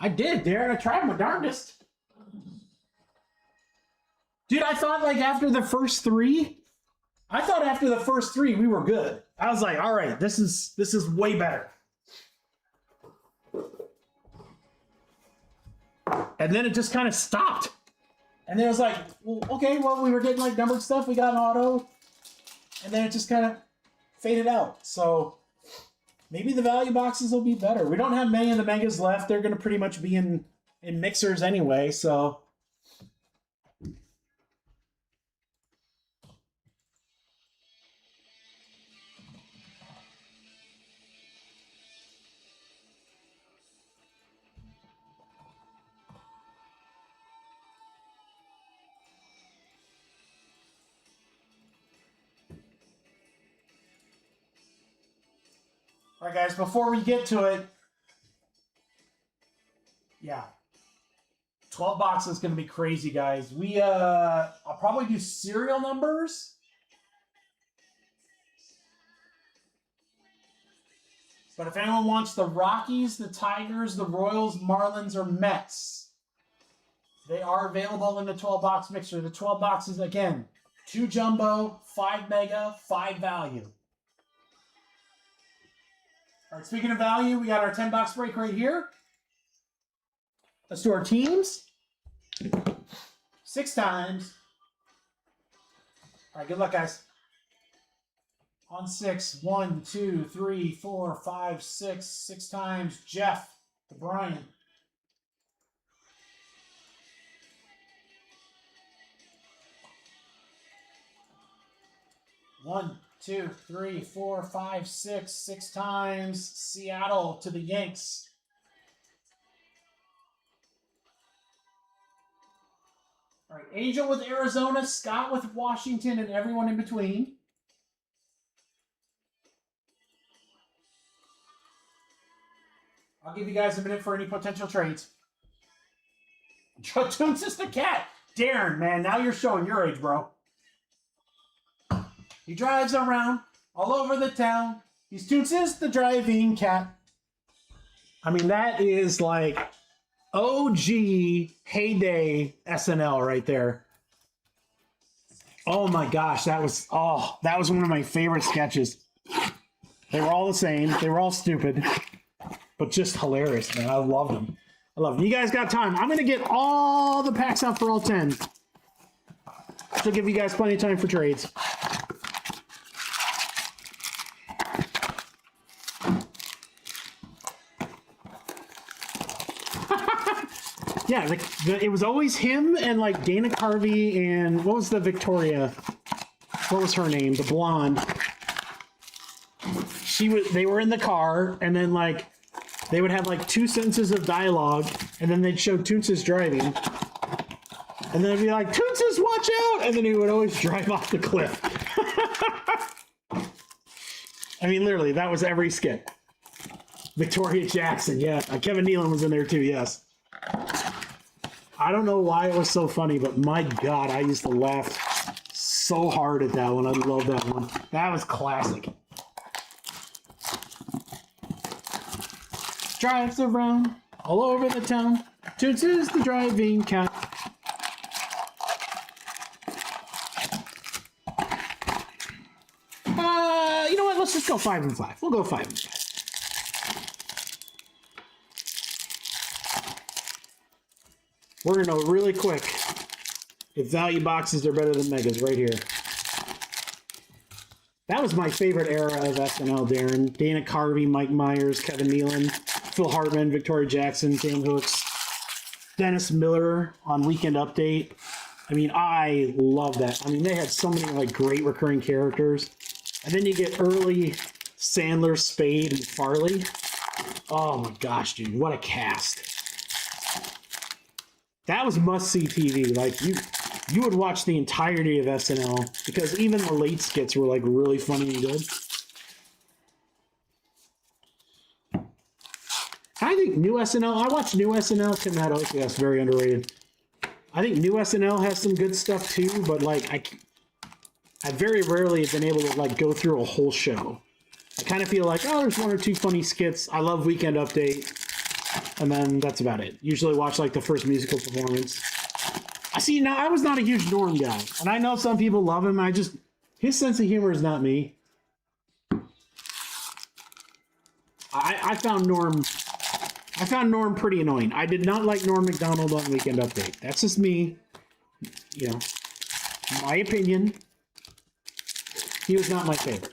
I did, Darren. I tried my darndest. Dude, I thought like after the first three we were good. I was like, all right, this is way better. And then it just kind of stopped. And then it was like, well, okay, well, we were getting like numbered stuff. We got an auto. And then it just kind of faded out. So maybe the value boxes will be better. We don't have many of the megas left. They're going to pretty much be in mixers anyway. So all right, guys, before we get to it, yeah, 12 boxes is going to be crazy, guys. I'll probably do serial numbers. But if anyone wants the Rockies, the Tigers, the Royals, Marlins, or Mets, they are available in the 12-box mixer. The 12 boxes, again, 2 jumbo, 5 mega, 5 value. All right, speaking of value, we got our 10-box break right here. Let's do our teams. 6 times. All right, good luck, guys. On 6, 1, 2, 3, 4, 5, 6. 6 times. Jeff to Brian. One, 2, 3, 4, 5, 6. 6 times. Seattle to the Yanks. All right, Angel with Arizona, Scott with Washington, and everyone in between. I'll give you guys a minute for any potential trades. Joe Toons is the cat. Darren, man, now you're showing your age, bro. He drives around all over the town. He's Toons the driving cat. I mean, that is like OG heyday SNL right there. Oh my gosh, that was one of my favorite sketches. They were all the same. They were all stupid, but just hilarious, man. I loved them. I love them. You guys got time. I'm going to get all the packs out for all 10. She'll give you guys plenty of time for trades. Yeah, it was always him and like Dana Carvey and what was the Victoria? What was her name? The blonde. They were in the car, and then like they would have like 2 sentences of dialogue, and then they'd show Toons driving, and then they'd be like, "Toons, watch out!" And then he would always drive off the cliff. I mean, literally, that was every skit. Victoria Jackson, yeah. Kevin Nealon was in there too, yes. I don't know why it was so funny, but my God, I used to laugh so hard at that one. I love that one. That was classic. Drives around all over the town. Toons is the driving cat. You know what? Let's just go 5 and 5. We'll go 5 and 5. We're going to know really quick if value boxes are better than megas right here. That was my favorite era of SNL, Darren. Dana Carvey, Mike Myers, Kevin Nealon, Phil Hartman, Victoria Jackson, Dan Hooks, Dennis Miller on Weekend Update. I mean, I love that. I mean, they had so many like great recurring characters. And then you get early Sandler, Spade, and Farley. Oh my gosh, dude, what a cast. That was must-see TV. Like, you would watch the entirety of SNL because even the late skits were, like, really funny and good. I think new SNL... I watched new SNL. Tim Meadows, yes, very underrated. I think new SNL has some good stuff, too, but, like, I very rarely have been able to, like, go through a whole show. I kind of feel like, oh, there's 1 or 2 funny skits. I love Weekend Update. And then that's about it. Usually watch like the first musical performance. I see. Now I was not a huge Norm guy, and I know some people love him. His sense of humor is not me. I found Norm pretty annoying. I did not like Norm Macdonald on Weekend Update. That's just me. You know, my opinion. He was not my favorite.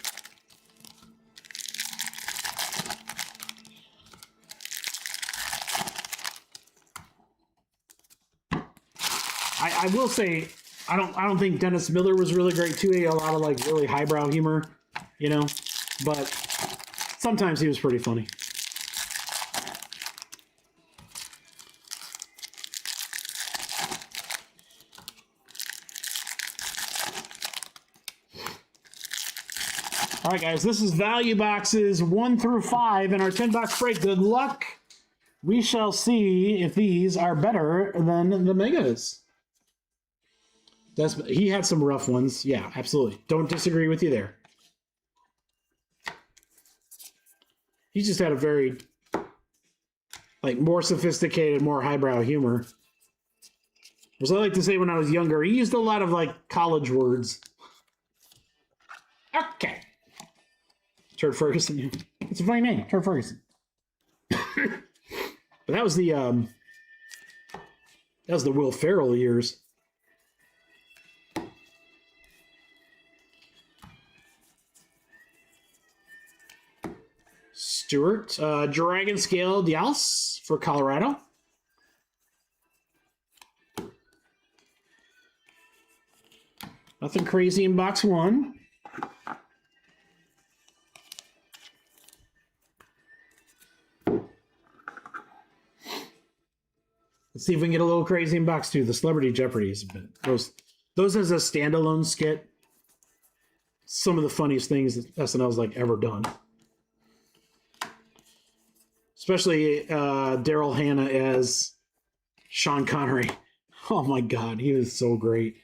I will say I don't think Dennis Miller was really great too. He had a lot of like really highbrow humor, you know, but sometimes he was pretty funny. All right, guys, this is value boxes 1 through 5 in our 10-box break. Good luck. We shall see if these are better than the megas. He had some rough ones. Yeah, absolutely. Don't disagree with you there. He just had a very, like, more sophisticated, more highbrow humor. As I like to say when I was younger, he used a lot of, like, college words. Okay. Turd Ferguson. It's a funny name, Turd Ferguson. But that was the Will Ferrell years. Stewart, Dragon Scale Dials for Colorado. Nothing crazy in box 1. Let's see if we can get a little crazy in box 2. The Celebrity Jeopardies. Those as a standalone skit. Some of the funniest things that SNL's like ever done. Especially Daryl Hannah as Sean Connery. Oh my God, he was so great.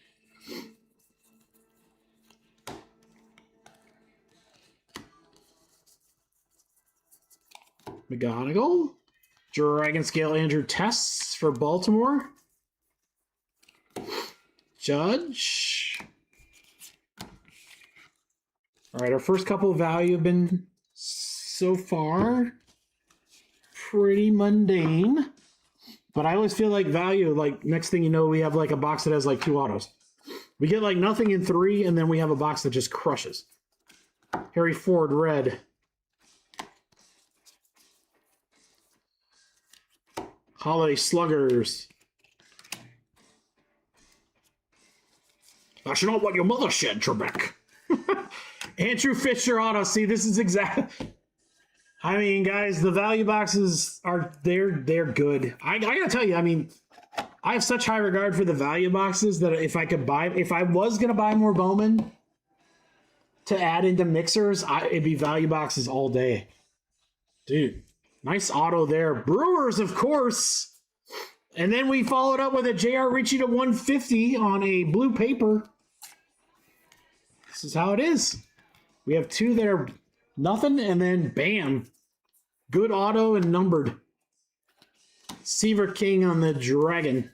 McGonagall. Dragon Scale Andrew Tests for Baltimore. Judge. All right, our first couple of value have been so far pretty mundane. But I always feel like value, like next thing you know, we have like a box that has like 2 autos. We get like nothing in 3, and then we have a box that just crushes. Harry Ford Red. Holiday Sluggers. That's not what your mother said, Trebek. Andrew Fisher Auto. See, this is exactly... I mean, guys, the value boxes are... They're good. I gotta tell you, I mean, I have such high regard for the value boxes that if I was gonna buy more Bowman to add into mixers, it'd be value boxes all day. Dude. Nice auto there. Brewers, of course. And then we followed up with a J.R. Ritchie to 150 on a blue paper. This is how it is. We have 2 that are nothing, and then bam. Good auto and numbered. Seaver King on the Dragon.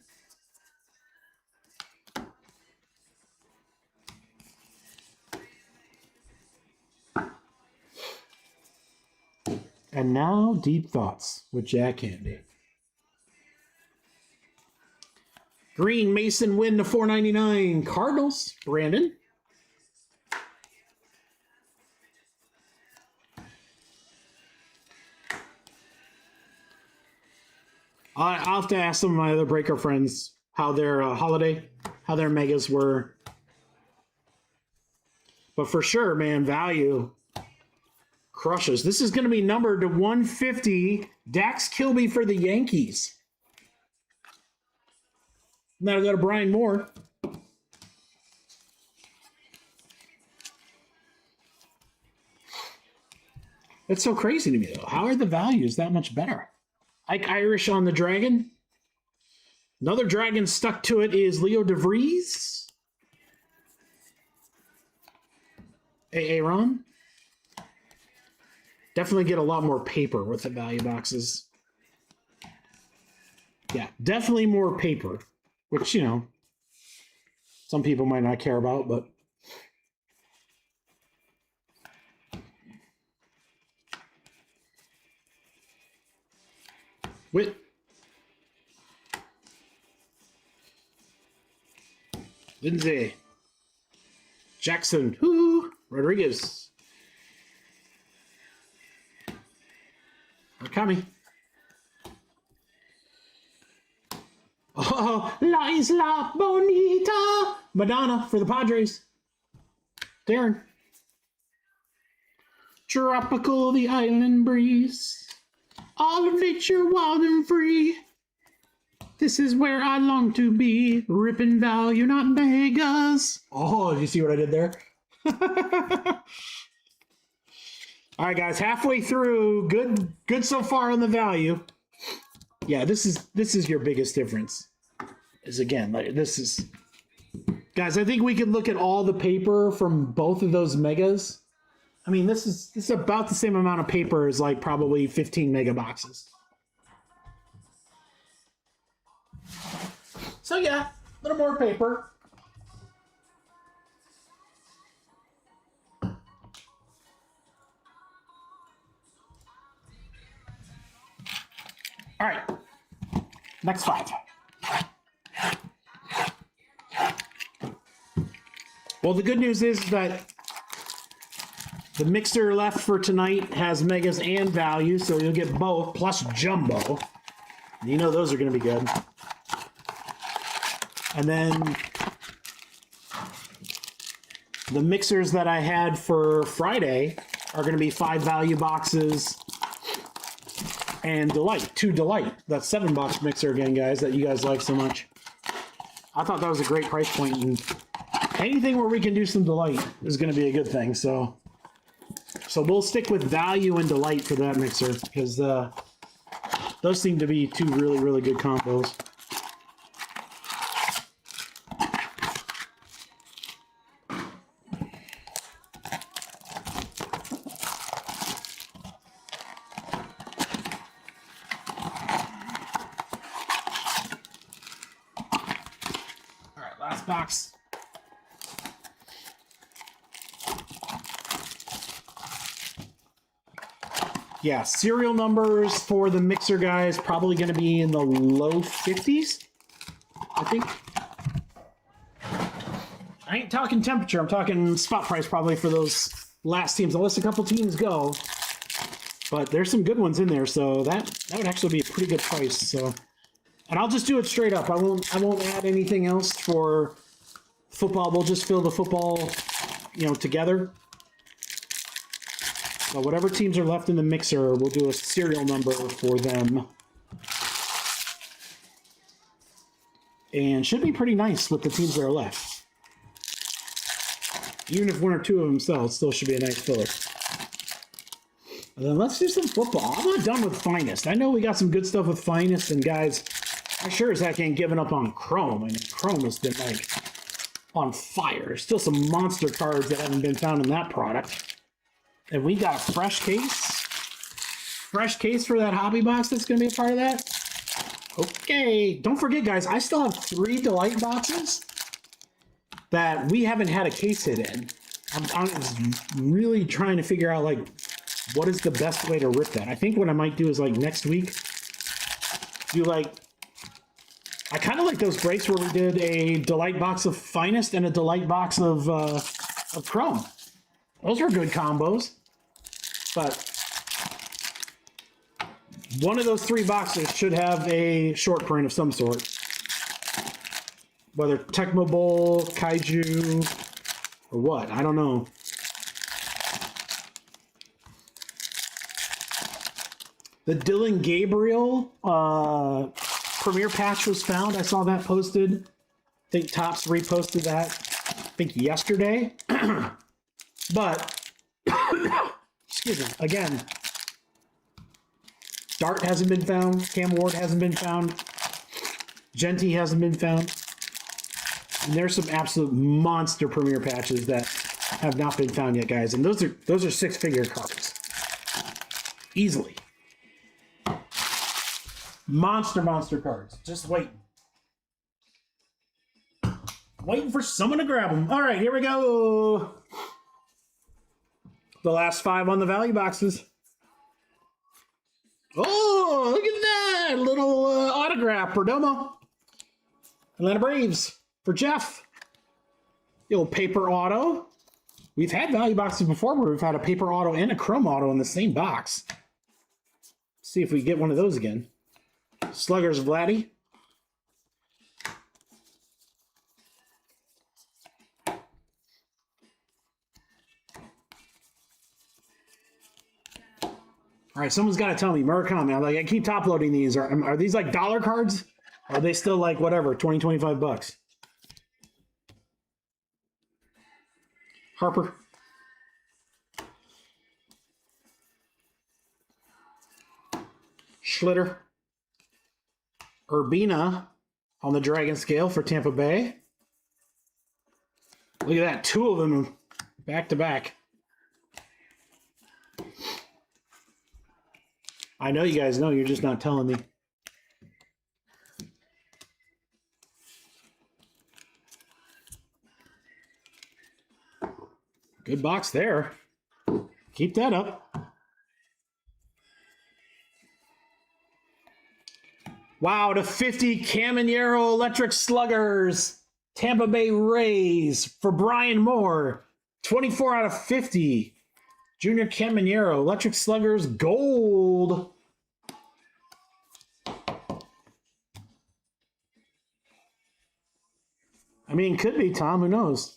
And now, Deep Thoughts with Jack Handy. Green, Mason Wynn to 499. Cardinals, Brandon. I'll have to ask some of my other breaker friends how their how their megas were. But for sure, man, value crushes. This is going to be numbered to 150. Dax Kilby for the Yankees. Now go to Brian Moore. That's so crazy to me, though. How are the values that much better? Ike Irish on the Dragon. Another Dragon stuck to it is Leo DeVries. Aaron. Definitely get a lot more paper with the value boxes. Yeah, definitely more paper, which, you know, some people might not care about, but Whit. Lindsay. Jackson. Whoo! Rodriguez. Akami. Oh, La Isla Bonita. Madonna for the Padres. Darren. Tropical, the island breeze. All of nature wild and free. This is where I long to be. Ripping value, not megas. Oh, did you see what I did there? All right, guys, halfway through. Good so far on the value. Yeah, this is your biggest difference. Is again, like this is, guys. I think we could look at all the paper from both of those megas. I mean, this is about the same amount of paper as like probably 15 mega boxes. So yeah, a little more paper. All right, next 5. Well, the good news is that the mixer left for tonight has megas and value, so you'll get both, plus jumbo. And you know those are going to be good. And then the mixers that I had for Friday are going to be 5 value boxes and Delight, 2 Delight. That's $7 mixer again, guys, that you guys like so much. I thought that was a great price point, and anything where we can do some Delight is going to be a good thing. So we'll stick with value and Delight for that mixer, because those seem to be 2 really, really good combos. Last box. Yeah, serial numbers for the mixer guys probably going to be in the low 50s, I think. I ain't talking temperature. I'm talking spot price probably for those last teams, unless a couple teams go. But there's some good ones in there, so that would actually be a pretty good price. So. And I'll just do it straight up. I won't add anything else for football. We'll just fill the football, together. So whatever teams are left in the mixer, we'll do a serial number for them. And should be pretty nice with the teams that are left. Even if 1 or 2 of them sell, it still should be a nice filler. And then let's do some football. I'm not done with Finest. I know we got some good stuff with Finest, and guys, I sure as heck ain't giving up on Chrome. I mean, Chrome has been like on fire. There's still some monster cards that haven't been found in that product. And we got a fresh case. Fresh case for that hobby box that's going to be a part of that. Okay. Don't forget, guys, I still have 3 Delight boxes that we haven't had a case hit in. I'm really trying to figure out, like, what is the best way to rip that. I think what I might do is, like, next week, do, like, I kind of like those breaks where we did a Delight box of Finest and a Delight box of Chrome. Those are good combos. But one of those 3 boxes should have a short print of some sort. Whether Tecmo Bowl, Kaiju, or what. I don't know. The Dylan Gabriel Premier Patch was found. I saw that posted. I think Topps reposted that, I think yesterday. But, excuse me, again, Dart hasn't been found. Cam Ward hasn't been found. Genty hasn't been found. And there's some absolute monster Premier Patches that have not been found yet, guys. And those are 6-figure cards. Easily. Monster cards. Just waiting. Waiting for someone to grab them. All right, here we go. The last 5 on the value boxes. Oh, look at that. Little autograph. Perdomo. Atlanta Braves for Jeff. The old paper auto. We've had value boxes before where we've had a paper auto and a chrome auto in the same box. See if we get one of those again. Sluggers Vladdy. All right, someone's got to tell me, Murakami. I'm like, I keep top loading these. Are these like dollar cards? Or are they still like whatever, 20, 25 bucks? Harper. Schlitter. Urbina on the Dragon Scale for Tampa Bay. Look at that, 2 of them back to back. I know you guys know, you're just not telling me. Good box there. Keep that up. Wow, to 50 Caminero Electric Sluggers. Tampa Bay Rays for Brian Moore. 24 out of 50. Junior Caminero Electric Sluggers Gold. I mean, could be, Tom. Who knows?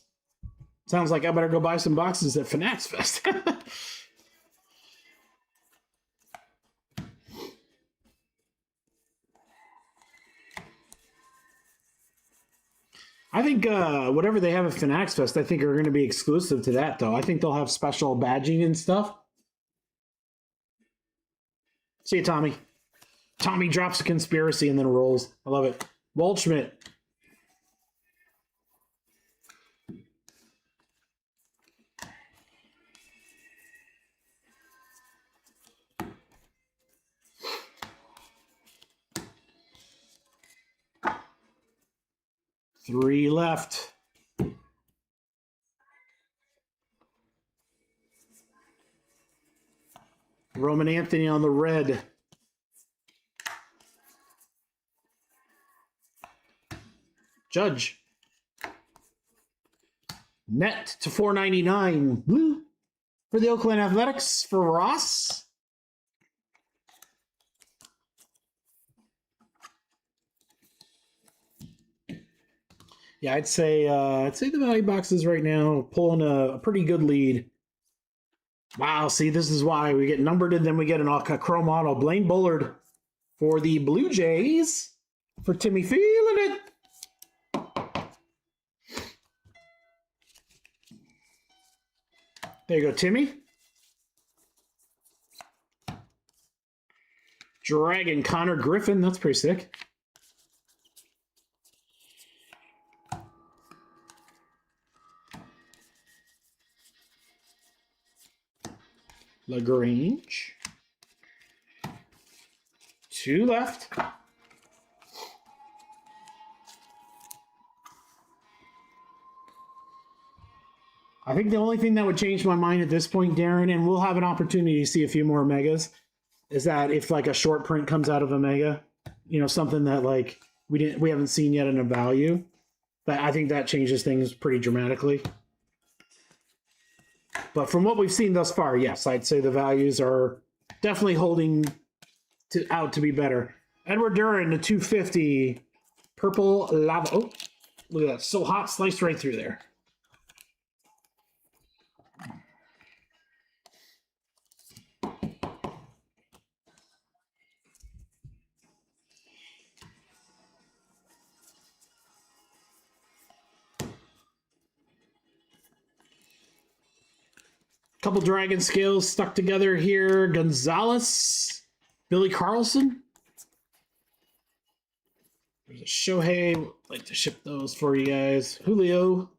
Sounds like I better go buy some boxes at Fanatics Fest. I think whatever they have at Fanatics Fest, I think are going to be exclusive to that, though. I think they'll have special badging and stuff. See you, Tommy. Tommy drops a conspiracy and then rolls. I love it. Waldschmidt. Three left. Roman Anthony on the red. Judge. Net to 499. Blue for the Oakland Athletics for Ross. Yeah, I'd say the value boxes right now pulling a pretty good lead. Wow, see, this is why we get numbered and then we get a chrome auto. Blaine Bullard for the Blue Jays for Timmy feeling it. There you go, Timmy. Dragon Connor Griffin, that's pretty sick. LaGrange. Two left. I think the only thing that would change my mind at this point, Darren, and we'll have an opportunity to see a few more megas, is that if like a short print comes out of a mega, you know, something that like we haven't seen yet in a value, but I think that changes things pretty dramatically. But from what we've seen thus far, yes, I'd say the values are definitely holding out to be better. Edward Duran, the 250 purple lava. Oh, look at that. So hot, sliced right through there. Couple Dragon Scales stuck together here. Gonzalez, Billy Carlson. There's a Shohei. I'd like to ship those for you guys. Julio.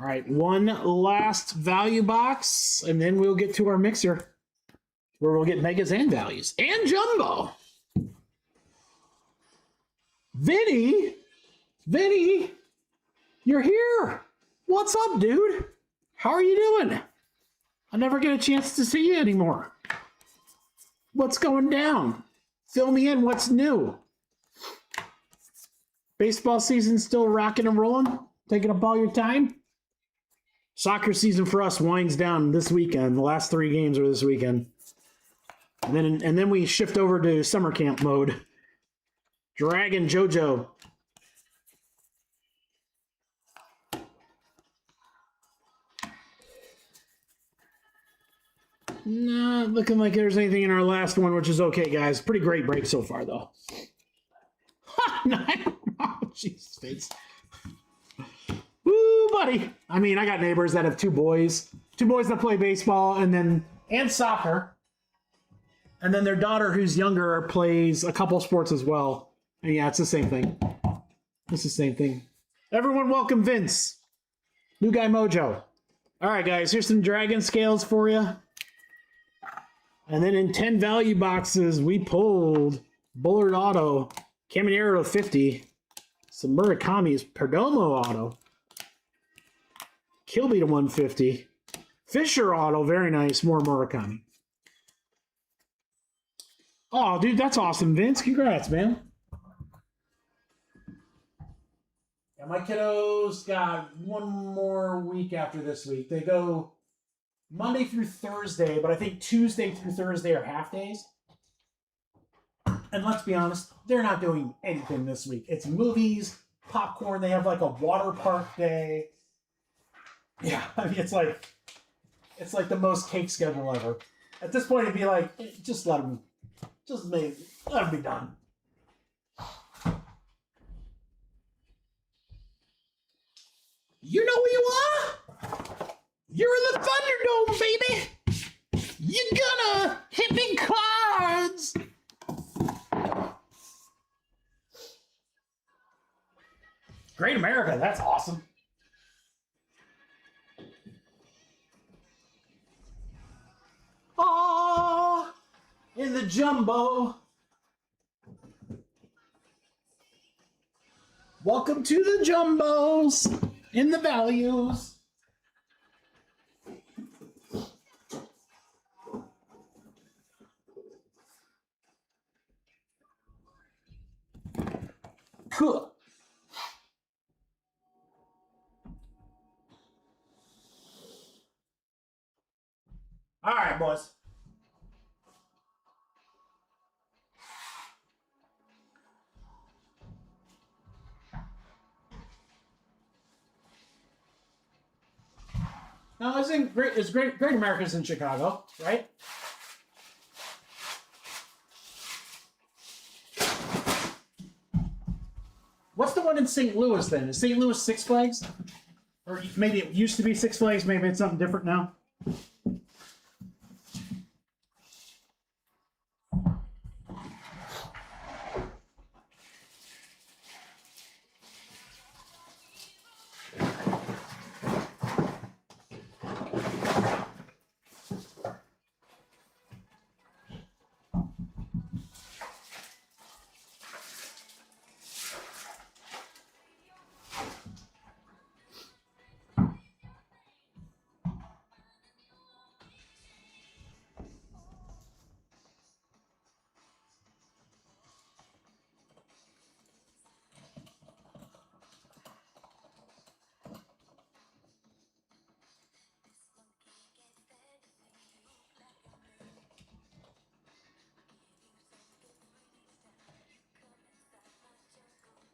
All right, one last value box, and then we'll get to our mixer where we'll get megas and values and jumbo. Vinny, you're here. What's up, dude? How are you doing? I never get a chance to see you anymore. What's going down? Fill me in. What's new? Baseball season still rocking and rolling? Taking up all your time? Soccer season for us winds down this weekend. The last 3 games are this weekend. And then we shift over to summer camp mode. Dragon JoJo. Not looking like there's anything in our last one, which is okay, guys. Pretty great break so far, though. Oh, jeez, face. Woo, buddy. I mean, I got neighbors that have 2 boys. 2 boys that play baseball and soccer. And then their daughter, who's younger, plays a couple sports as well. And yeah, it's the same thing. It's the same thing. Everyone welcome Vince. New Guy Mojo. All right, guys, here's some Dragon Scales for you. And then in 10 value boxes, we pulled Bullard Auto, Caminero 50, some Murakami's Perdomo Auto, Kilby to 150, Fisher Auto, very nice, more Murakami. Oh, dude, that's awesome, Vince. Congrats, man. Yeah, my kiddos got one more week after this week. They go Monday through Thursday, but I think Tuesday through Thursday are half days. And let's be honest, they're not doing anything this week. It's movies, popcorn. They have like a water park day. Yeah, I mean, it's like the most cake schedule ever. At this point, it'd be like, just let them be done. You know who you are? You're in the Thunderdome, baby. You're gonna hit me cards. Great America, that's awesome. Oh, in the jumbo. Welcome to the jumbos in the values. Cool. All right, boys. Now, it's Great America's in Chicago, right? What's the one in St. Louis then? Is St. Louis Six Flags? Or maybe it used to be Six Flags, maybe it's something different now.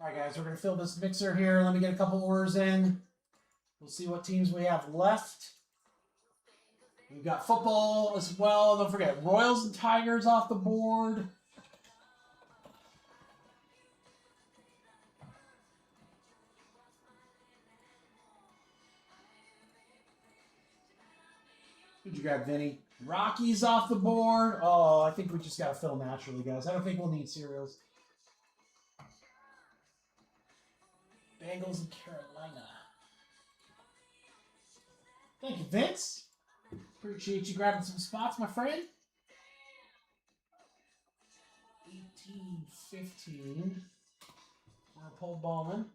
All right, guys, we're going to fill this mixer here. Let me get a couple orders in. We'll see what teams we have left. We've got football as well. Don't forget, Royals and Tigers off the board. Who'd you grab, Vinny? Rockies off the board. Oh, I think we just got to fill naturally, guys. I don't think we'll need cereals. Bengals and Carolina. Thank you, Vince. Appreciate you grabbing some spots, my friend. 18-15. We're going to pull Bowman.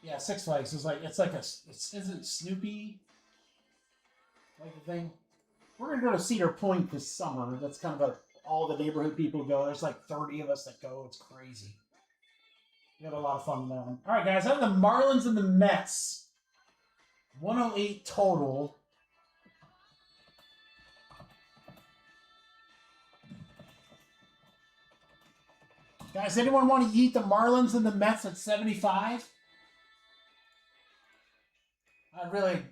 Yeah, Six Flags is like, it's like isn't Snoopy like the thing? We're going to go to Cedar Point this summer. That's kind of all the neighborhood people go. There's like 30 of us that go. It's crazy. We have a lot of fun with that one. All right, guys, I have the Marlins and the Mets. 108 total. Guys, anyone want to eat the Marlins and the Mets at 75? I'd really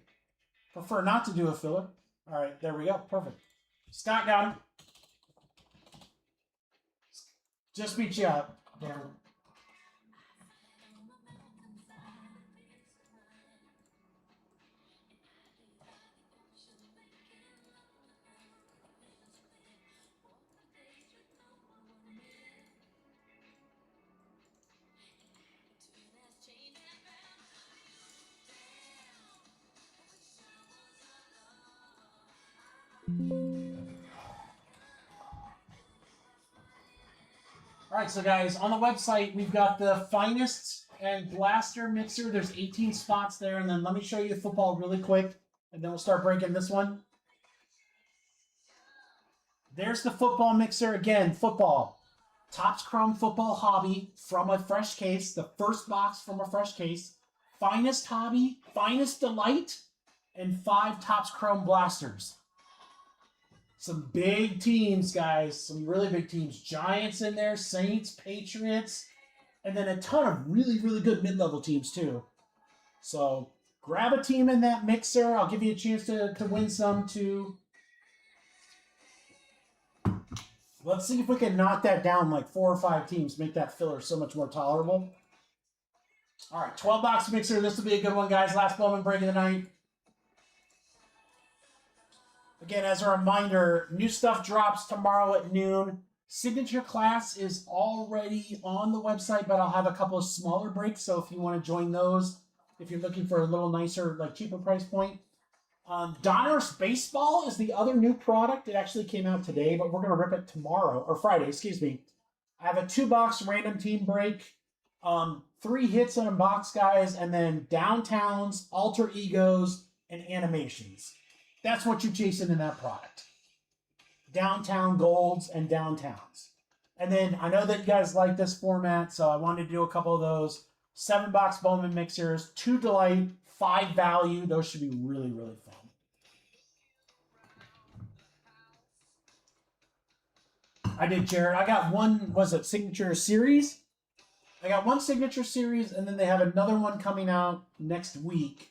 prefer not to do a filler. All right, there we go. Perfect. Scott got him. Just beat you up, Darren. All right, so guys, on the website, we've got the Finest and Blaster mixer. There's 18 spots there, and then let me show you the football really quick, and then we'll start breaking this one. There's the football mixer. Again, football. Topps Chrome Football Hobby from a fresh case. The first box from a fresh case. Finest Hobby, Finest Delight, and 5 Topps Chrome Blasters. Some big teams, guys. Some really big teams. Giants in there, Saints, Patriots, and then a ton of really, really good mid-level teams, too. So grab a team in that mixer. I'll give you a chance to win some, too. Let's see if we can knock that down like 4 or 5 teams, make that filler so much more tolerable. All right, 12-box mixer. This will be a good one, guys. Last Bowman break of the night. Again, as a reminder, new stuff drops tomorrow at noon. Signature class is already on the website, but I'll have a couple of smaller breaks. So if you want to join those, if you're looking for a little nicer, like cheaper price point. Donruss Baseball is the other new product. It actually came out today, but we're going to rip it tomorrow, or Friday, excuse me. I have a 2-box random team break, 3 hits in a box, guys, and then downtowns, alter egos, and animations. That's what you're chasing in that product. Downtown golds and downtowns. And then I know that you guys like this format, so I wanted to do a couple of those. 7-box Bowman mixers, 2 delight, 5 value. Those should be really, really fun. I did, Jared. I got one, was it Signature Series? I got one Signature Series, and then they have another one coming out next week.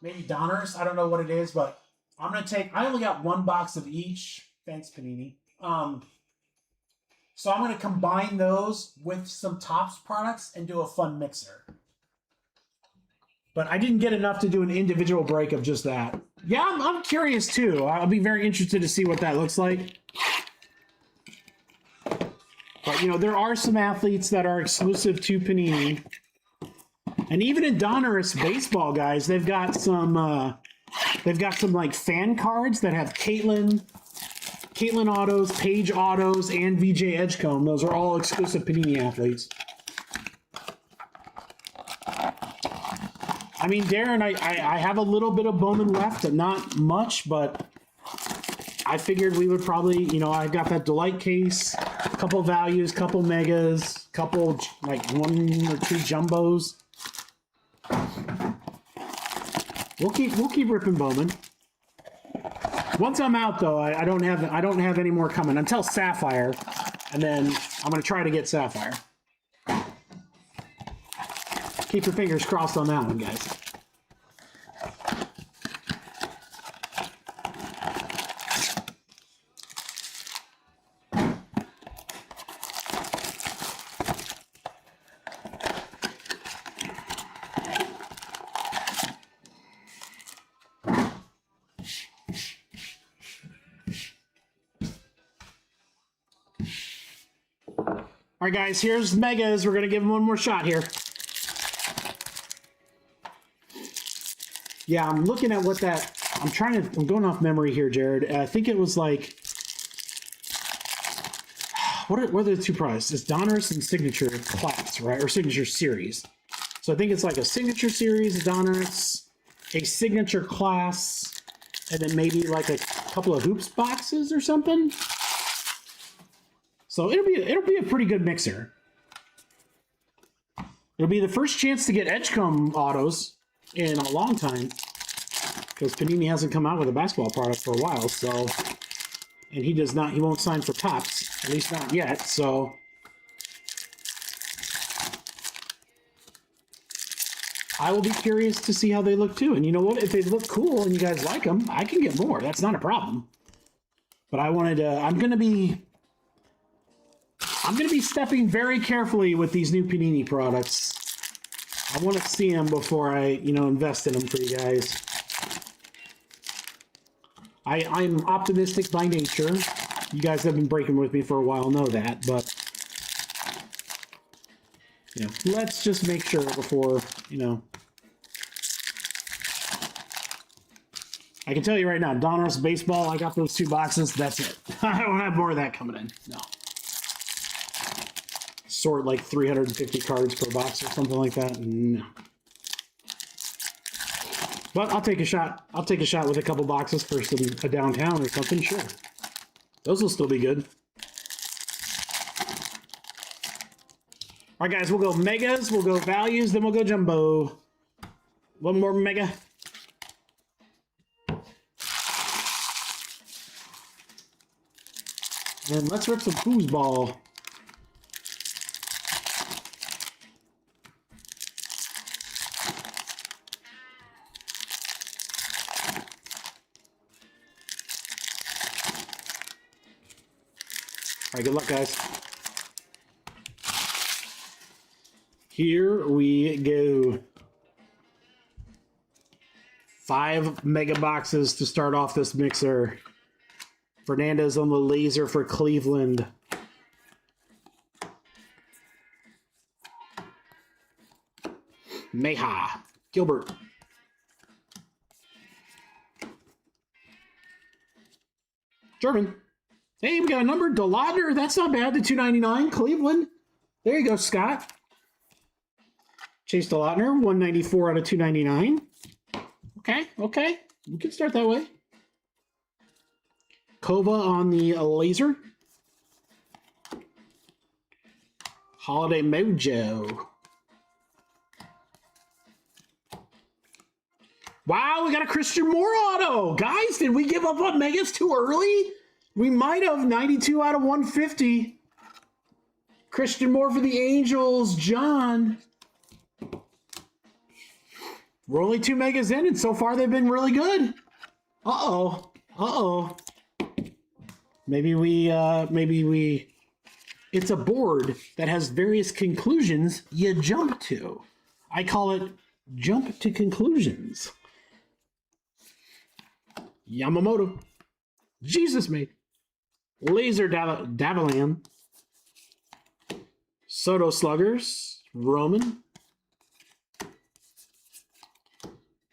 Maybe Donruss. I don't know what it is, but I'm going to take, I only got 1 box of each. Thanks, Panini. So I'm going to combine those with some Topps products and do a fun mixer. But I didn't get enough to do an individual break of just that. Yeah, I'm curious too. I'll be very interested to see what that looks like. But, you know, there are some athletes that are exclusive to Panini. And even in Donruss Baseball, guys, they've got some like fan cards that have Caitlin autos, Paige autos, and VJ Edgecombe. Those are all exclusive Panini athletes. I mean, Darren, I have a little bit of Bowman left, not much, but I figured we would probably, you know, I got that Delight case, couple values, couple megas, couple like 1 or 2 jumbos. We'll keep ripping Bowman. Once I'm out, though, I don't have any more coming until Sapphire, and then I'm gonna try to get Sapphire. Keep your fingers crossed on that one, guys. All right, guys, here's Megas. We're going to give them one more shot here. Yeah, I'm looking at what that... I'm going off memory here, Jared. I think it was like... What are the two prizes? It's Donruss and Signature class, right? Or Signature series. So I think it's like a Signature series, a Donruss, a Signature class, and then maybe like a couple of Hoops boxes or something. So it'll be a pretty good mixer. It'll be the first chance to get Edgecombe autos in a long time, because Panini hasn't come out with a basketball product for a while. So, and he won't sign for Topps, at least not yet. So, I will be curious to see how they look too. And you know what? If they look cool and you guys like them, I can get more. That's not a problem. But I wanted to. I'm gonna be stepping very carefully with these new Panini products. I want to see them before I, invest in them for you guys. I'm optimistic by nature. You guys have been breaking with me for a while, know that, but let's just make sure before, I can tell you right now, Donruss Baseball, I got those 2 boxes, that's it. I don't have more of that coming in, no. Sort like 350 cards per box or something like that, no. But I'll take a shot. I'll take a shot with a couple boxes for a downtown or something, sure. Those will still be good. All right, guys, we'll go megas, we'll go values, then we'll go jumbo. One more mega. And let's rip some foosball. All right, good luck, guys. Here we go. 5 mega boxes to start off this mixer. Fernandez on the laser for Cleveland. Meha. Gilbert. German. Hey, we got a number. Delodner. That's not bad. The 299. Cleveland. There you go, Scott. Chase Delodner. 194 out of 299. Okay. We can start that way. Kova on the laser. Holiday Mojo. Wow, we got a Christian Moore auto. Guys, did we give up on Megas too early? We might have. 92 out of 150. Christian Moore for the Angels. John. We're only 2 megas in, and so far they've been really good. Uh-oh. Maybe we, it's a board that has various conclusions you jump to. I call it jump to conclusions. Yamamoto. Jesus made. Laser Davilan. Soto Sluggers. Roman.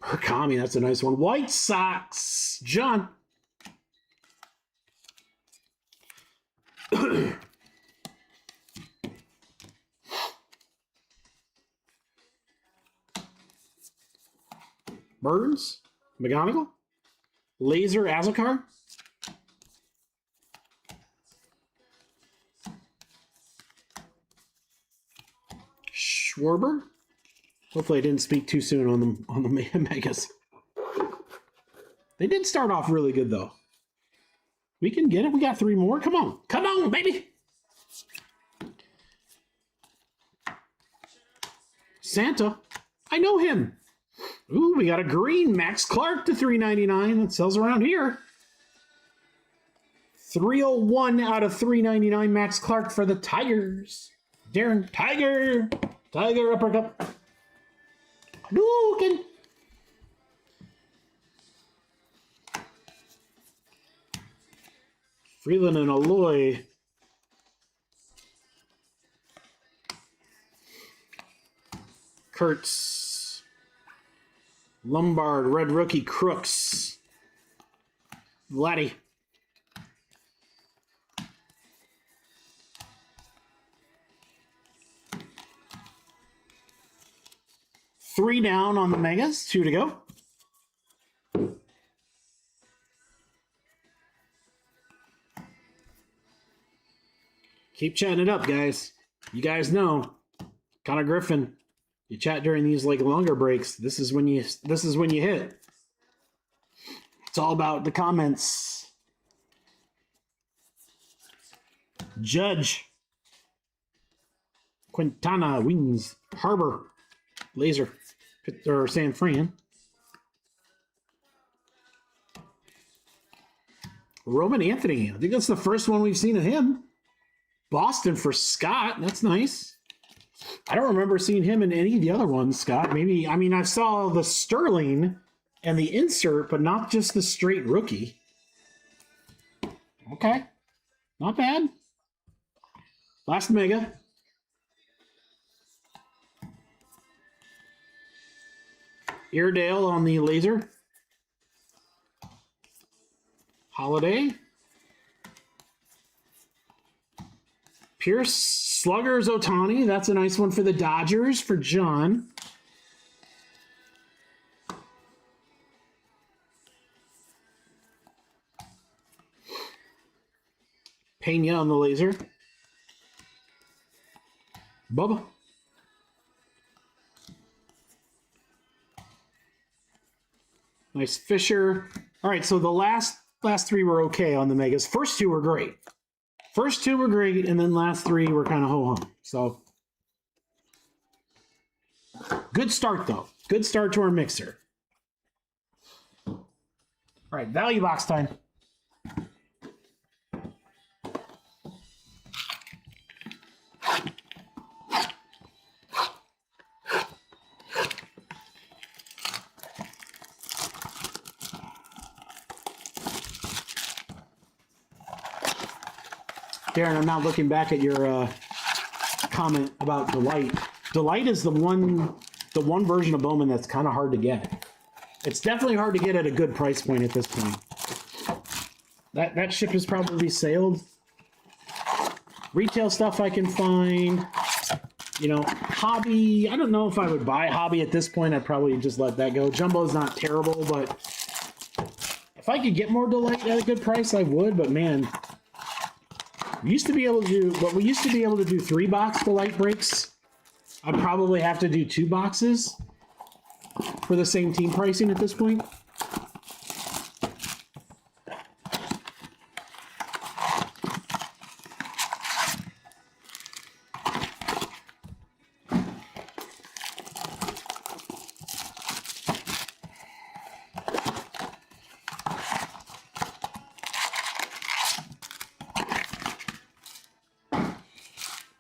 Herkami, that's a nice one. White Sox. John. Burns. McGonigal. Laser Azakar. Schwarber. Hopefully I didn't speak too soon on the megas. They did start off really good though. We can get it. We got 3 more. Come on, baby. Santa. I know him. Ooh, we got a green Max Clark to 399. That sells around here. 301 out of 399 Max Clark for the Tigers. Darren Tiger uppercut. Dukin. Freeland and Aloy. Kurtz. Lombard, red rookie, Crooks. Vladdy. Three down on the Megas, 2 to go. Keep chatting it up, guys. You guys know, Connor Griffin. You chat during these like longer breaks. This is when you hit. It's all about the comments. Judge. Quintana wins. Harbor. Laser. Or San Fran. Roman Anthony. I think that's the first one we've seen of him. Boston for Scott. That's nice. I don't remember seeing him in any of the other ones, Scott. Maybe, I mean, I saw the Sterling and the insert, but not just the straight rookie. Okay. Not bad. Last Mega. Airedale on the laser. Holiday. Pierce, Sluggers, Otani. That's a nice one for the Dodgers, for John. Pena on the laser. Bubba. Nice Fisher. All right, so the last three were okay on the Megas. First two were great. First two were great, and then last three were kind of ho-hum. So, good start, though. Good start to our mixer. All right, value box time. Darren, I'm now looking back at your comment about Delight. Delight is the one version of Bowman that's kind of hard to get. It's definitely hard to get at a good price point at this point. That ship is probably sailed. Retail stuff I can find. You know, hobby, I don't know if I would buy hobby at this point. I'd probably just let that go. Jumbo's not terrible, but if I could get more Delight at a good price, I would, but man, we used to be able to do 3-box Delight breaks. I'd probably have to do 2 boxes for the same team pricing at this point.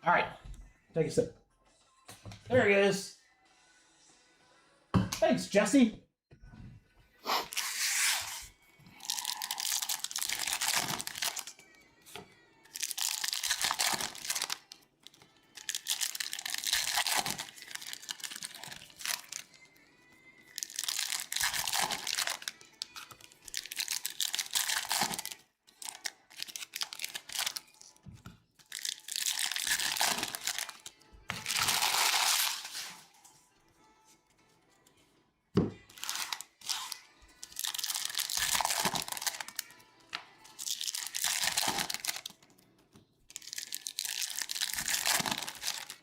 All right, take a sip. There he is. Thanks, Jesse.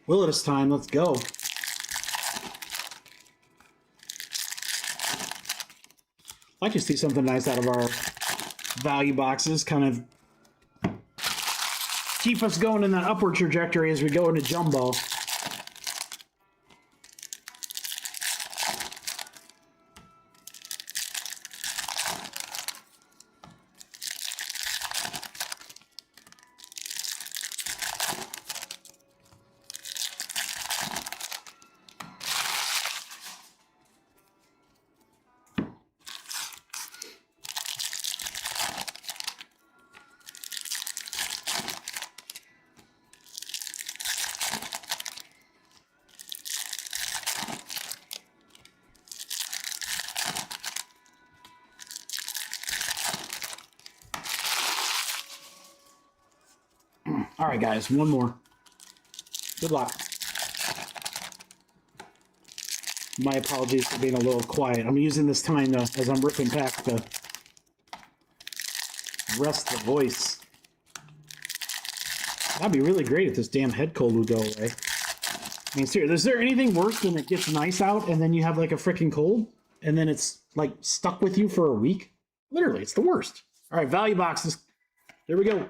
Will it is time. Let's go. I'd like to see something nice out of our value boxes. Kind of keep us going in that upward trajectory as we go into Jumbo. All right, guys, one more. Good luck. My apologies for being a little quiet. I'm using this time as I'm ripping back to rest the voice. That'd be really great if this damn head cold would go away. I mean, seriously, is there anything worse than it gets nice out and then you have like a freaking cold and then it's like stuck with you for a week? Literally, it's the worst. All right, value boxes. There we go.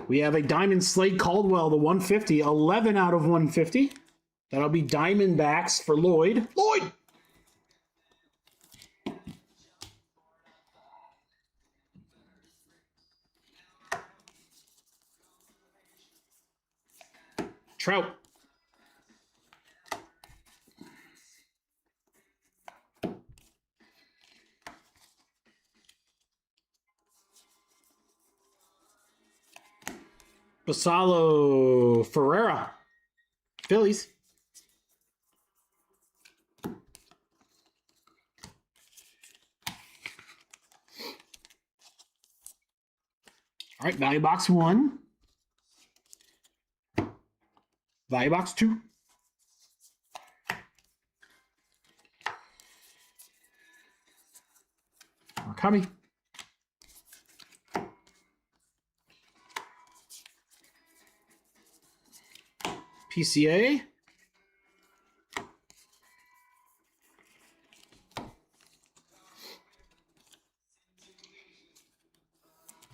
We have a Diamond Slade Caldwell, the 150, 11 out of 150. That'll be Diamondbacks for Lloyd. Lloyd! Trout. Basalo Ferreira. Phillies. All right, value box 1. Value box 2. Murakami. PCA.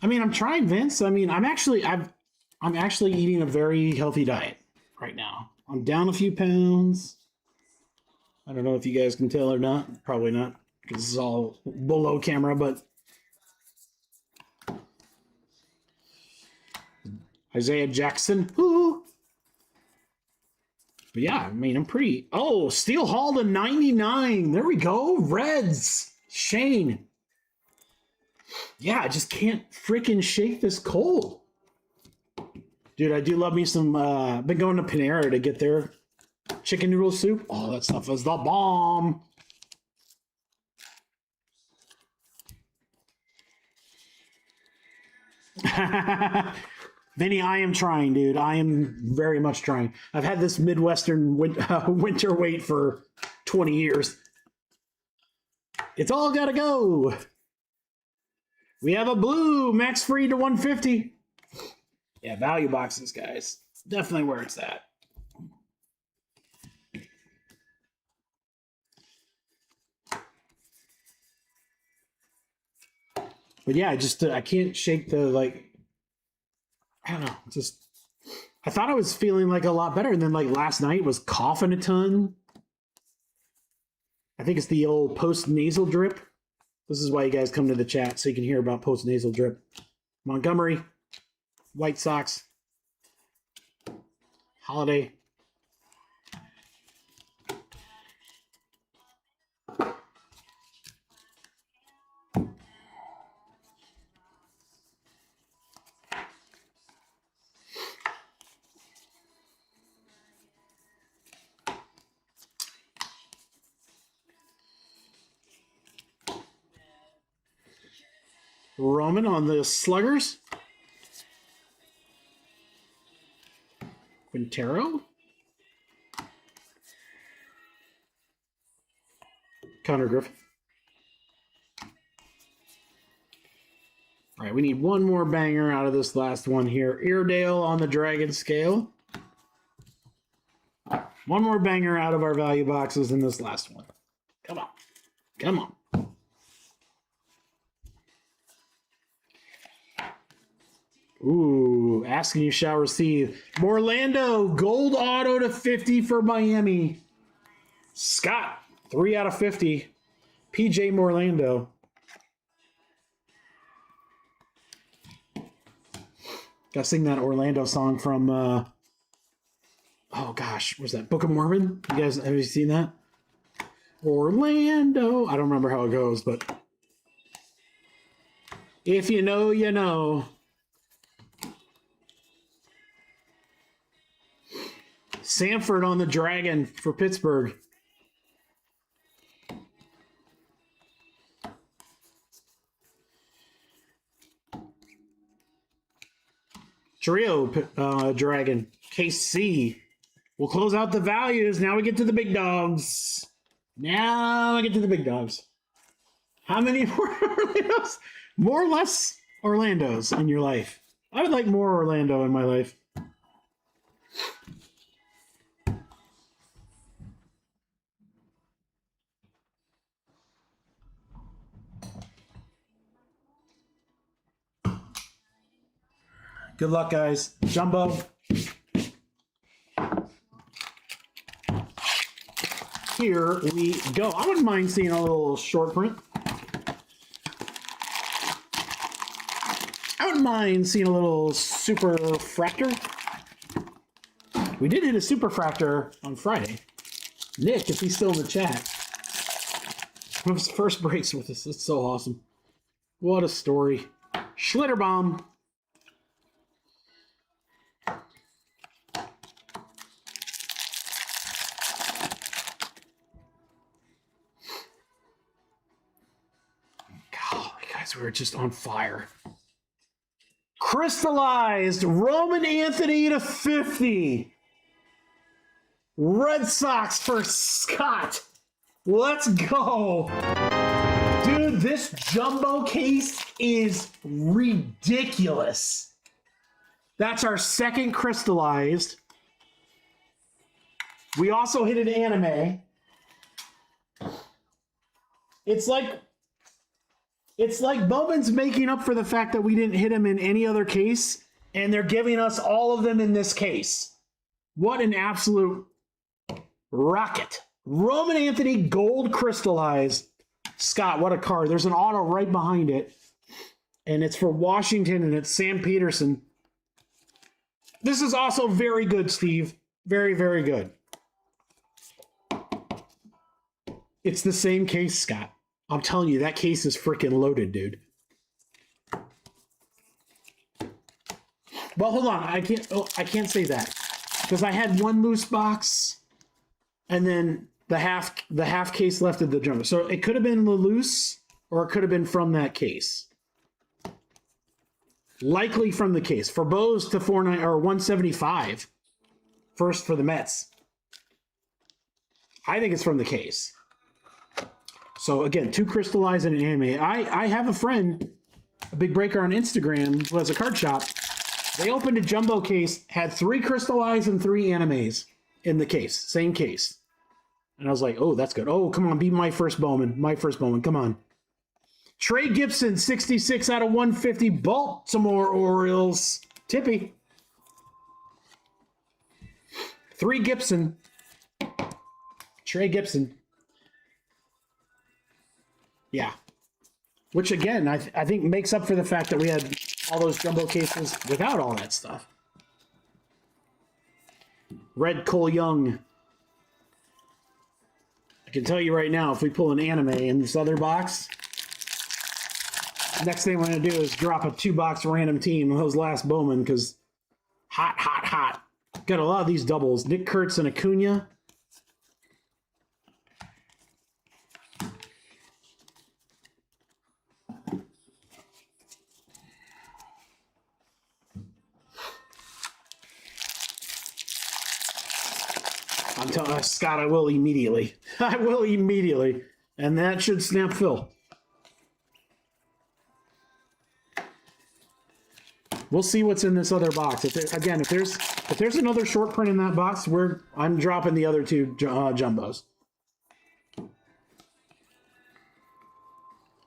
I mean, I'm trying, Vince. I mean, I'm actually eating a very healthy diet right now. I'm down a few pounds. I don't know if you guys can tell or not. Probably not, because this is all below camera, but Isaiah Jackson. Ooh. But yeah, I mean, I'm pretty... Oh, Steel Hall to 99. There we go. Reds. Shane. Yeah, I just can't freaking shake this cold. Dude, I do love me some... been going to Panera to get their chicken noodle soup. Oh, that stuff is the bomb. Vinny, I am trying, dude. I am very much trying. I've had this Midwestern winter weight for 20 years. It's all got to go. We have a blue max free to 150. Yeah, value boxes, guys. Definitely where it's at. But yeah, I can't shake the, like, I don't know, just, I thought I was feeling like a lot better. And then like last night was coughing a ton. I think it's the old post-nasal drip. This is why you guys come to the chat, so you can hear about post-nasal drip. Montgomery, White Sox, Holiday. Roman on the sluggers. Quintero. Connor Griffith. All right, we need one more banger out of this last one here. Iredale on the Dragon scale. One more banger out of our value boxes in this last one. Come on. Come on. Ooh, asking you shall receive. Morlando, gold auto to 50 for Miami. Scott, 3 out of 50. PJ Morlando. Gotta sing that Orlando song from, oh gosh, what's that? Book of Mormon? You guys, have you seen that? Orlando. I don't remember how it goes, but if you know, you know. Sanford on the Dragon for Pittsburgh. Trio Dragon. Case C. We'll close out the values. Now we get to the big dogs. Now I get to the big dogs. How many more Orlandos? More or less Orlandos in your life? I would like more Orlando in my life. Good luck, guys. Jumbo. Here we go. I wouldn't mind seeing a little short print. I wouldn't mind seeing a little super fractor. We did hit a super fractor on Friday. Nick, if he's still in the chat, was first breaks with us. That's so awesome. What a story. Schlitterbomb. We were just on fire. Crystallized Roman Anthony to 50. Red Sox for Scott. Let's go. Dude, this jumbo case is ridiculous. That's our second crystallized. We also hit an anime. It's like Bowman's making up for the fact that we didn't hit him in any other case, and they're giving us all of them in this case. What an absolute rocket. Roman Anthony gold crystallized. Scott, what a card. There's an auto right behind it, and it's for Washington, and it's Sam Peterson. This is also very good, Steve. Very, very good. It's the same case, Scott. I'm telling you, that case is freaking loaded, dude. Well, hold on. I can't say that because I had one loose box, and then the half case left of the jumbo. So it could have been the loose, or it could have been from that case. Likely from the case. For Bose to 49 or 175. First for the Mets. I think it's from the case. So again, 2 crystallized and an anime. I have a friend, a big breaker on Instagram, who has a card shop. They opened a jumbo case, had 3 crystallized and 3 animes in the case, same case. And I was like, oh, that's good. Oh, come on, be my first Bowman. My first Bowman, come on. Trey Gibson, 66 out of 150, Baltimore Orioles. Tippy. 3 Gibson. Trey Gibson. Yeah. Which, again, I think makes up for the fact that we had all those jumbo cases without all that stuff. Red Cole Young. I can tell you right now, if we pull an anime in this other box, next thing we're going to do is drop a 2-box random team of those last Bowman, because hot, hot, hot. Got a lot of these doubles. Nick Kurtz and Acuna. I'm telling Scott, I will immediately. I will immediately. And that should snap Phil. We'll see what's in this other box. If there's another short print in that box, I'm dropping the other 2 jumbos.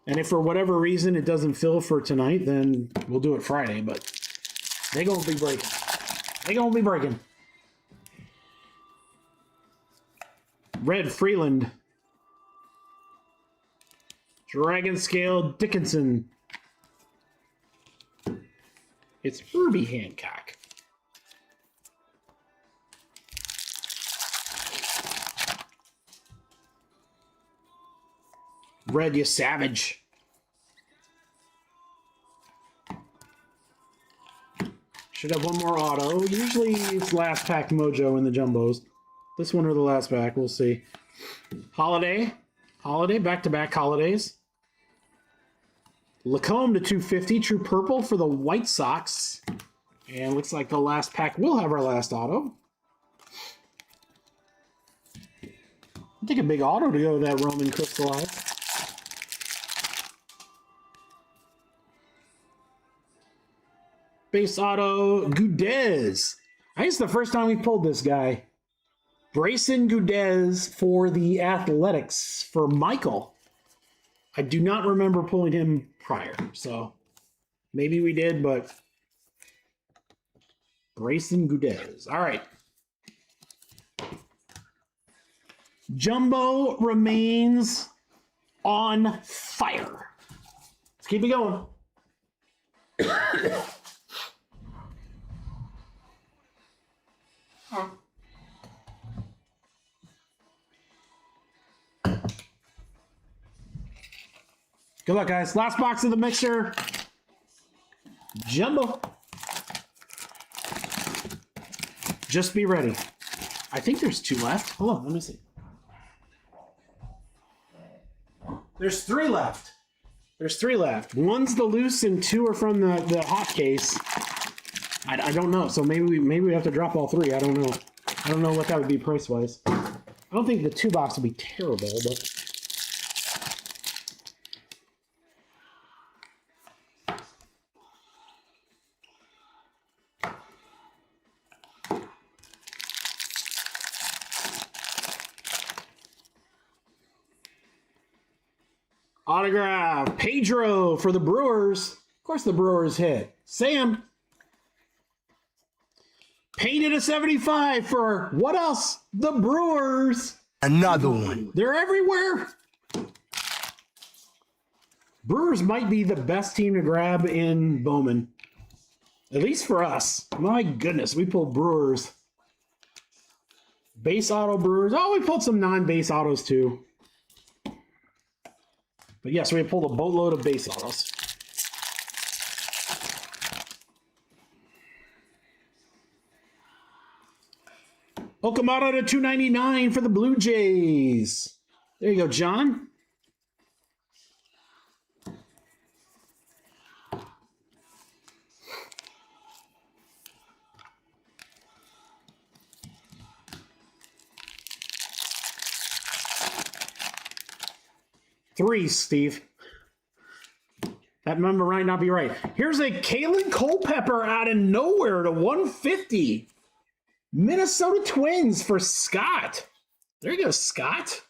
And if for whatever reason it doesn't fill for tonight, then we'll do it Friday. But they're gonna be breaking. They're gonna be breaking. Red Freeland. Dragon Scale Dickinson. It's Herbie Hancock. Red, you savage. Should have one more auto. Usually it's last pack mojo in the jumbos. This one or the last pack, we'll see. Holiday, back-to-back holidays. Lacombe to 250, True Purple for the White Sox. And looks like the last pack will have our last auto. I'll take a big auto to go with that Roman crystallized. Base auto, Gudez. I think it's the first time we pulled this guy. Brayson Gudez for the Athletics for Michael. I do not remember pulling him prior, so maybe we did, but Brayson Gudez. All right. Jumbo remains on fire. Let's keep it going. Good luck, guys. Last box of the mixer. Jumbo. Just be ready. I think there's 2 left. Hold on, let me see. There's 3 left. There's 3 left. 1's the loose and 2 are from the hot case. I don't know. So maybe we have to drop all 3. I don't know. I don't know what that would be price wise. I don't think the 2 box would be terrible, but. Autograph, Pedro for the Brewers. Of course the Brewers hit. Sam. Painted a 75 for what else? The Brewers. Another one. They're everywhere. Brewers might be the best team to grab in Bowman. At least for us. My goodness, we pulled Brewers. Base auto Brewers. Oh, we pulled some non-base autos too. But yes, we pulled a boatload of base autos. Okamoto to 299 for the Blue Jays. There you go, John. Three, Steve. That number might not be right. Here's a Kalen Culpepper out of nowhere to 150. Minnesota Twins for Scott. There you go, Scott.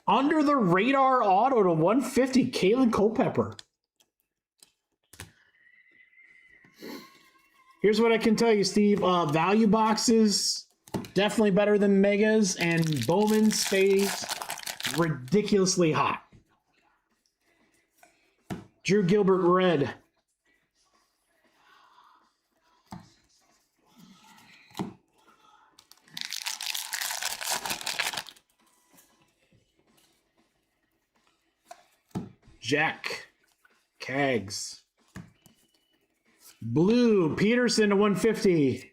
Under the radar auto to 150, Kalen Culpepper. Here's what I can tell you, Steve. Value boxes, definitely better than megas, and Bowman stays ridiculously hot. Drew Gilbert red. Jack Cags. Blue Peterson to 150.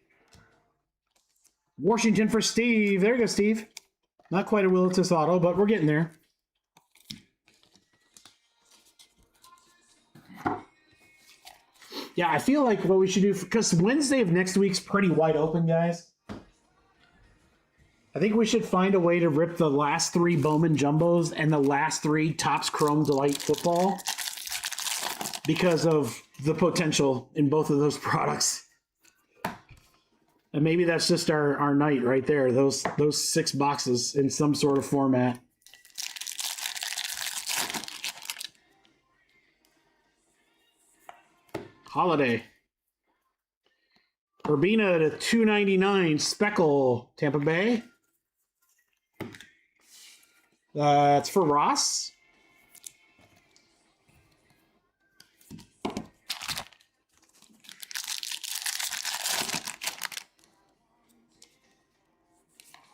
Washington for Steve. There you go, Steve. Not quite a Willis auto, but we're getting there. Yeah, I feel like what we should do, because Wednesday of next week's pretty wide open, guys. I think we should find a way to rip the last 3 Bowman Jumbos and the last 3 Topps Chrome Delight Football because of the potential in both of those products. And maybe that's just our night right there. Those 6 boxes in some sort of format. Holiday. Urbina to 299. Speckle. Tampa Bay. It's for Ross.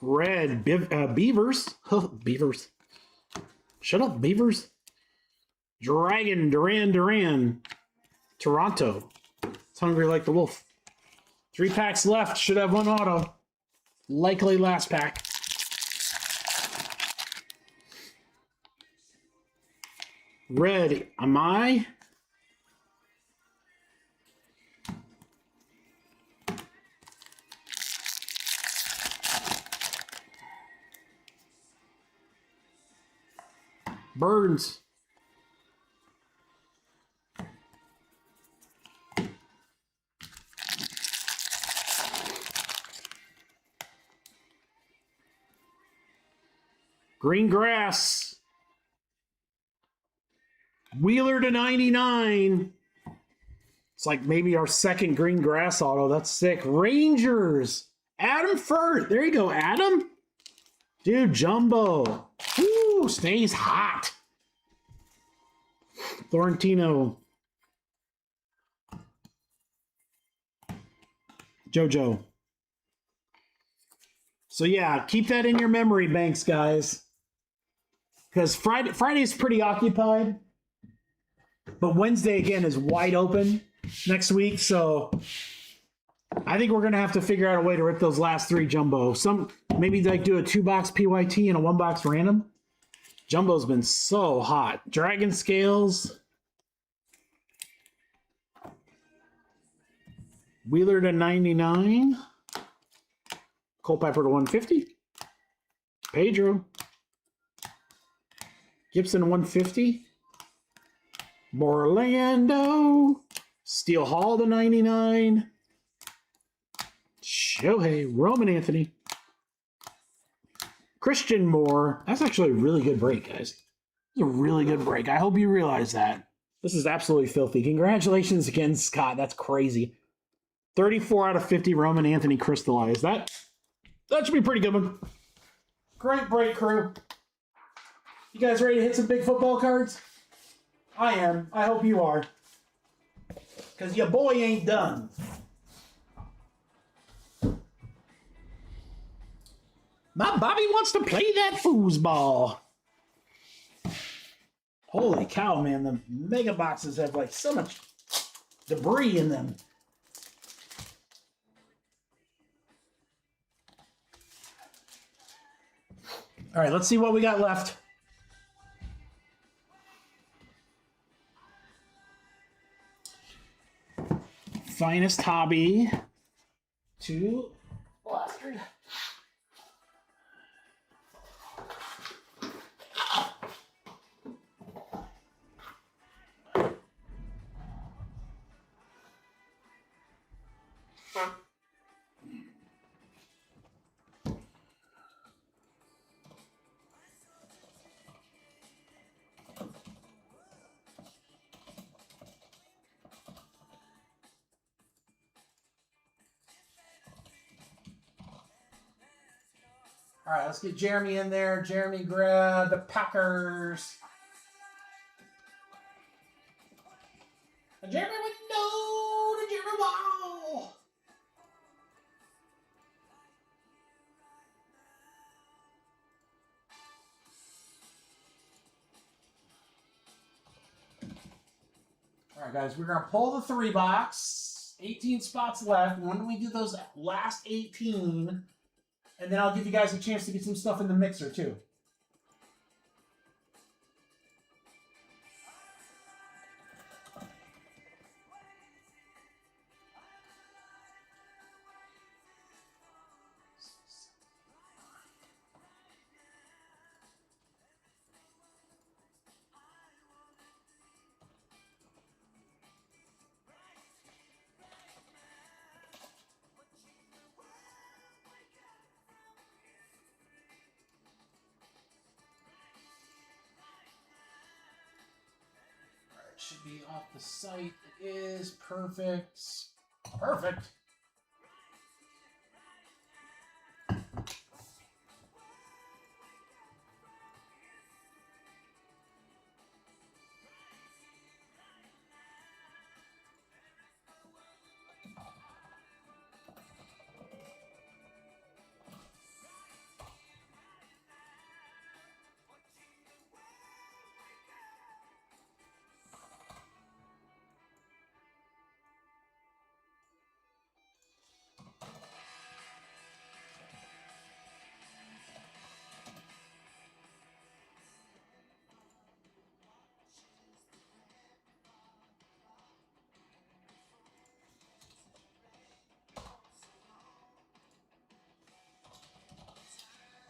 Red Beavers. Beavers. Shut up, Beavers. Dragon Duran. Toronto. It's hungry like the wolf. 3 packs left. Should have 1 auto. Likely last pack. Red, am I? Burns. Green grass. Wheeler to 99. It's like maybe our second green grass auto. That's sick. Rangers. Adam first. There you go, Adam. Dude, Jumbo. Woo, stays hot. Florentino. JoJo. So yeah, keep that in your memory banks, guys. Because Friday's pretty occupied. But Wednesday, again, is wide open next week. So I think we're going to have to figure out a way to rip those last three Jumbo. Maybe like do a 2-box PYT and a 1-box random. Jumbo's been so hot. Dragon Scales. Wheeler to 99. Culpepper to 150. Pedro. Gibson to 150. Morlando. Steel Hall to 99. Shohei. Roman Anthony. Christian Moore. That's actually a really good break, guys. It's a really good break. I hope you realize that. This is absolutely filthy. Congratulations again, Scott. That's crazy. 34 out of 50 Roman Anthony crystallized. That should be a pretty good one. Great break, crew. You guys ready to hit some big football cards? I am. I hope you are. Because your boy ain't done. My Bobby wants to play that foosball. Holy cow, man. The mega boxes have like so much debris in them. All right, let's see what we got left. Finest Hobby. 2 Blastard. All right, let's get Jeremy in there. Jeremy grab the Packers. Jeremy with no to Jeremy Wow. All right, guys, we're going to pull the 3-box. 18 spots left. When we do those last 18, and then I'll give you guys a chance to get some stuff in the mixer, too. Should be off the site. It is perfect. Perfect.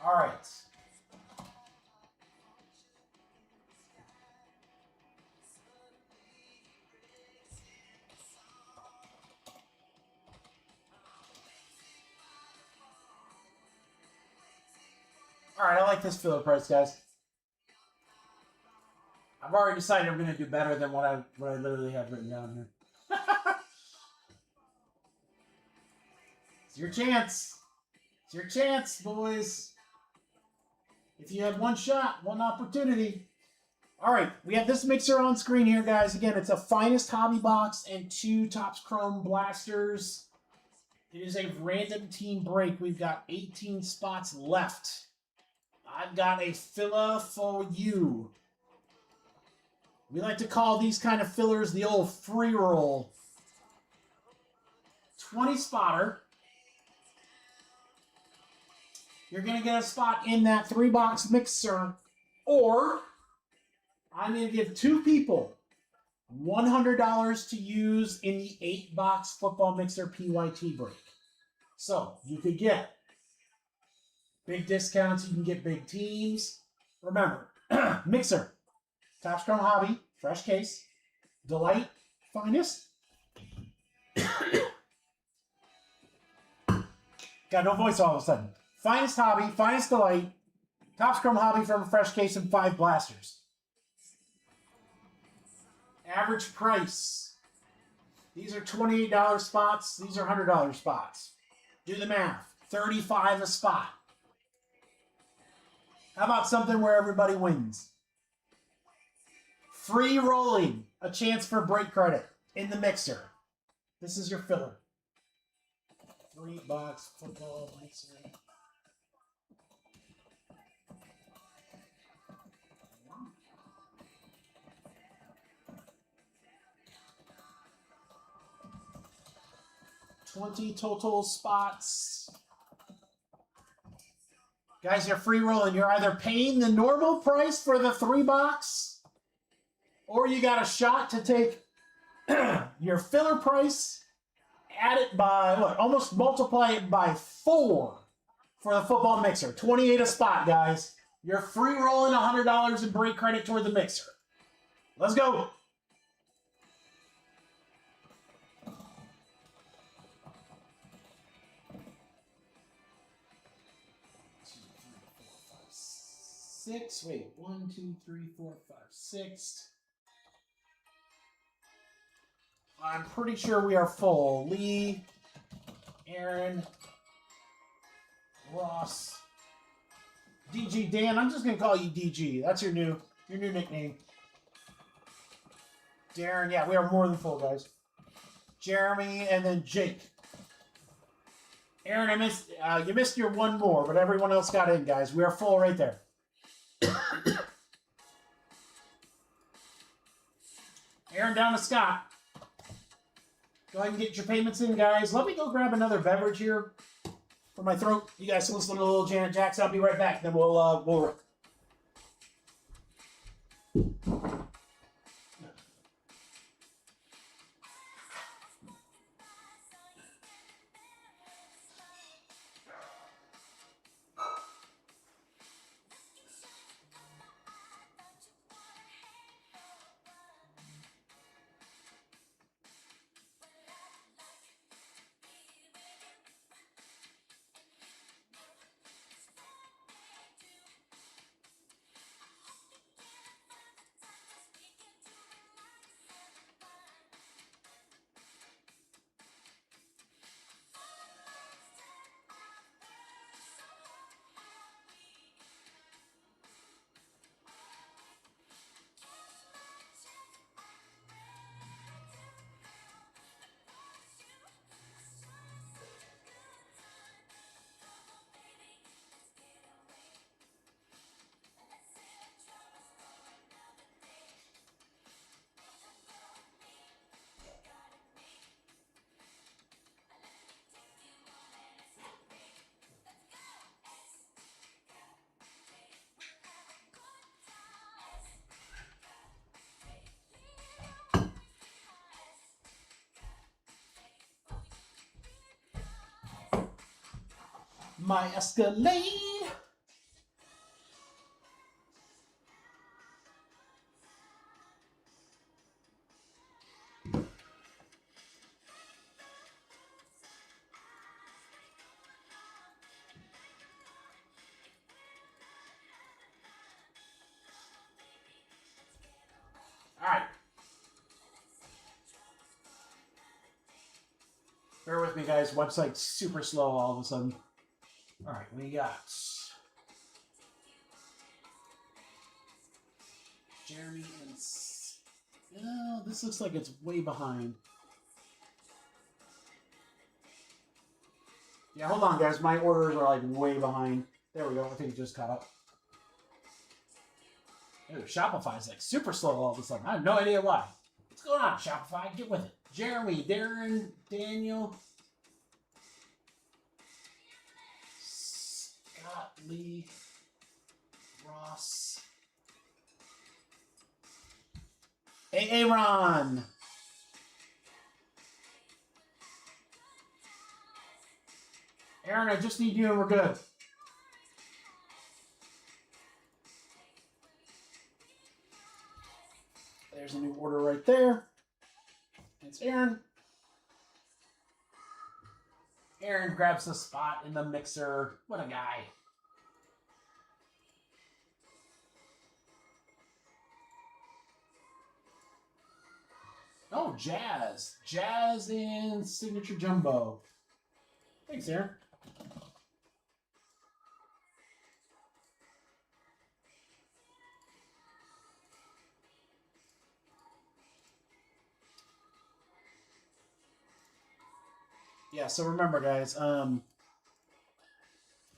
All right. All right, I like this filler price, guys. I've already decided I'm going to do better than what I literally have written down here. It's your chance. It's your chance, boys. If you have one shot, one opportunity. All right, we have this mixer on screen here, guys. Again, it's a Finest Hobby Box and 2 Topps Chrome blasters. It is a random team break. We've got 18 spots left. I've got a filler for you. We like to call these kind of fillers the old free roll. 20 spotter. You're going to get a spot in that 3-box mixer, or I'm going to give 2 people $100 to use in the 8-box football mixer PYT break. So you could get big discounts, you can get big teams. Remember, mixer, Topps Chrome Hobby, fresh case, Delight, Finest. Got no voice all of a sudden. Finest Hobby, Finest Delight, Topps Chrome Hobby from a fresh case, and 5 blasters. Average price. These are $28 spots. These are $100 spots. Do the math. $35 a spot. How about something where everybody wins? Free rolling. A chance for break credit in the mixer. This is your filler. 3-box football mixer. $20 total spots. Guys, you're free rolling. You're either paying the normal price for the 3-box, or you got a shot to take your filler price, add it by, what, almost multiply it by 4 for the football mixer. 28 a spot, guys. You're free rolling $100 in break credit toward the mixer. Let's go. Six. Wait, 1, 2, 3, 4, 5, 6. I'm pretty sure we are full. Lee, Aaron, Ross, DG, Dan. I'm just gonna call you DG. That's your new nickname. Darren. Yeah, we are more than full, guys. Jeremy, and then Jake. Aaron, you missed your one more, but everyone else got in, guys. We are full right there. Aaron down to Scott. Go ahead and get your payments in, guys. Let me go grab another beverage here for my throat. You guys listen to a little Janet Jackson. I'll be right back. Then we'll my Escalade. me, guys. Website's super slow all of a sudden. All right, we got Jeremy and... Oh, this looks like it's way behind. Yeah, hold on, guys. My orders are like way behind. There we go. I think it just caught up. Ew, Shopify's like super slow all of a sudden. I have no idea why. What's going on, Shopify? Get with it. Jeremy, Darren, Daniel, Scott, Lee, Ross, Aaron. Aaron, I just need you and we're good. There's a new order right there. It's Aaron. Aaron grabs the spot in the mixer. What a guy. Oh, Jazz. Jazz and Signature Jumbo. Thanks, Aaron. Yeah, so remember, guys,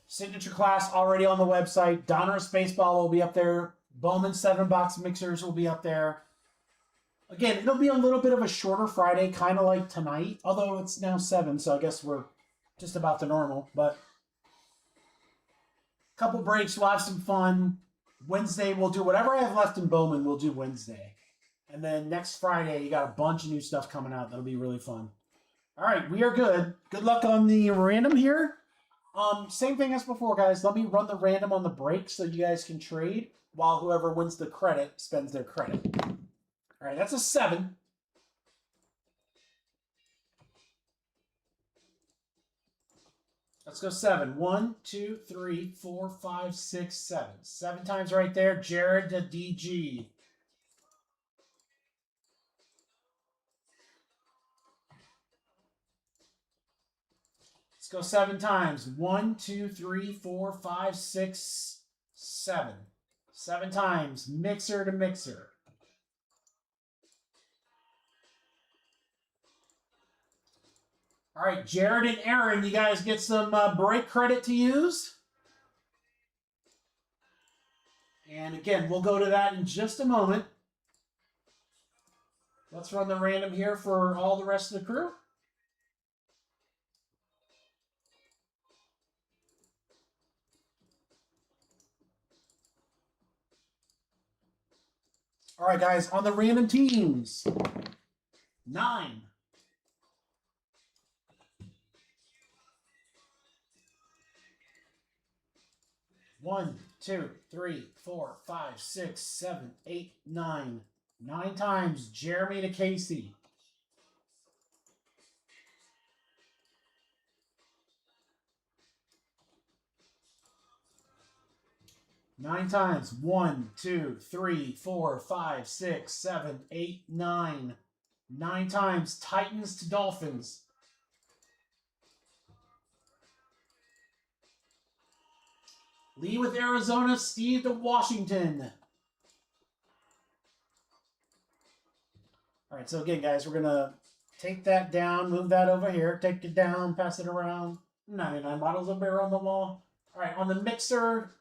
Signature Class already on the website. Donruss Baseball will be up there. Bowman 7-box mixers will be up there. Again, it'll be a little bit of a shorter Friday, kind of like tonight, although it's now 7, so I guess we're just about to normal. But a couple breaks, we'll have some fun. Wednesday, we'll do whatever I have left in Bowman, we'll do Wednesday. And then next Friday, you got a bunch of new stuff coming out. That'll be really fun. All right, we are good. Good luck on the random here. Same thing as before, guys. Let me run the random on the break so you guys can trade while whoever wins the credit spends their credit. All right, that's a 7. Let's go 7. 1, 2, 3, 4, 5, 6, 7. 7 times right there. Jared to DG. Let's go 7 times. 1, 2, 3, 4, 5, 6, 7. 7 times. Mixer to mixer. All right, Jared and Aaron, you guys get some break credit to use. And again, we'll go to that in just a moment. Let's run the random here for all the rest of the crew. All right, guys, on the random teams. 9. 1, 2, 3, 4, 5, 6, 7, 8, 9. 9 times. Jeremy to Casey. Nine times. 1, 2, 3, 4, 5, 6, 7, 8, 9. 9 times. Titans to Dolphins. Lee with Arizona. Steve to Washington. All right, so again, guys, we're going to take that down, move that over here, take it down, pass it around. 99 bottles of beer on the wall. All right, on the mixer...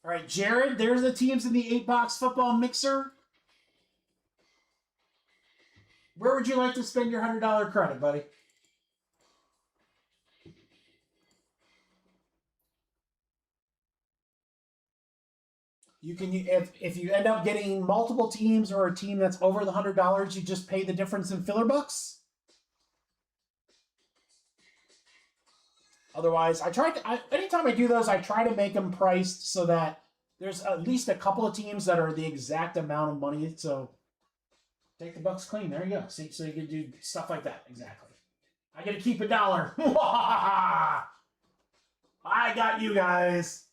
All right, Jared, there's the teams in the 8-box football mixer. Where would you like to spend your $100 credit, buddy? You can, if you end up getting multiple teams or a team that's over the $100, you just pay the difference in filler bucks. Otherwise, anytime I do those, I try to make them priced so that there's at least a couple of teams that are the exact amount of money. So take the bucks clean. There you go. See, so you can do stuff like that. Exactly. I get to keep $1. I got you guys.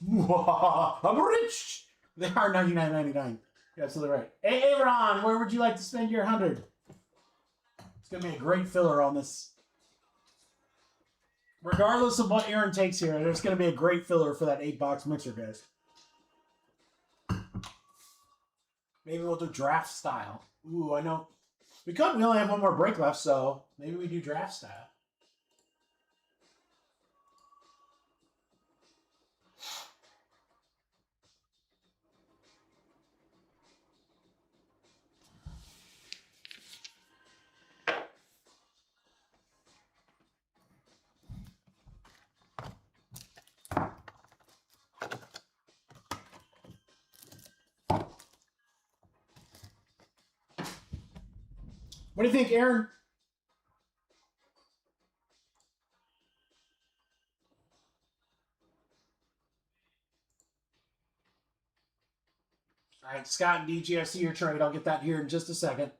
I'm rich. They are $99.99. You're absolutely right. Hey, Aaron, where would you like to spend your 100? It's gonna be a great filler on this. Regardless of what Aaron takes here, there's gonna be a great filler for that 8-box mixer, guys. Maybe we'll do draft style. Ooh, I know. We could. We only have one more break left, so maybe we do draft style. What do you think, Aaron? All right, Scott and DG, I see your trade. I'll get that here in just a second.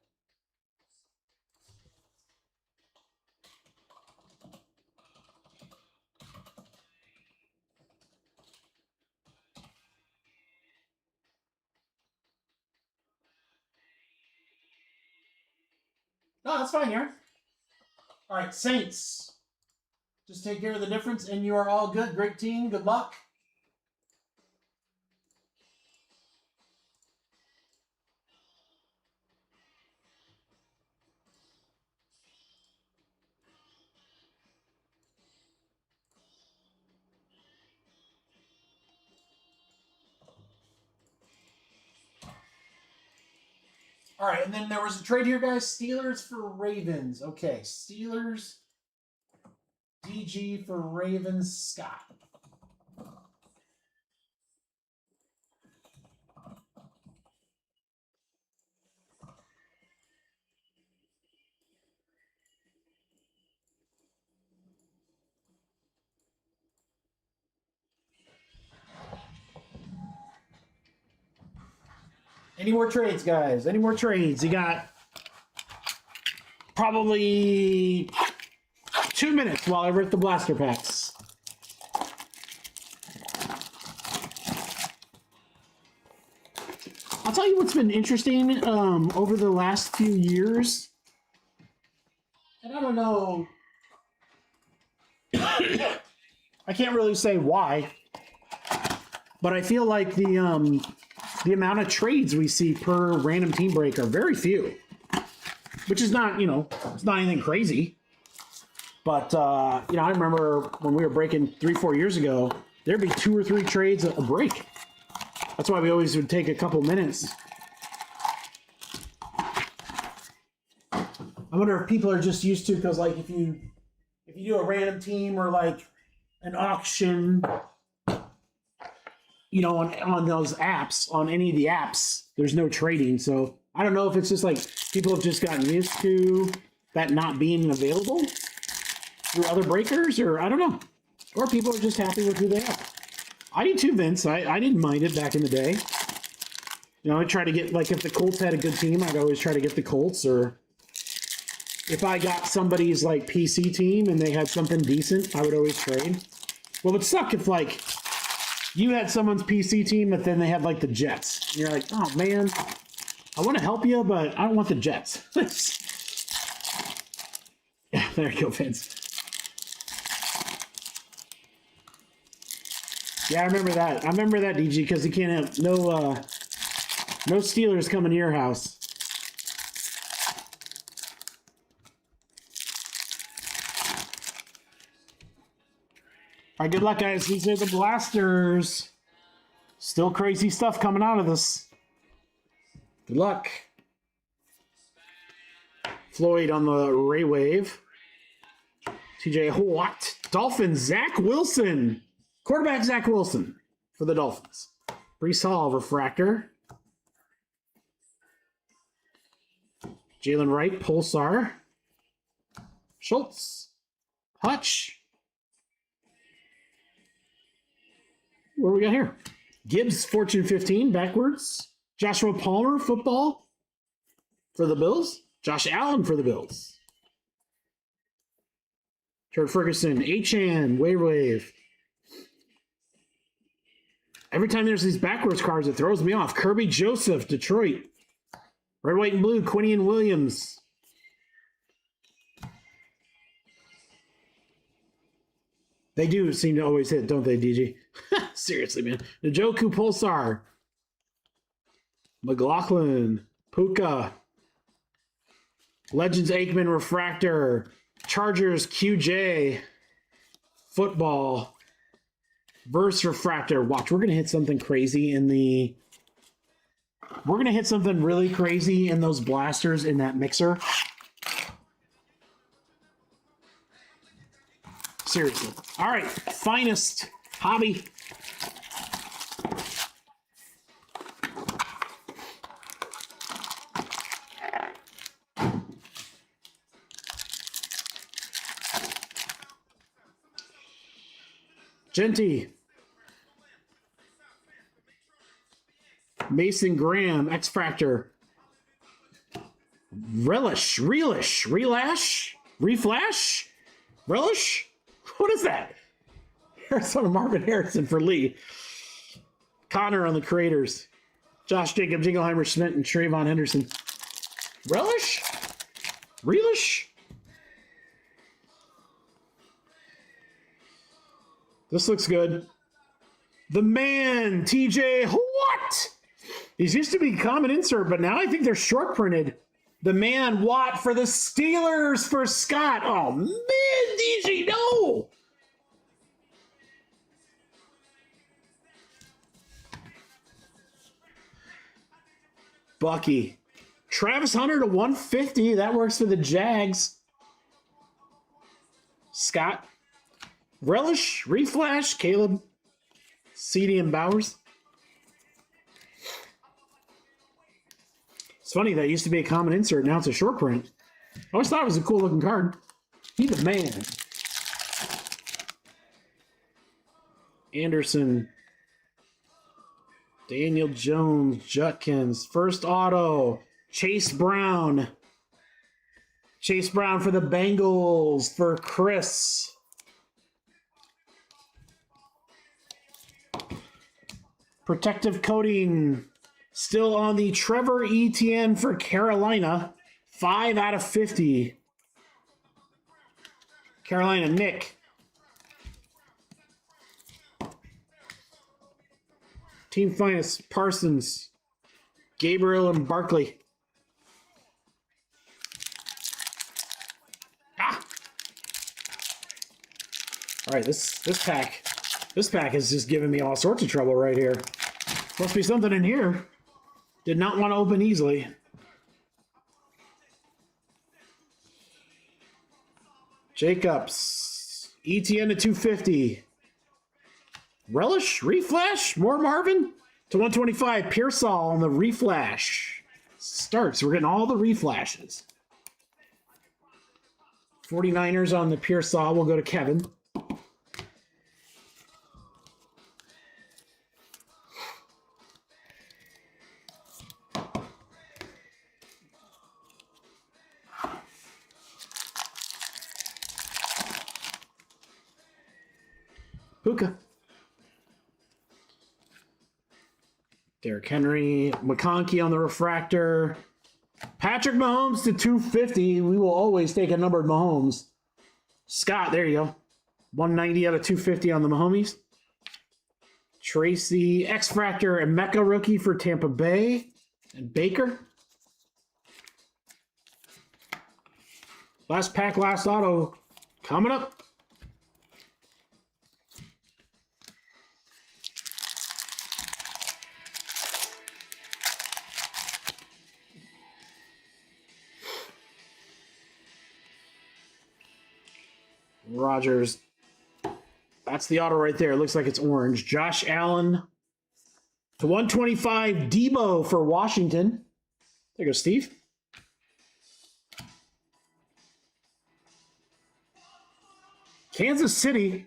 No, that's fine, Aaron. All right, Saints. Just take care of the difference, and you are all good. Great team. Good luck. All right, and then there was a trade here, guys. Steelers for Ravens. Okay, Steelers, DG for Ravens, Scott. Any more trades, guys? Any more trades? You got probably 2 minutes while I rip the blaster packs. I'll tell you what's been interesting over the last few years. And I don't know. I can't really say why. But I feel like the amount of trades we see per random team break are very few. Which is not, it's not anything crazy. But, I remember when we were breaking 3-4 years ago, there'd be 2 or 3 trades a break. That's why we always would take a couple minutes. I wonder if people are just used to, because like if you do a random team or like an auction, on those apps, on any of the apps, there's no trading. So I don't know if it's just like people have just gotten used to that not being available through other breakers, or I don't know. Or people are just happy with who they are. I do too, Vince. I didn't mind it back in the day. I try to get, like, if the Colts had a good team, I'd always try to get the Colts. Or if I got somebody's, like, PC team and they had something decent, I would always trade. Well, it would suck if, like, you had someone's PC team, but then they had, like, the Jets. And you're like, oh, man, I want to help you, but I don't want the Jets. Yeah, there you go, Vince. Yeah, I remember that. I remember that, DG, because you can't have no Steelers coming to your house. All right, good luck, guys. These are the blasters. Still crazy stuff coming out of this. Good luck. Floyd on the Ray Wave. TJ Watt. Dolphins, Zach Wilson. Quarterback Zach Wilson for the Dolphins. Brees Hall, refractor. Jalen Wright, Pulsar. Schultz. Hutch. What do we got here? Gibbs, Fortune 15, backwards. Joshua Palmer, football for the Bills. Josh Allen for the Bills. Jared Ferguson, Achan, Wave. Every time there's these backwards cards, it throws me off. Kirby Joseph, Detroit. Red, white, and blue, Quinion Williams. They do seem to always hit, don't they, DG? Seriously, man. Njoku Pulsar. McLaughlin. Puka. Legends Aikman Refractor. Chargers QJ. Football. Verse Refractor. Watch, we're going to hit something crazy in the... We're going to hit something really crazy in those blasters in that mixer. Seriously. All right, finest hobby. Genty. Mason Graham, X-Fractor. Relish, Relash, Reflash, Relish? What is that? Arizona Marvin Harrison for Lee. Connor on the creators. Josh Jacob, Jingleheimer Schmidt, and Trayvon Henderson. Relish? This looks good. The man, TJ, what? These used to be common insert, but now I think they're short printed. The man, Watt, for the Steelers for Scott. Oh, man, DG, no. Bucky. Travis Hunter to 150. That works for the Jags. Scott. Relish, Reflash, Caleb. CD and Bowers. It's funny, that used to be a common insert. Now it's a short print. I always thought it was a cool looking card. He's the man. Anderson. Daniel Jones. Judkins. First auto. Chase Brown. Chase Brown for the Bengals for Chris. Protective coating. Still on the Trevor Etienne for Carolina. 5 out of 50. Carolina, Nick. Team finest, Parsons. Gabriel and Barkley. Ah! All right, this pack is just giving me all sorts of trouble right here. Must be something in here. Did not want to open easily. Jacobs. ETN to 250. Relish, Reflash, more Marvin to 125. Pearsall on the Reflash. Starts. We're getting all the Reflashes. 49ers on the Pearsall. We'll go to Kevin. Puka. Derrick Henry. McConkey on the refractor. Patrick Mahomes to 250. We will always take a numbered Mahomes. Scott, there you go. 190 out of 250 on the Mahomes. Tracy, X-Fractor, and Mecca rookie for Tampa Bay. And Baker. Last pack, last auto. Coming up. Rodgers. That's the auto right there. It looks like it's orange. Josh Allen to 125. Debo for Washington. There you go, Steve. Kansas City.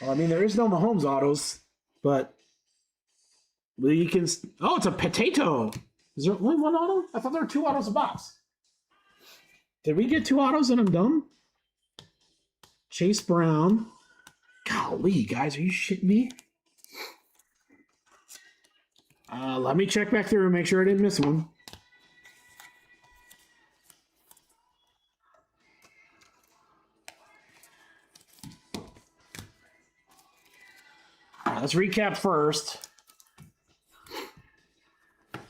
Well, I mean, there is no Mahomes autos, but you can... Oh, it's a potato. Is there only one auto? I thought there were 2 autos a box. Did we get 2 autos and I'm dumb? Chase Brown. Golly, guys, are you shitting me? Let me check back through and make sure I didn't miss one. All right, let's recap first.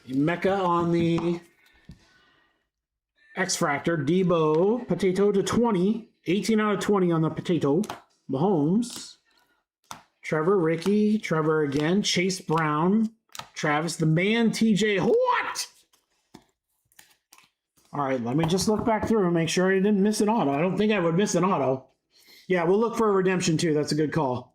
Mecca on the X-Fractor. Debo, potato to 20. 18 out of 20 on the potato. Mahomes. Trevor, Ricky. Trevor again. Chase Brown. Travis, the man, TJ. What? All right, let me just look back through and make sure I didn't miss an auto. I don't think I would miss an auto. Yeah, we'll look for a redemption too. That's a good call.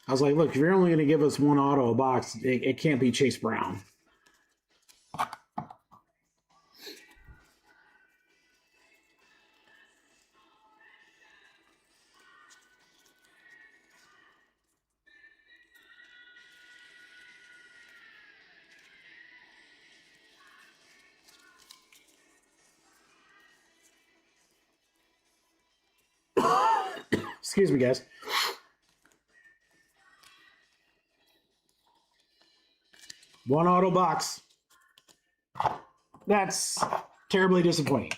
I was like, look, if you're only going to give us one auto a box, it can't be Chase Brown. Excuse me, guys. One auto box. That's terribly disappointing.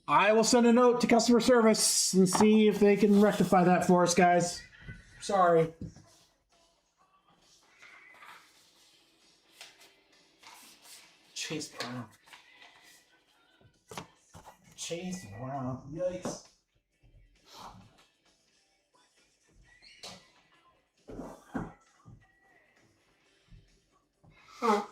I will send a note to customer service and see if they can rectify that for us, guys. Sorry. Chase Brown. Chase Brown. Yikes. Huh.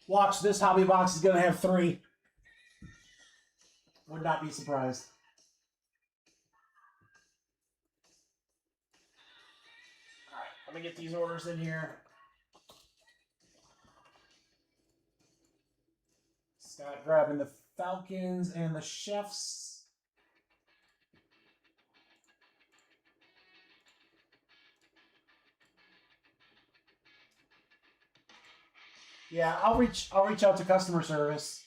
Watch, this hobby box is going to have 3. Would not be surprised. All right, let me get these orders in here. Scott grabbing the Falcons and the Chefs. Yeah, I'll reach out to customer service.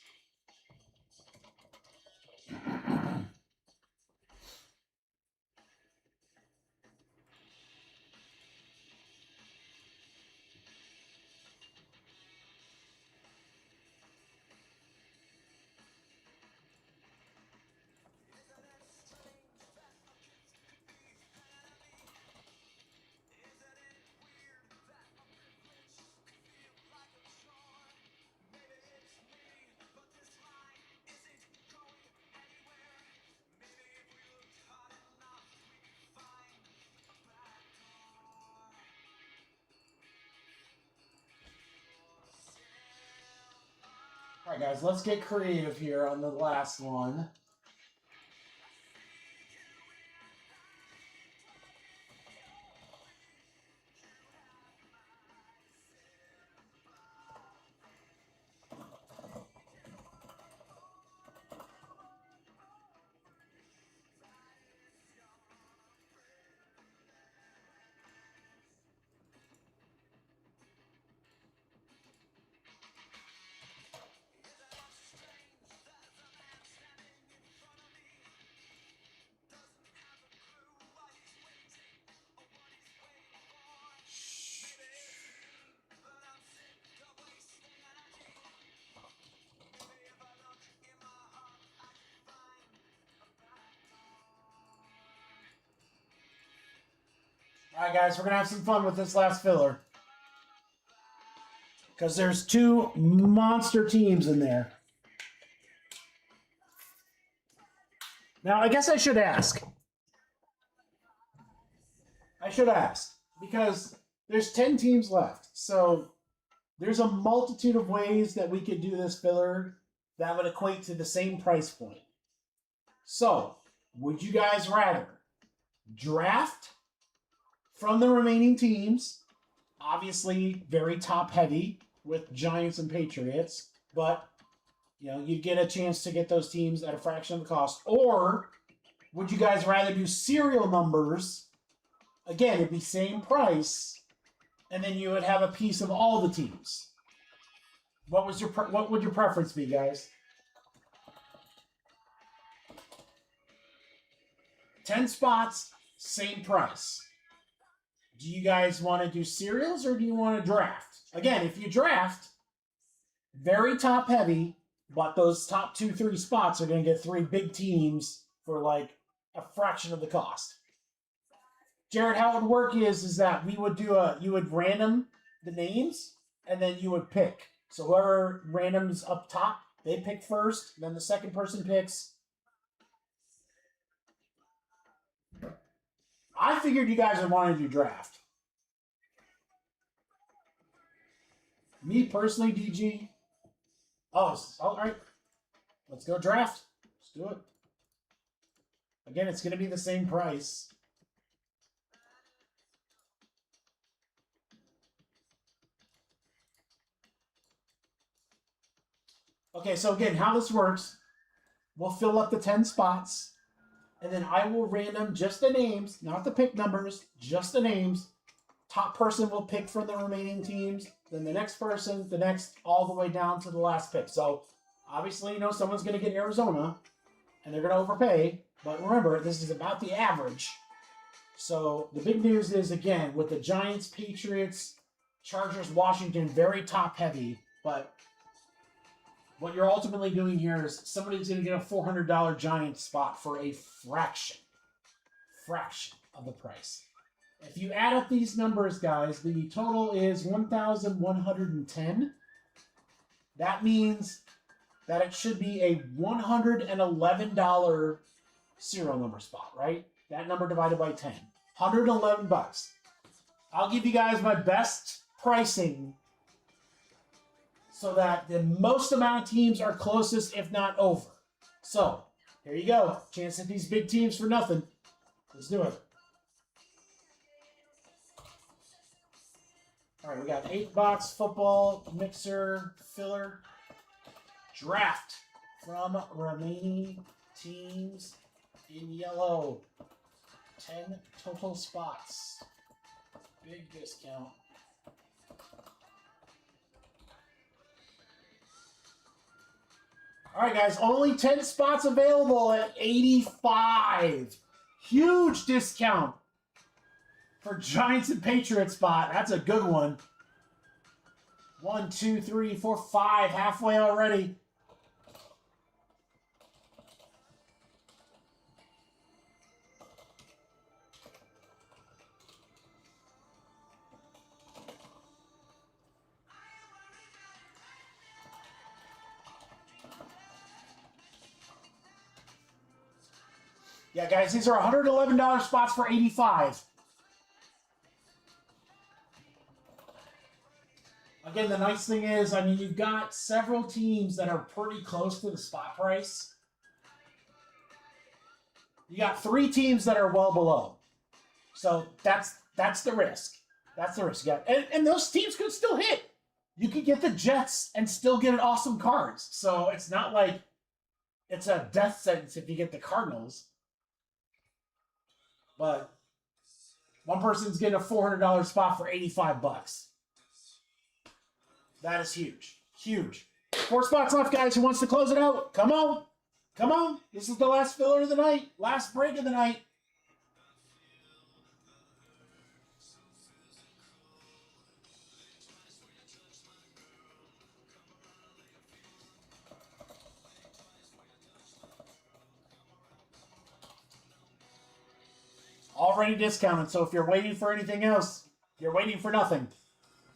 All right, guys, let's get creative here on the last one. All right, guys, we're going to have some fun with this last filler. Because there's two monster teams in there. Now, I guess I should ask. Because there's 10 teams left. So there's a multitude of ways that we could do this filler that would equate to the same price point. So, would you guys rather draft from the remaining teams? Obviously, very top heavy with Giants and Patriots, but you know, you'd get a chance to get those teams at a fraction of the cost. Or would you guys rather do serial numbers? Again, it'd be same price, and then you would have a piece of all the teams. What would your preference be, guys? 10 spots, same price. Do you guys want to do serials or do you want to draft? Again, if you draft, very top heavy, but those top 2-3 spots are going to get 3 big teams for like a fraction of the cost. Jared, how it would work is that we would you would random the names and then you would pick. So whoever randoms up top, they pick first, then the second person picks. I figured you guys would want to do draft. Me personally, DG. Oh, all right. Let's go draft. Let's do it. Again, it's going to be the same price. Okay, so again, how this works, we'll fill up the 10 spots. And then I will random just the names, not the pick numbers, just the names. Top person will pick from the remaining teams. Then the next person, the next, all the way down to the last pick. So obviously, you know, someone's going to get Arizona, and they're going to overpay. But remember, this is about the average. So the big news is, again, with the Giants, Patriots, Chargers, Washington, very top heavy. But what you're ultimately doing here is somebody's going to get a $400 Giants spot for a fraction of the price. If you add up these numbers, guys, the total is $1,110. That means that it should be a $111 serial number spot, right? That number divided by 10. $111. I'll give you guys my best pricing so that the most amount of teams are closest, if not over. So, here you go. Chance at these big teams for nothing. Let's do it. All right, we got 8 box, football, mixer, filler, draft from remaining teams in yellow. 10 total spots. Big discount. All right, guys, only 10 spots available at $85. Huge discount for Giants and Patriots spot. That's a good one. 1, 2, 3, 4, 5. Halfway already. Yeah, guys, these are $111 spots for $85. Again, the nice thing is, I mean, you've got several teams that are pretty close to the spot price. You got 3 teams that are well below. So that's the risk. That's the risk. Yeah. And those teams could still hit. You could get the Jets and still get an awesome cards. So it's not like it's a death sentence if you get the Cardinals. But one person's getting a $400 spot for $85. That is huge. Huge. 4 spots left, guys. Who wants to close it out? Come on. Come on. This is the last filler of the night. Last break of the night. Already discounted, so if you're waiting for anything else, you're waiting for nothing.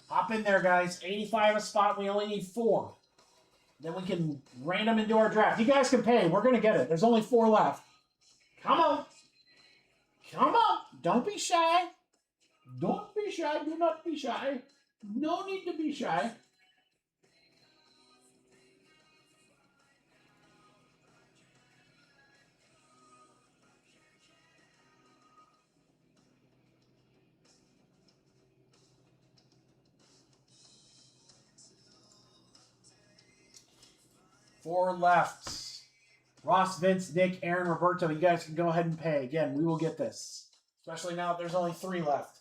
Hop in there, guys. 85 a spot. We only need 4. Then we can random into our draft. You guys can pay. We're going to get it. There's only 4 left. Come on. Come on. Don't be shy. Don't be shy. Do not be shy. No need to be shy. Four left. Ross, Vince, Nick, Aaron, Roberto. You guys can go ahead and pay. Again, we will get this. Especially now that there's only 3 left.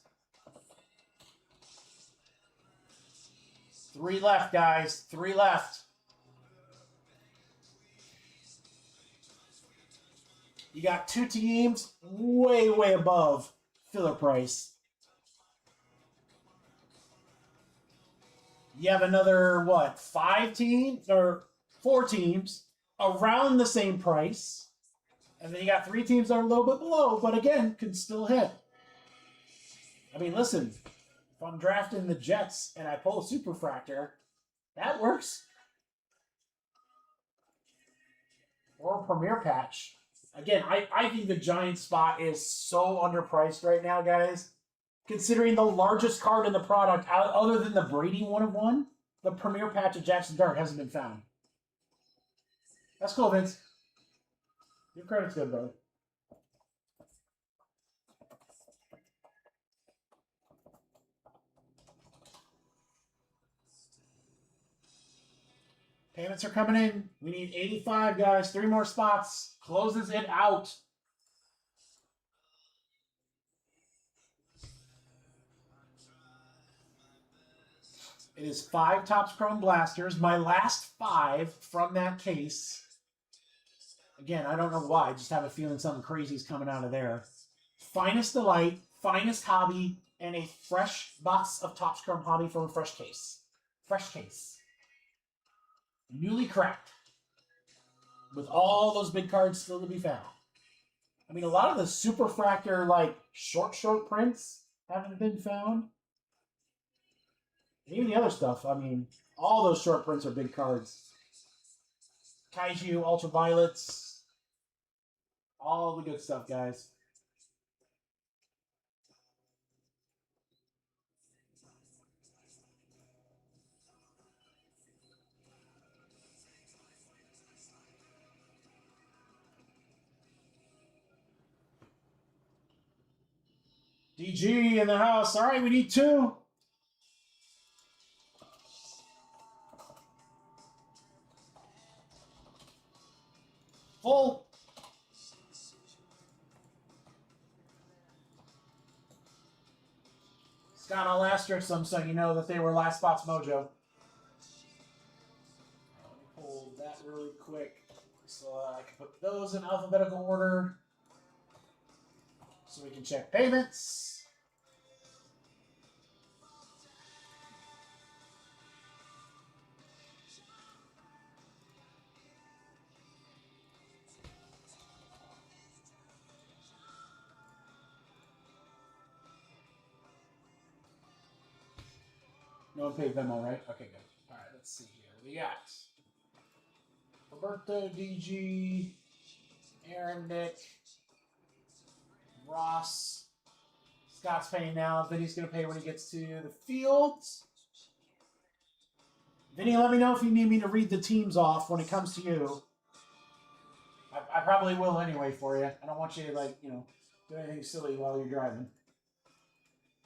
3 left, guys. 3 left. You got 2 teams way, way above filler price. You have another, what, 5 teams or 4 teams around the same price. And then you got 3 teams that are a little bit below, but again, can still hit. I mean, listen, if I'm drafting the Jets and I pull a Superfractor, that works. Or a Premier Patch. Again, I think the Giants spot is so underpriced right now, guys. Considering the largest card in the product, other than the Brady 1/1, the Premier Patch of Jackson Dart hasn't been found. That's cool, Vince. Your credit's good, brother. Payments are coming in. We need 85, guys. 3 more spots. Closes it out. It is 5 Topps Chrome Blasters. My last 5 from that case. Again, I don't know why. I just have a feeling something crazy is coming out of there. Finest Delight, Finest Hobby, and a fresh box of Topps Chrome Hobby from a fresh case. Fresh case. Newly cracked. With all those big cards still to be found. I mean, a lot of the Superfractor, like, short prints haven't been found. And even the other stuff, I mean, all those short prints are big cards. Kaiju, Ultraviolets. All the good stuff, guys. DG in the house. All right, we need 2. Full. Scott, I'll asterisk them so you know that they were last spots mojo. Let me pull that really quick so I can put those in alphabetical order so we can check payments. No one paid Venmo, right? Okay, good. All right, let's see here. We got Roberto, DG, Aaron, Nick, Ross. Scott's paying now. Vinny's going to pay when he gets to the field. Vinny, let me know if you need me to read the teams off when it comes to you. I probably will anyway for you. I don't want you to, like, you know, do anything silly while you're driving.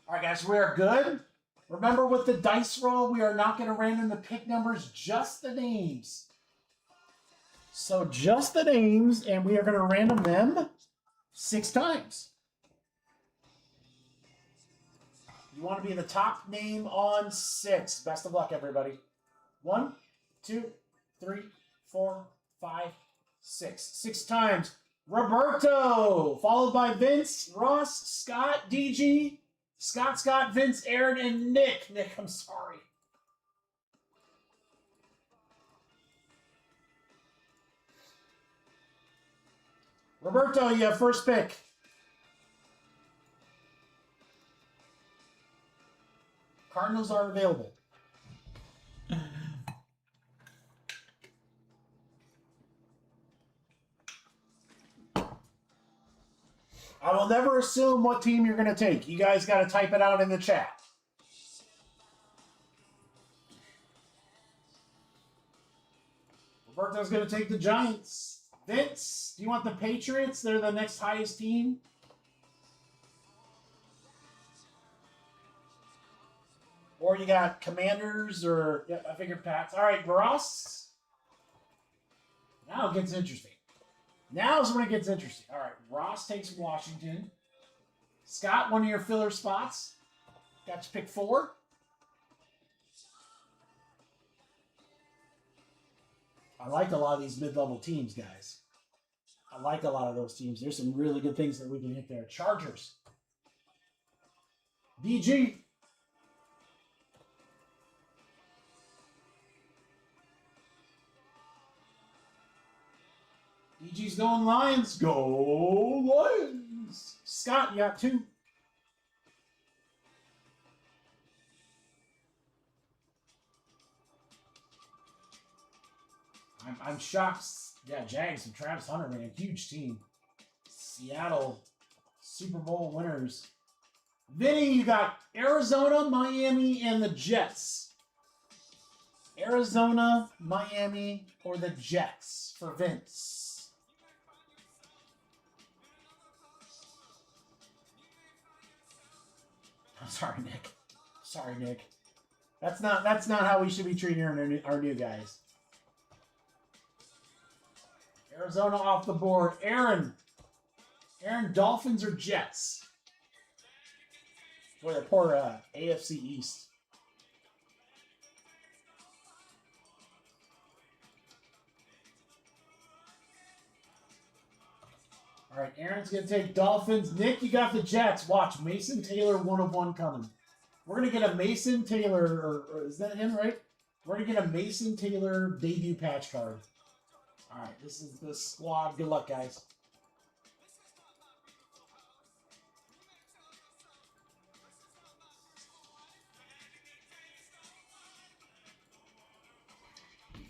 All right, guys, we are good. Remember, with the dice roll, we are not going to random the pick numbers, just the names. So just the names, and we are going to random them 6 times. You want to be the top name on 6. Best of luck, everybody. 1, 2, 3, 4, 5, 6. 6 times. Roberto, followed by Vince, Ross, Scott, DG, Scott, Vince, Aaron, and Nick. Nick, I'm sorry. Roberto, you have first pick. Cardinals are available. I will never assume what team you're going to take. You guys got to type it out in the chat. Roberto's going to take the Giants. Vince, do you want the Patriots? They're the next highest team. Or you got Commanders or... Yeah, I figured Pats. All right, Ross. Now it gets interesting. Now's when it gets interesting. All right, Ross takes Washington. Scott, one of your filler spots. Got to pick 4. I like a lot of these mid-level teams, guys. I like a lot of those teams. There's some really good things that we can hit there. Chargers. DG. DG's going Lions. Go Lions. Scott, you got 2. I'm shocked. Yeah, Jags and Travis Hunter, man, a huge team. Seattle, Super Bowl winners. Vinny, you got Arizona, Miami, and the Jets. Arizona, Miami, or the Jets for Vince. I'm sorry, Nick. Sorry, Nick. That's not how we should be treating our new guys. Arizona off the board. Aaron, Dolphins or Jets? Boy, the poor AFC East. All right, Aaron's going to take Dolphins. Nick, you got the Jets. Watch, Mason Taylor, 1 of 1 coming. We're going to get a Mason Taylor, or is that him, right? We're going to get a Mason Taylor debut patch card. All right, this is the squad. Good luck, guys.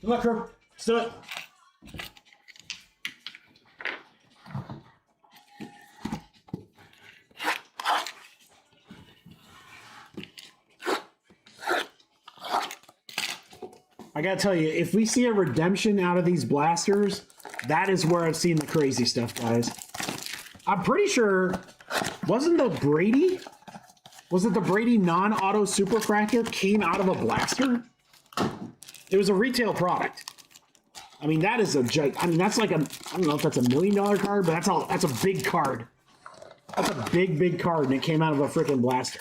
Good luck, crew. Let's do it. I gotta tell you, if we see a redemption out of these blasters, that is where I've seen the crazy stuff, guys. I'm pretty sure, wasn't the Brady? Was it the Brady non-auto super cracker came out of a blaster? It was a retail product. I mean, that is that's like a, I don't know if that's $1 million card, but that's a big card. That's a big card, and it came out of a freaking blaster.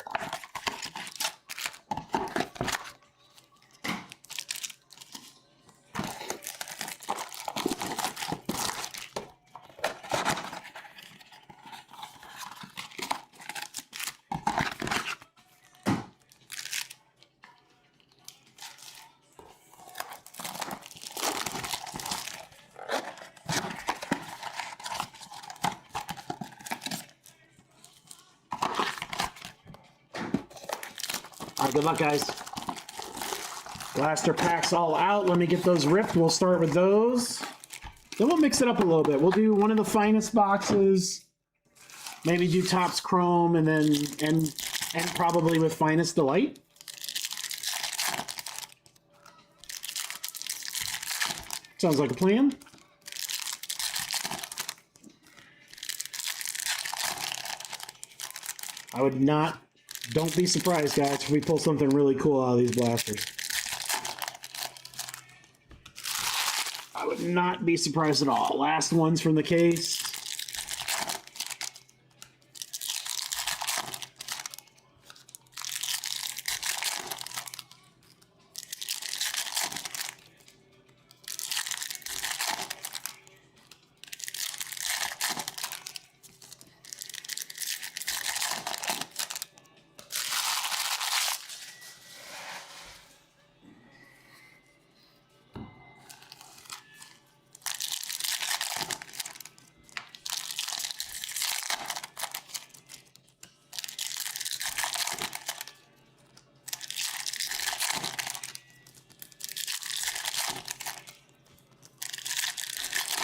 Good luck, guys. Blaster packs all out. Let me get those ripped. We'll start with those. Then we'll mix it up a little bit. We'll do one of the finest boxes. Maybe do Topps Chrome and then and probably with Finest Delight. Sounds like a plan. I would not. Don't be surprised, guys, if we pull something really cool out of these blasters. I would not be surprised at all. Last ones from the case.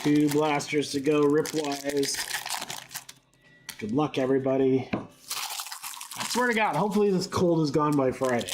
2 blasters to go, rip-wise. Good luck, everybody. I swear to God, hopefully this cold is gone by Friday.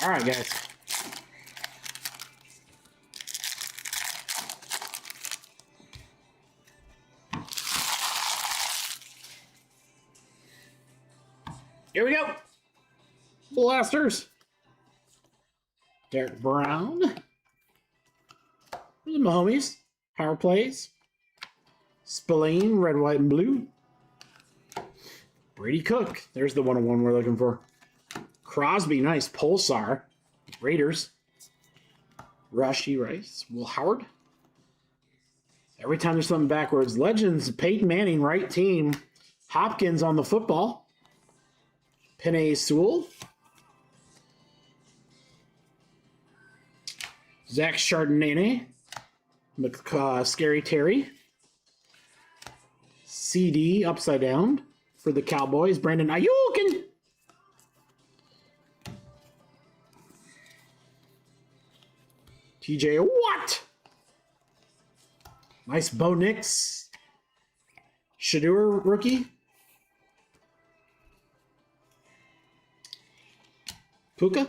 All right, guys. Here we go. Blasters. Derek Brown. The Mahomes. Power plays. Spillane, red, white, and blue. Brady Cook. There's the 101 we're looking for. Crosby, nice. Pulsar. Raiders. Rashi Rice. Will Howard. Every time there's something backwards. Legends. Peyton Manning, right team. Hopkins on the football. Penei Sewell. Zach Chardonnay. Scary Terry. CD upside down for the Cowboys. Brandon Ayuk. TJ Watt. Nice Bo Nix. Shadur rookie. Puka.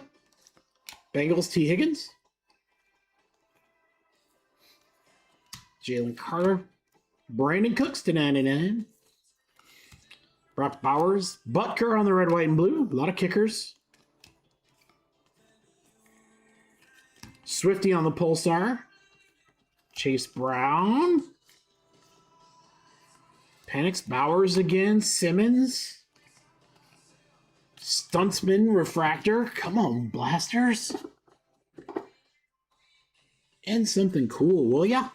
Bengals T. Higgins. Jalen Carter. Brandon Cooks to 99. Brock Bowers. Butker on the red, white, and blue. A lot of kickers. Swifty on the Pulsar. Chase Brown. Penix Bowers again. Simmons. Stuntsman Refractor. Come on, blasters. And something cool, will ya?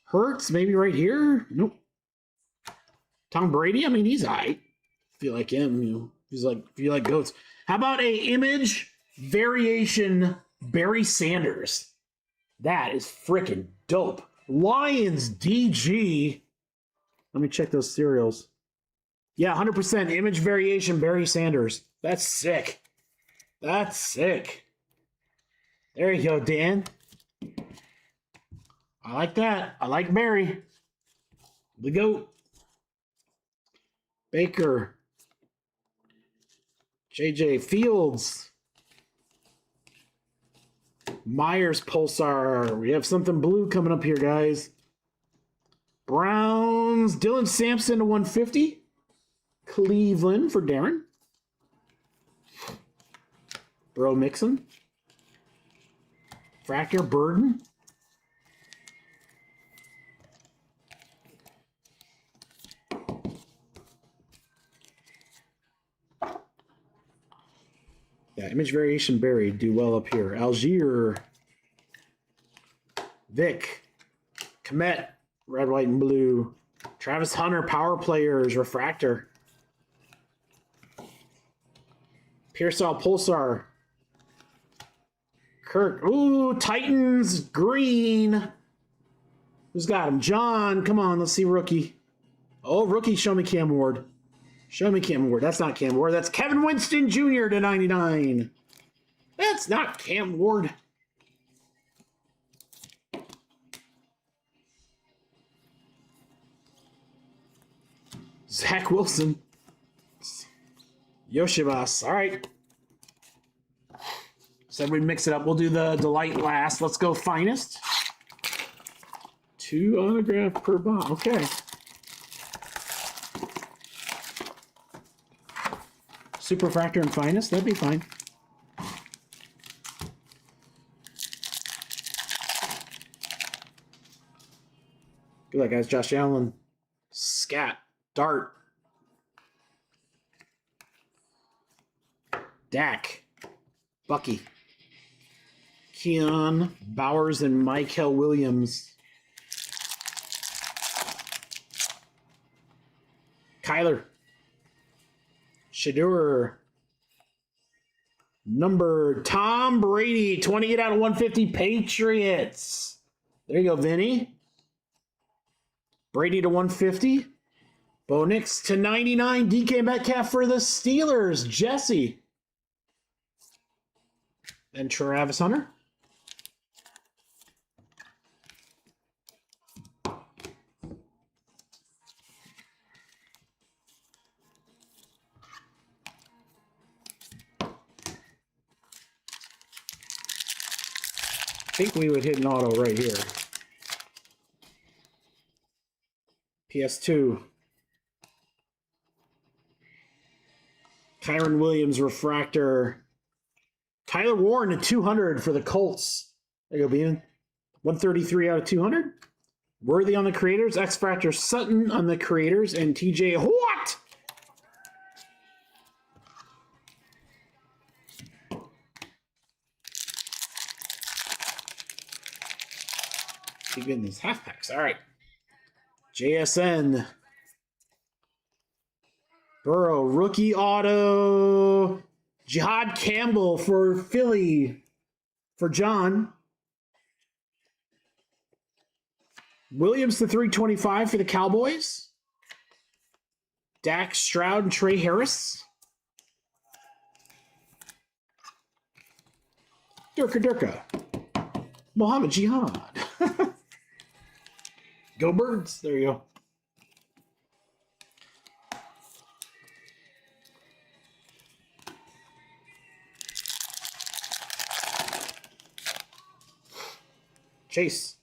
Hurts, maybe right here? Nope. Tom Brady? I mean, he's alright. Feel like him, you know. He's like, feel like goats. How about a image variation Barry Sanders? That is freaking dope. Lions DG. Let me check those serials. Yeah, 100% image variation Barry Sanders. That's sick. That's sick. There you go, Dan. I like that. I like Barry. The GOAT. Baker. JJ Fields. Myers Pulsar. We have something blue coming up here, guys. Browns. Dylan Sampson to 150. Cleveland for Darren. Bro Mixon. Fractor Burden. Yeah, image variation Barry do well up here. Algier. Vic. Komet. Red, white, and blue. Travis Hunter, power players, refractor. Pearsall Pulsar. Kirk. Ooh, Titans green. Who's got him? John. Come on, let's see rookie. Oh, rookie, show me Cam Ward. Show me Cam Ward. That's not Cam Ward. That's Kevin Winston Jr. to 99. That's not Cam Ward. Zach Wilson. Yoshibas. All right. Said we mix it up. We'll do the Delight last. Let's go Finest. 2 autograph per box. Okay. Superfractor and Finest. That'd be fine. Good luck, guys. Josh Allen. Scat. Dart. Dak. Bucky. Keon Bowers and Michael Williams. Kyler. Shedeur. Number Tom Brady, 28 out of 150 Patriots. There you go, Vinny. Brady to 150. Bo Nix to 99. DK Metcalf for the Steelers. Jesse. And Travis Hunter. I think we would hit an auto right here. PS2. Kyron Williams refractor. Tyler Warren to 200 for the Colts. There you go, Beeman. 133 out of 200. Worthy on the creators. X Factor Sutton on the creators. And TJ Watt. Keep getting these half packs. All right. JSN. Burrow. Rookie auto. Jihad Campbell for Philly. For John. Williams to 325 for the Cowboys. Dak Stroud and Trey Harris. Durka. Mohammed Jihad. Go Birds. There you go. Chase.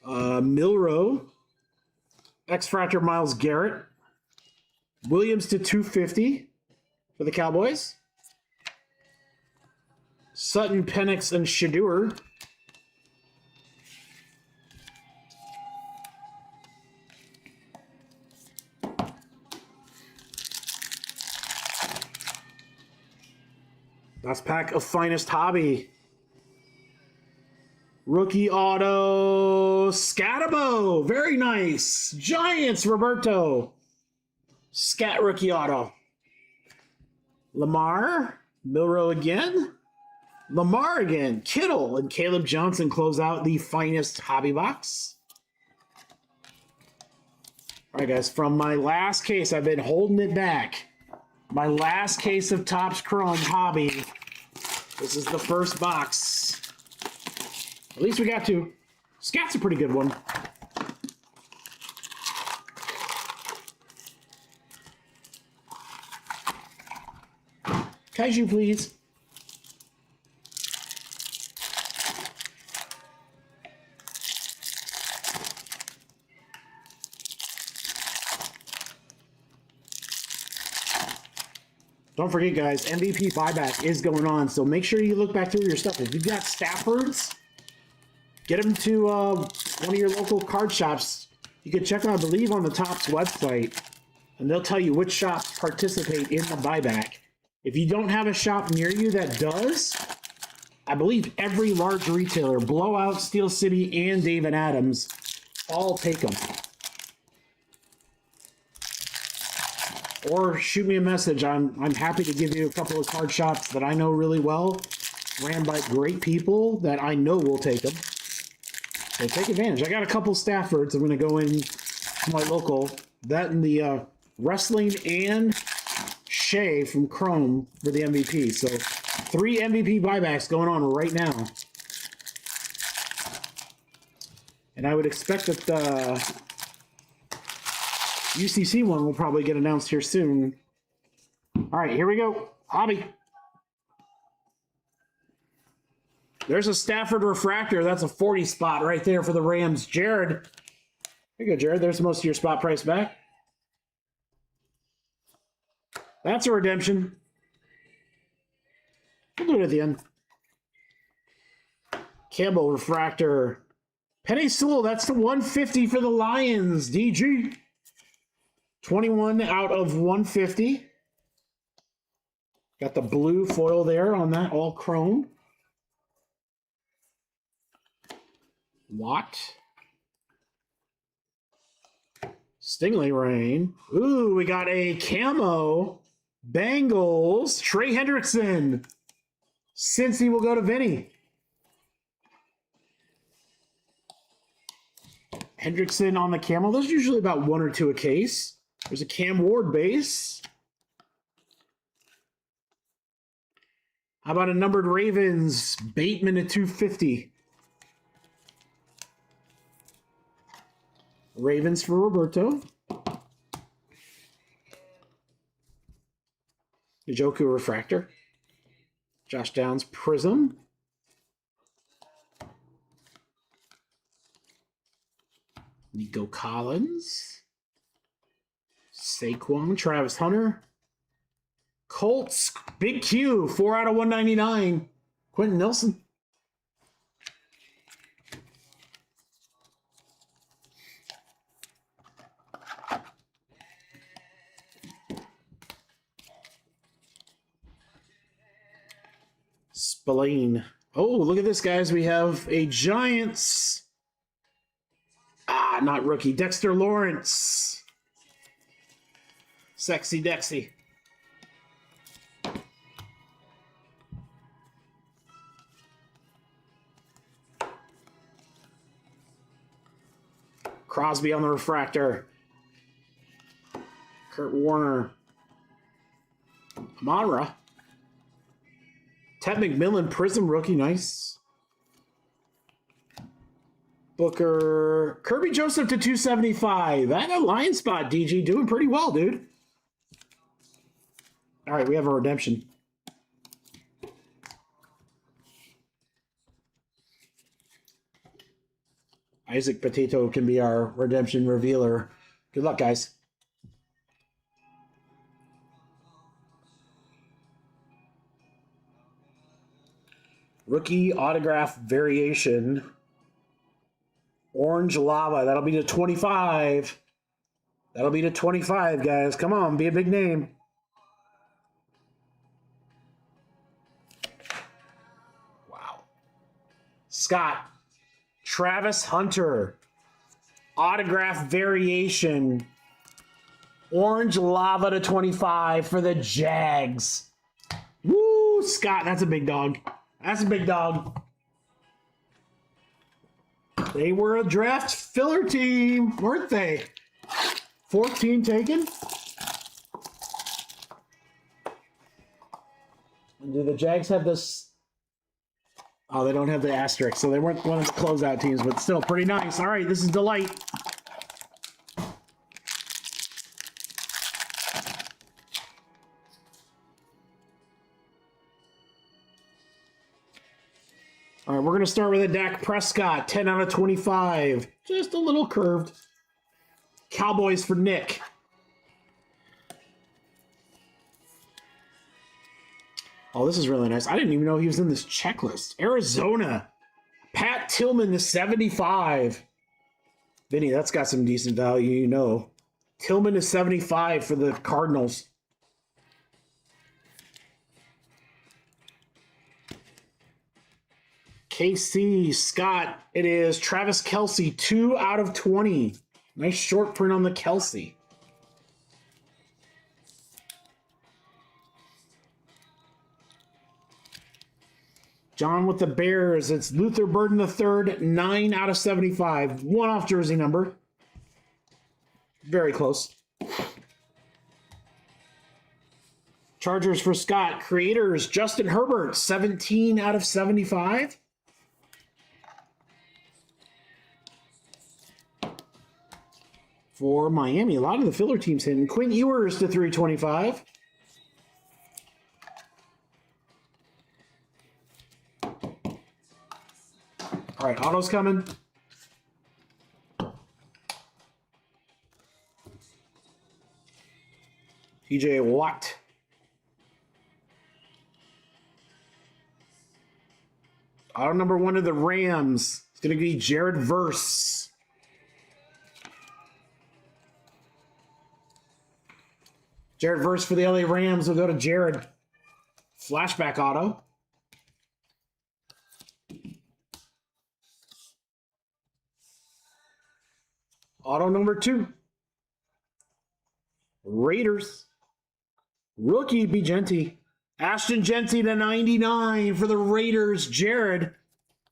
Milrow. X-Fractor Myles Garrett. Williams to 250 for the Cowboys. Sutton, Penix, and Shedeur. Last pack of Finest Hobby. Rookie auto, Scatabo. Very nice. Giants, Roberto. Scat rookie auto. Lamar. Milrow again. Lamar again. Kittle and Caleb Johnson close out the Finest Hobby box. All right, guys. From my last case, I've been holding it back. My last case of Topps Chrome Hobby. This is the first box. At least we got two. Scat's a pretty good one. Kaiju, please. Don't forget, guys, MVP buyback is going on, so make sure you look back through your stuff. If you've got Staffords, get them to one of your local card shops. You can check, I believe, on the Topps website, and they'll tell you which shops participate in the buyback. If you don't have a shop near you that does, I believe every large retailer, Blowout, Steel City, and David Adams, all take them. Or shoot me a message. I'm happy to give you a couple of card shops that I know really well, ran by great people that I know will take them. So take advantage. I got a couple Staffords. I'm going to go in to my local. That and the Wrestling and Shea from Chrome for the MVP. So 3 MVP buybacks going on right now. And I would expect that the UCC one will probably get announced here soon. All right, here we go. Hobby. There's a Stafford refractor. That's a 40 spot right there for the Rams. Jared. There you go, Jared. There's most of your spot price back. That's a redemption. We'll do it at the end. Campbell refractor. Penny Sewell. That's the 150 for the Lions. DG. 21 out of 150. Got the blue foil there on that, all chrome. Watt. Stingley Rain. Ooh, we got a camo. Bengals. Trey Hendrickson. Cincy will go to Vinny. Hendrickson on the camo. There's usually about 1 or 2 a case. There's a Cam Ward base. How about a numbered Ravens? Bateman at 250. Ravens for Roberto. Njoku Refractor. Josh Downs Prism. Nico Collins. Saquon. Travis Hunter. Colts. Big Q. 4 out of 199. Quentin Nelson. Spillane. Oh, look at this, guys. We have a Giants. Not rookie. Dexter Lawrence. Sexy Dexy. Crosby on the refractor. Kurt Warner. Amara. Ted McMillan, Prism rookie, nice. Booker. Kirby Joseph to 275. That a line spot, DG. Doing pretty well, dude. All right, we have a redemption. Isaac Potato can be our redemption revealer. Good luck, guys. Rookie autograph variation. Orange Lava. That'll be to 25. That'll be to 25, guys. Come on, be a big name. Wow. Scott. Travis Hunter. Autograph variation. Orange Lava to 25 for the Jags. Woo, Scott, that's a big dog. That's a big dog. They were a draft filler team, weren't they? 14 taken. And do the Jags have this? Oh, they don't have the asterisk, so they weren't one of the closeout teams, but still pretty nice. All right, this is Delight. All right, we're going to start with a Dak Prescott, 10 out of 25. Just a little curved. Cowboys for Nick. Oh, this is really nice. I didn't even know he was in this checklist. Arizona. Pat Tillman to 75. Vinny, that's got some decent value, you know. Tillman to 75 for the Cardinals. KC, Scott, it is Travis Kelce, 2 out of 20. Nice short print on the Kelce. John with the Bears, it's Luther Burden III, 9 out of 75. One-off jersey number. Very close. Chargers for Scott, Creators, Justin Herbert, 17 out of 75. For Miami, a lot of the filler teams hitting. Quinn Ewers to 325. All right, auto's coming. TJ Watt. Auto number 1 of the Rams. It's going to be Jared Verse. Jared Verse for the LA Rams will go to Jared. Flashback auto. Auto number 2. Raiders. Rookie B. Genty. Ashton Genty to 99 for the Raiders. Jared.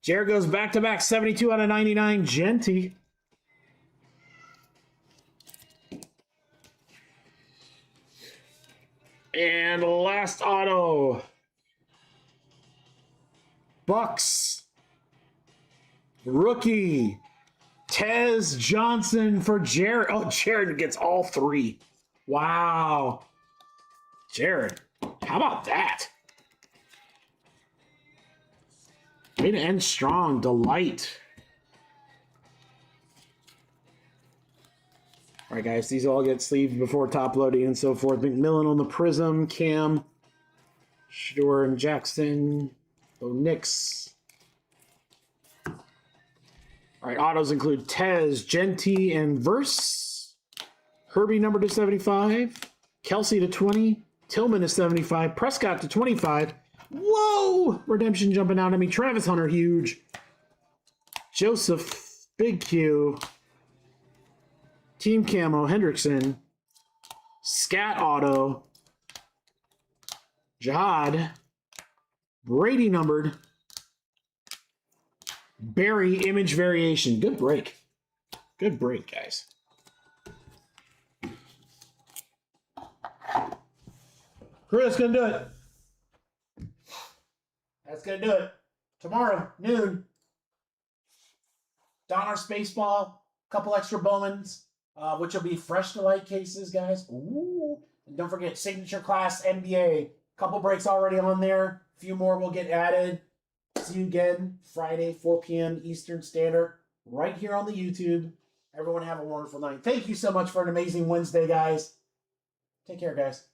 Jared goes back-to-back 72 out of 99. Genty. And last auto. Bucks. Rookie. Tez Johnson for Jared. Oh, Jared gets all 3. Wow. Jared, how about that? Way to end strong. Delight. All right, guys. These all get sleeved before top loading and so forth. McMillan on the Prism. Cam. Shador and Jackson. Bo Nix. All right, autos include Tez, Genty, and Verse. Herbie number to 75. Kelsey to 20. Tillman to 75. Prescott to 25. Whoa! Redemption jumping out at me. Travis Hunter, huge. Joseph, Big Q. Team Camo, Hendrickson. Scat Auto. Jihad. Brady numbered. Barry image variation. Good break. Good break, guys. Crew, that's going to do it. That's going to do it. Tomorrow, noon. Donruss Baseball. Couple extra Bowmans, which will be fresh delight cases, guys. Ooh. And don't forget, Signature Class NBA. Couple breaks already on there. A few more will get added. See you again Friday, 4 p.m. Eastern Standard, right here on the YouTube. Everyone have a wonderful night. Thank you so much for an amazing Wednesday, guys. Take care, guys.